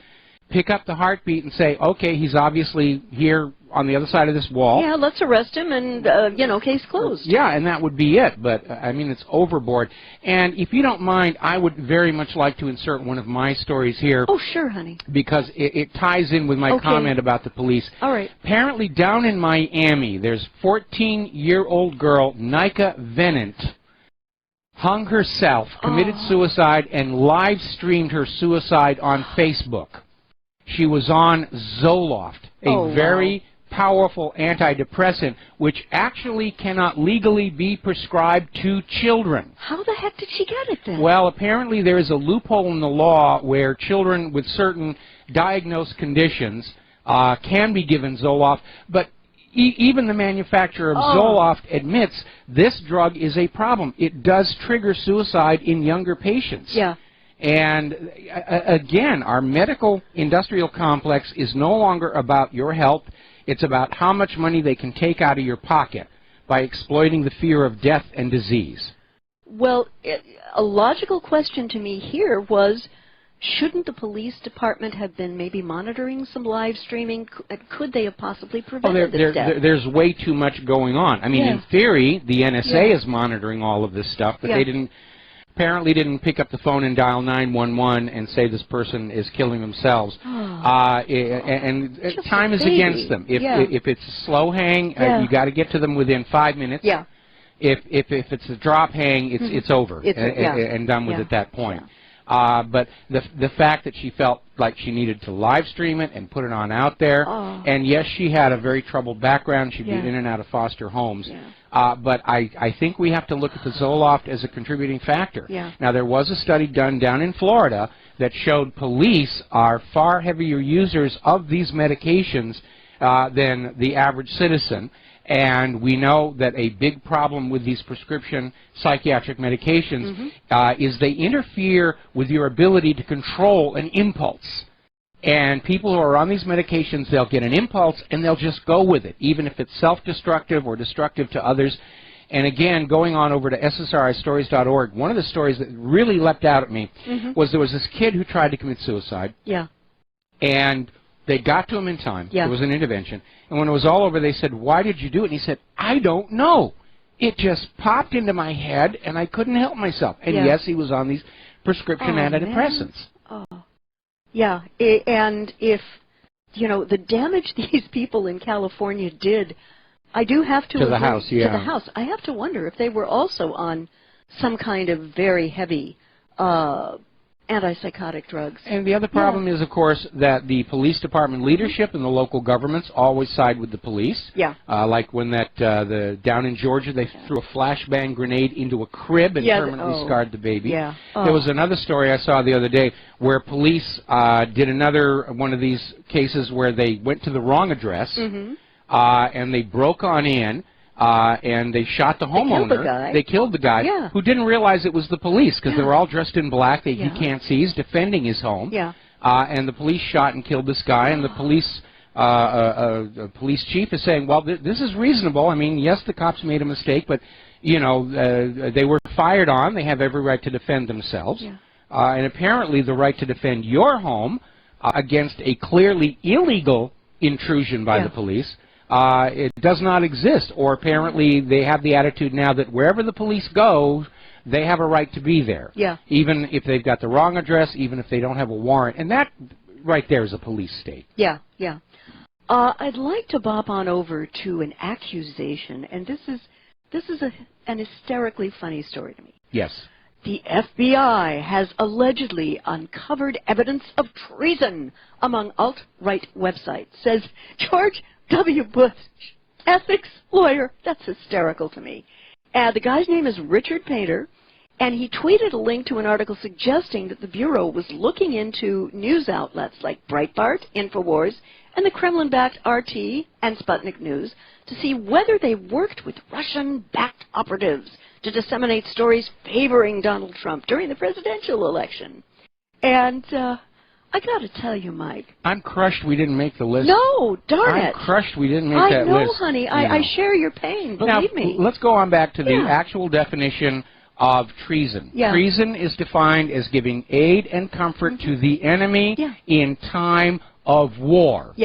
pick up the heartbeat and say, okay, he's obviously here on the other side of this wall.
Yeah, let's arrest him and, you know, case closed.
Yeah, and that would be it. But, I mean, it's overboard. And if you don't mind, I would very much like to insert one of my stories here.
Oh, sure, honey.
Because it ties in with my comment about the police.
All right.
Apparently, down in Miami, there's 14-year-old girl, Nika Venant, hung herself, committed suicide, and live-streamed her suicide on Facebook. She was on Zoloft, a very powerful antidepressant, which actually cannot legally be prescribed to children.
How the heck did she get it then?
Well, apparently there is a loophole in the law where children with certain diagnosed conditions can be given Zoloft, but even the manufacturer of Zoloft admits this drug is a problem. It does trigger suicide in younger patients.
Yeah.
And again, our medical industrial complex is no longer about your health. It's about how much money they can take out of your pocket by exploiting the fear of death and disease.
Well, a logical question to me here was, shouldn't the police department have been maybe monitoring some live streaming? Could they have possibly prevented this death?
There's way too much going on. I mean, in theory, the NSA is monitoring all of this stuff, but they apparently didn't pick up the phone and dial 911 and say this person is killing themselves. And time is against them. If it's a slow hang, you got to get to them within 5 minutes.
Yeah.
If it's a drop hang, it's over and done with at that point. But the fact that she felt like she needed to live stream it and put it on out there, and yes, she had a very troubled background. She'd been in and out of foster homes. But I think we have to look at the Zoloft as a contributing factor. Now, there was a study done down in Florida that showed police are far heavier users of these medications than the average citizen. And we know that a big problem with these prescription psychiatric medications is they interfere with your ability to control an impulse. And people who are on these medications, they'll get an impulse and they'll just go with it, even if it's self-destructive or destructive to others. And again, going on over to ssristories.org, one of the stories that really leapt out at me was there was this kid who tried to commit suicide. And they got to him in time. There was an intervention. And when it was all over, they said, "Why did you do it?" And he said, "I don't know. It just popped into my head, and I couldn't help myself." And yes, he was on these prescription antidepressants.
Yeah, and if, you know, the damage these people in California did, I do have to...
To the house,
To the house. I have to wonder if they were also on some kind of very heavy antipsychotic drugs.
And the other problem is, of course, that the police department leadership and the local governments always side with the police. Like when down in Georgia, they threw a flashbang grenade into a crib and permanently scarred the baby. There was another story I saw the other day where police did another one of these cases where they went to the wrong address. and they broke on in. And they shot the homeowner. They killed the guy who didn't realize it was the police because they were all dressed in black. He can't see. He's defending his home. And the police shot and killed this guy. And the police chief is saying, well, this is reasonable. I mean, yes, the cops made a mistake, but, you know, they were fired on. They have every right to defend themselves. And apparently the right to defend your home against a clearly illegal intrusion by the police, it does not exist. Or apparently they have the attitude now that wherever the police go, they have a right to be there. Even if they've got the wrong address, even if they don't have a warrant. And that right there is a police state.
I'd like to bop on over to an accusation, and this is an hysterically funny story to me.
Yes.
The FBI has allegedly uncovered evidence of treason among alt-right websites, says George W. Bush, ethics lawyer. That's hysterical to me. The guy's name is Richard Painter, and he tweeted a link to an article suggesting that the Bureau was looking into news outlets like Breitbart, InfoWars, and the Kremlin-backed RT and Sputnik News to see whether they worked with Russian-backed operatives to disseminate stories favoring Donald Trump during the presidential election. And I got to tell you, Mike.
I'm crushed we didn't make the list.
No, darn it.
I'm crushed we didn't make that list.
I know, honey. I share your pain, believe me.
Let's go on back to the actual definition of treason. Treason is defined as giving aid and comfort to the enemy in time of war.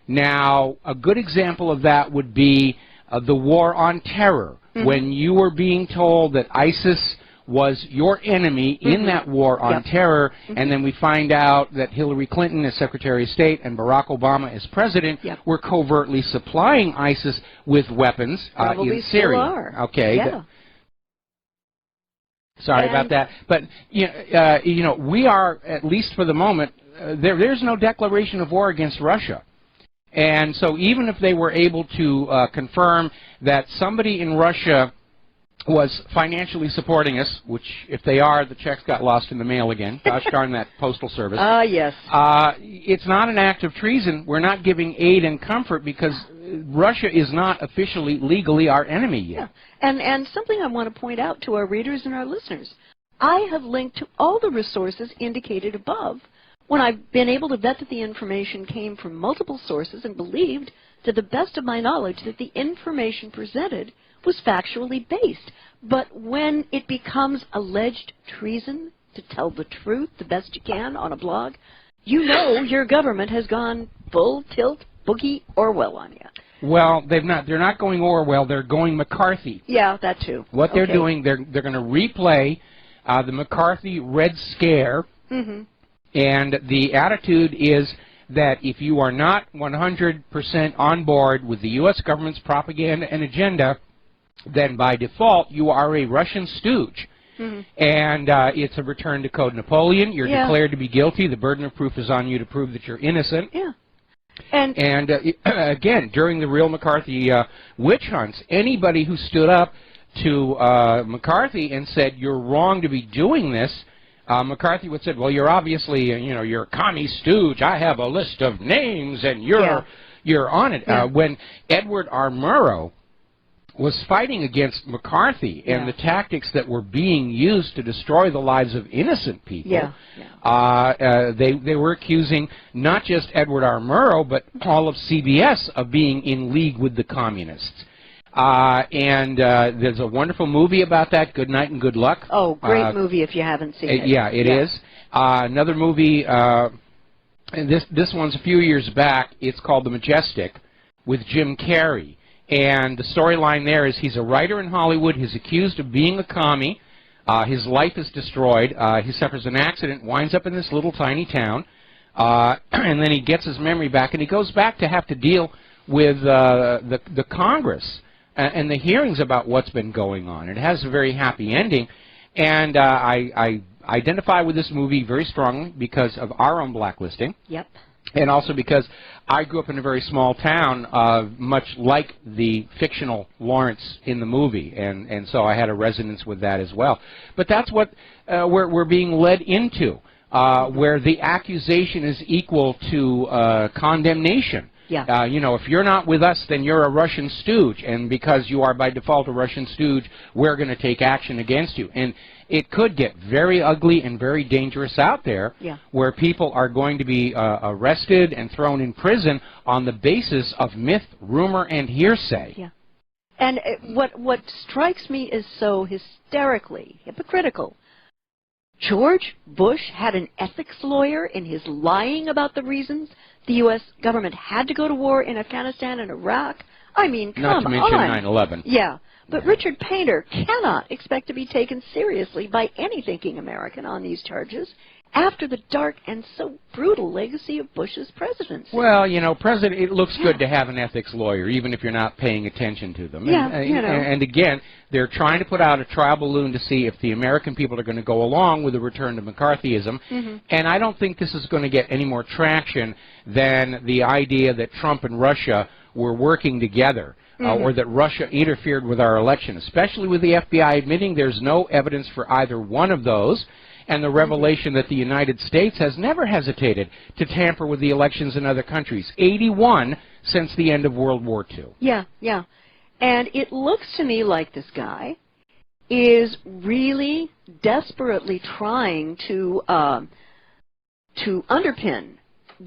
Now, a good example of that would be the war on terror, when you were being told that ISIS was your enemy in that war on terror, and then we find out that Hillary Clinton as Secretary of State and Barack Obama as President were covertly supplying ISIS with weapons in Syria. Okay. Sorry about that. But, you know, we are, at least for the moment, there's no declaration of war against Russia. And so even if they were able to confirm that somebody in Russia was financially supporting us, which if they are, the checks got lost in the mail again. Gosh darn that postal service. It's not an act of treason. We're not giving aid and comfort because Russia is not officially, legally our enemy yet.
And something I want to point out to our readers and our listeners. I have linked to all the resources indicated above when I've been able to vet that the information came from multiple sources and believed, to the best of my knowledge, that the information presented was factually based. But when it becomes alleged treason to tell the truth the best you can on a blog, you know your government has gone full tilt, boogie, Orwell on you.
Well, they're not going Orwell. They're going McCarthy.
Yeah, that too.
What they're doing, they're going to replay the McCarthy Red Scare. And the attitude is that if you are not 100% on board with the U.S. government's propaganda and agenda, then by default you are a Russian stooge. And it's a return to Code Napoleon. You're declared to be guilty. The burden of proof is on you to prove that you're innocent. And again, during the real McCarthy witch hunts, anybody who stood up to McCarthy and said, you're wrong to be doing this, McCarthy would say, well, you're obviously, you're a commie stooge. I have a list of names, and you're on it. When Edward R. Murrow was fighting against McCarthy and the tactics that were being used to destroy the lives of innocent people, they were accusing not just Edward R. Murrow, but all of CBS of being in league with the communists. And there's a wonderful movie about that, Good Night and Good Luck.
Oh, great movie if you haven't seen it.
Yeah, it is. Another movie, and this one's a few years back, it's called The Majestic, with Jim Carrey. And the storyline there is he's a writer in Hollywood, he's accused of being a commie, his life is destroyed, he suffers an accident, winds up in this little tiny town, and then he gets his memory back, and he goes back to have to deal with the Congress and the hearings about what's been going on. It has a very happy ending, and I identify with this movie very strongly because of our own blacklisting. And also because I grew up in a very small town, much like the fictional Lawrence in the movie, and so I had a resonance with that as well. But that's what we're being led into, where the accusation is equal to condemnation. Yeah. You know, if you're not with us, then you're a Russian stooge, and because you are by default a Russian stooge, we're going to take action against you. And it could get very ugly and very dangerous out there, where people are going to be arrested and thrown in prison on the basis of myth, rumor, and hearsay.
Yeah. And what strikes me is so hysterically hypocritical. George Bush had an ethics lawyer in his lying about the reasons the U.S. government had to go to war in Afghanistan and Iraq. I mean, come on.
Not to mention 9/11.
Yeah. But Richard Painter cannot expect to be taken seriously by any thinking American on these charges after the dark and so brutal legacy of Bush's presidency.
Well, you know, it looks good to have an ethics lawyer, even if you're not paying attention to them.
Yeah,
and,
you know.
And again, they're trying to put out a trial balloon to see if the American people are going to go along with the return to McCarthyism. And I don't think this is going to get any more traction than the idea that Trump and Russia were working together. Or that Russia interfered with our election, especially with the FBI admitting there's no evidence for either one of those, and the revelation that the United States has never hesitated to tamper with the elections in other countries. 81 since the end of World War II.
Yeah, yeah. And it looks to me like this guy is really desperately trying to underpin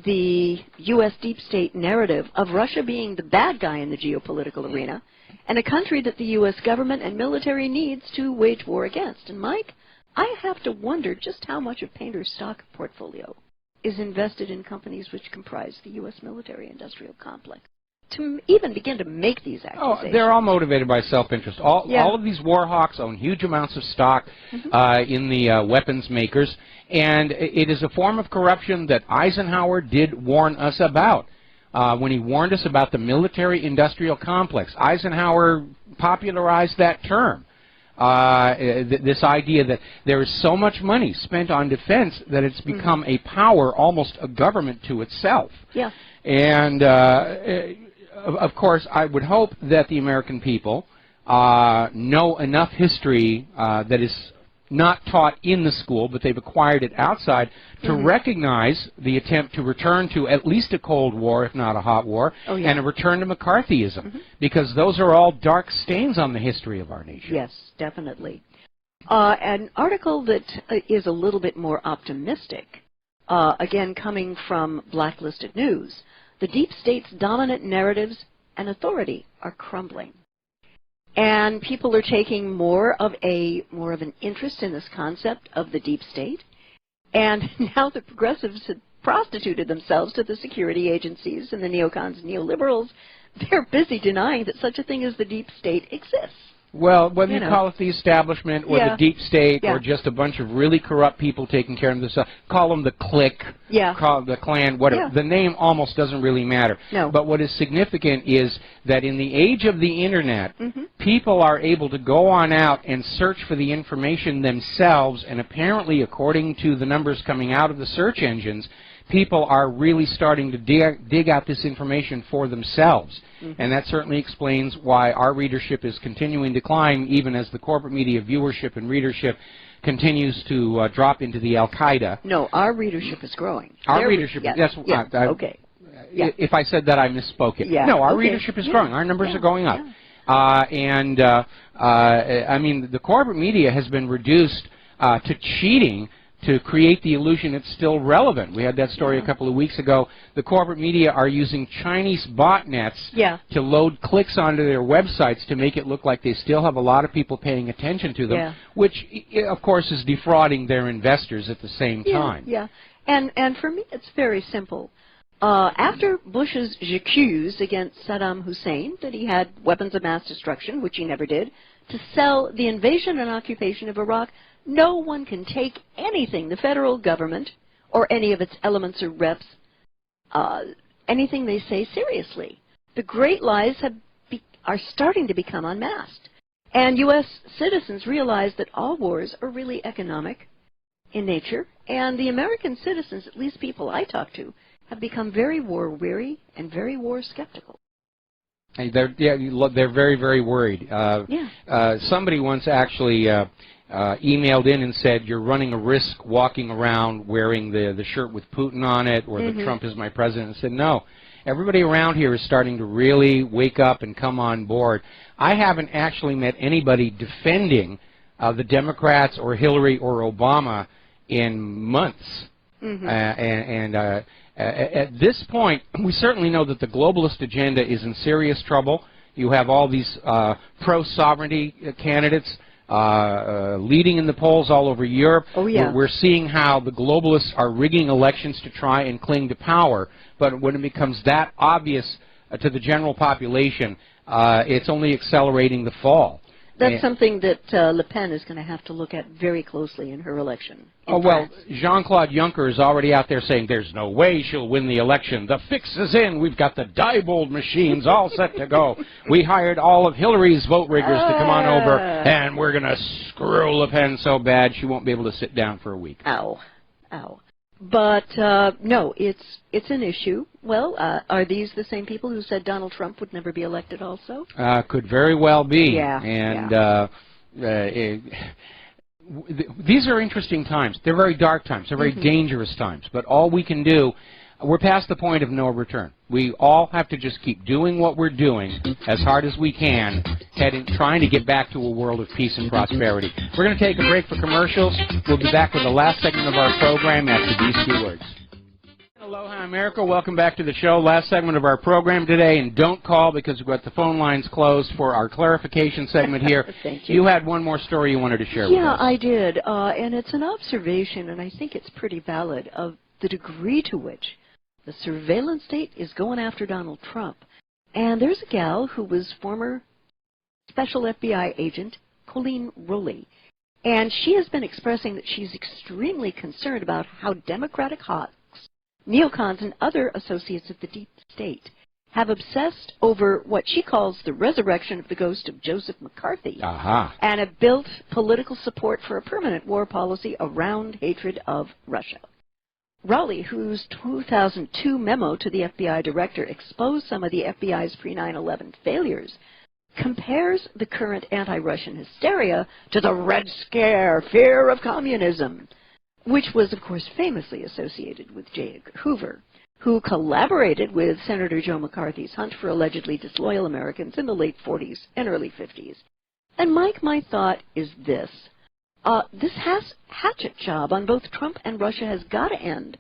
the U.S. deep state narrative of Russia being the bad guy in the geopolitical arena and a country that the U.S. government and military needs to wage war against. And Mike, I have to wonder just how much of Painter's stock portfolio is invested in companies which comprise the U.S. military-industrial complex to even begin to make these accusations.
Oh, they're all motivated by self-interest. All of these war hawks own huge amounts of stock in the weapons makers, and it is a form of corruption that Eisenhower did warn us about. When he warned us about the military-industrial complex, Eisenhower popularized that term. This idea that there is so much money spent on defense that it's become a power, almost a government to itself.
Yeah.
And of course, I would hope that the American people know enough history that is not taught in the school, but they've acquired it outside, to recognize the attempt to return to at least a Cold War, if not a hot war, and a return to McCarthyism, because those are all dark stains on the history of our nation.
Yes, definitely. An article that is a little bit more optimistic, again coming from Blacklisted News. The deep state's dominant narratives and authority are crumbling. And people are taking more of an interest in this concept of the deep state. And now the progressives have prostituted themselves to the security agencies and the neocons and neoliberals. They're busy denying that such a thing as the deep state exists.
Well, whether you call it the establishment or the deep state or just a bunch of really corrupt people taking care of themselves, call them the clique, call the Klan, whatever. The name almost doesn't really matter.
No.
But what is significant is that in the age of the Internet, people are able to go on out and search for the information themselves, and apparently, according to the numbers coming out of the search engines, people are really starting to dig out this information for themselves. And that certainly explains why our readership is continuing to climb, even as the corporate media viewership and readership continues to drop into the Al-Qaeda.
No, our readership is growing.
Our readership,
okay.
If I said that, I misspoke it. No, our readership is growing. Our numbers are going up. I mean, the corporate media has been reduced to cheating to create the illusion it's still relevant. We had that story a couple of weeks ago. The corporate media are using Chinese botnets to load clicks onto their websites to make it look like they still have a lot of people paying attention to them, which, of course, is defrauding their investors at the same time.
And for me, it's very simple. After Bush's j'accuse against Saddam Hussein that he had weapons of mass destruction, which he never did, to sell the invasion and occupation of Iraq, no one can take anything the federal government or any of its elements or reps, anything they say seriously. The great lies are starting to become unmasked. And U.S. citizens realize that all wars are really economic in nature, and the American citizens, at least people I talk to, have become very war-weary and very war-skeptical.
They're very, very worried. Somebody once actually emailed in and said, you're running a risk walking around wearing the shirt with Putin on it, or the Trump is my president. And said, no, everybody around here is starting to really wake up and come on board. I haven't actually met anybody defending the Democrats or Hillary or Obama in months. At this point, we certainly know that the globalist agenda is in serious trouble. You have all these pro-sovereignty candidates leading in the polls all over Europe.
Oh, yeah.
We're seeing how the globalists are rigging elections to try and cling to power. But when it becomes that obvious to the general population, it's only accelerating the fall.
That's something that Le Pen is going to have to look at very closely in her election.
Oh, well, Jean-Claude Juncker is already out there saying there's no way she'll win the election. The fix is in. We've got the Diebold machines all set to go. We hired all of Hillary's vote riggers to come on over, and we're going to screw Le Pen so bad she won't be able to sit down for a week.
Ow. Ow. But, no, it's an issue. Well, are these the same people who said Donald Trump would never be elected also?
Could very well be.
Yeah.
And these are interesting times. They're very dark times. They're very dangerous times. But all we can do, we're past the point of no return. We all have to just keep doing what we're doing as hard as we can, trying to get back to a world of peace and prosperity. We're going to take a break for commercials. We'll be back with the last segment of our program after these few words. Aloha, America. Welcome back to the show. Last segment of our program today, and don't call because we've got the phone lines closed for our clarification segment here.
Thank you.
You had one more story you wanted to share with us.
Yeah, I did, and it's an observation, and I think it's pretty valid, of the degree to which the surveillance state is going after Donald Trump. And there's a gal who was former special FBI agent, Colleen Rowley, and she has been expressing that she's extremely concerned about how Democratic hawks, neocons, and other associates of the deep state have obsessed over what she calls the resurrection of the ghost of Joseph McCarthy, and have built political support for a permanent war policy around hatred of Russia. Rowley, whose 2002 memo to the FBI director exposed some of the FBI's pre-9/11 failures, compares the current anti-Russian hysteria to the Red Scare, fear of communism, which was, of course, famously associated with J. Edgar Hoover, who collaborated with Senator Joe McCarthy's hunt for allegedly disloyal Americans in the late 40s and early 50s. And, Mike, my thought is this. This hatchet job on both Trump and Russia has got to end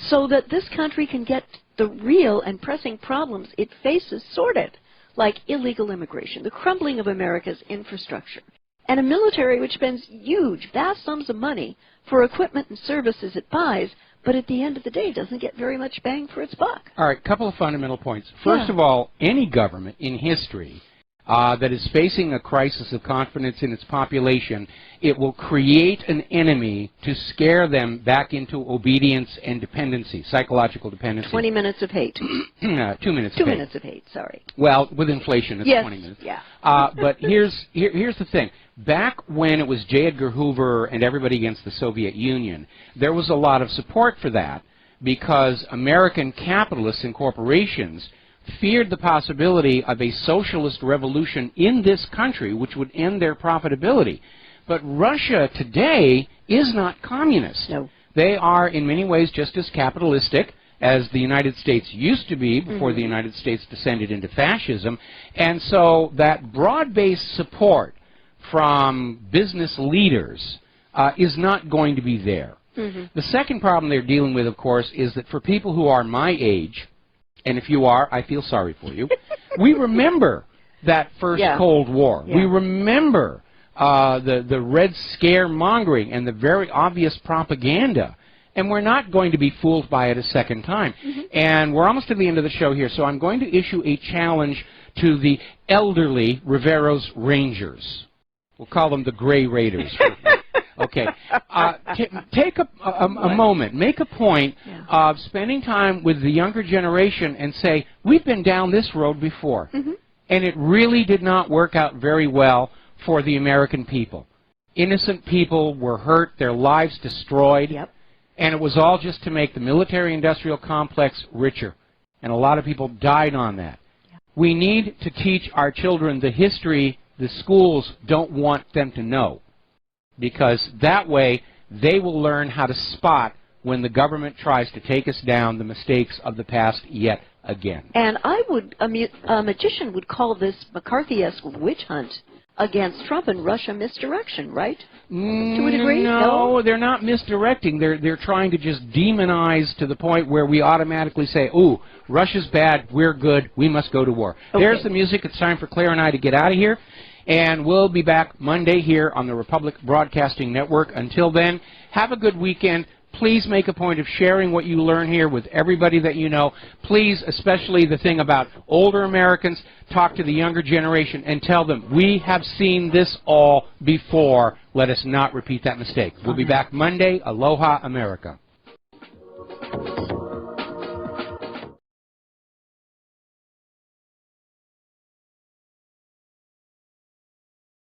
so that this country can get the real and pressing problems it faces sorted, like illegal immigration, the crumbling of America's infrastructure, and a military which spends huge, vast sums of money for equipment and services it buys, but at the end of the day doesn't get very much bang for its buck.
All right, couple of fundamental points. First of all, any government in history that is facing a crisis of confidence in its population, it will create an enemy to scare them back into obedience and dependency, psychological dependency.
20 minutes of hate.
2 minutes.
2 minutes of hate, sorry.
Well, with inflation, it's 20 minutes.
Yeah.
But here's the thing. Back when it was J. Edgar Hoover and everybody against the Soviet Union, there was a lot of support for that because American capitalists and corporations feared the possibility of a socialist revolution in this country which would end their profitability. But Russia today is not communist.
No.
They are in many ways just as capitalistic as the United States used to be before the United States descended into fascism. And so that broad-based support from business leaders is not going to be there. The second problem they're dealing with, of course, is that for people who are my age, and if you are, I feel sorry for you, we remember that first Cold War. We remember the Red Scare mongering and the very obvious propaganda. And we're not going to be fooled by it a second time. And we're almost to the end of the show here, so I'm going to issue a challenge to the elderly Rivero's Rangers. We'll call them the Gray Raiders. Okay. Take a moment, make a point of spending time with the younger generation and say, we've been down this road before, and it really did not work out very well for the American people. Innocent people were hurt, their lives destroyed, and it was all just to make the military-industrial complex richer, and a lot of people died on that. We need to teach our children the history the schools don't want them to know, because that way they will learn how to spot when the government tries to take us down the mistakes of the past yet again.
And a magician would call this McCarthy-esque witch hunt against Trump and Russia misdirection, right? To a degree?
No, they're not misdirecting. They're trying to just demonize to the point where we automatically say, ooh, Russia's bad, we're good, we must go to war. Okay. There's the music. It's time for Claire and I to get out of here. And we'll be back Monday here on the Republic Broadcasting Network. Until then, have a good weekend. Please make a point of sharing what you learn here with everybody that you know. Please, especially the thing about older Americans, talk to the younger generation and tell them, we have seen this all before. Let us not repeat that mistake. We'll be back Monday. Aloha, America.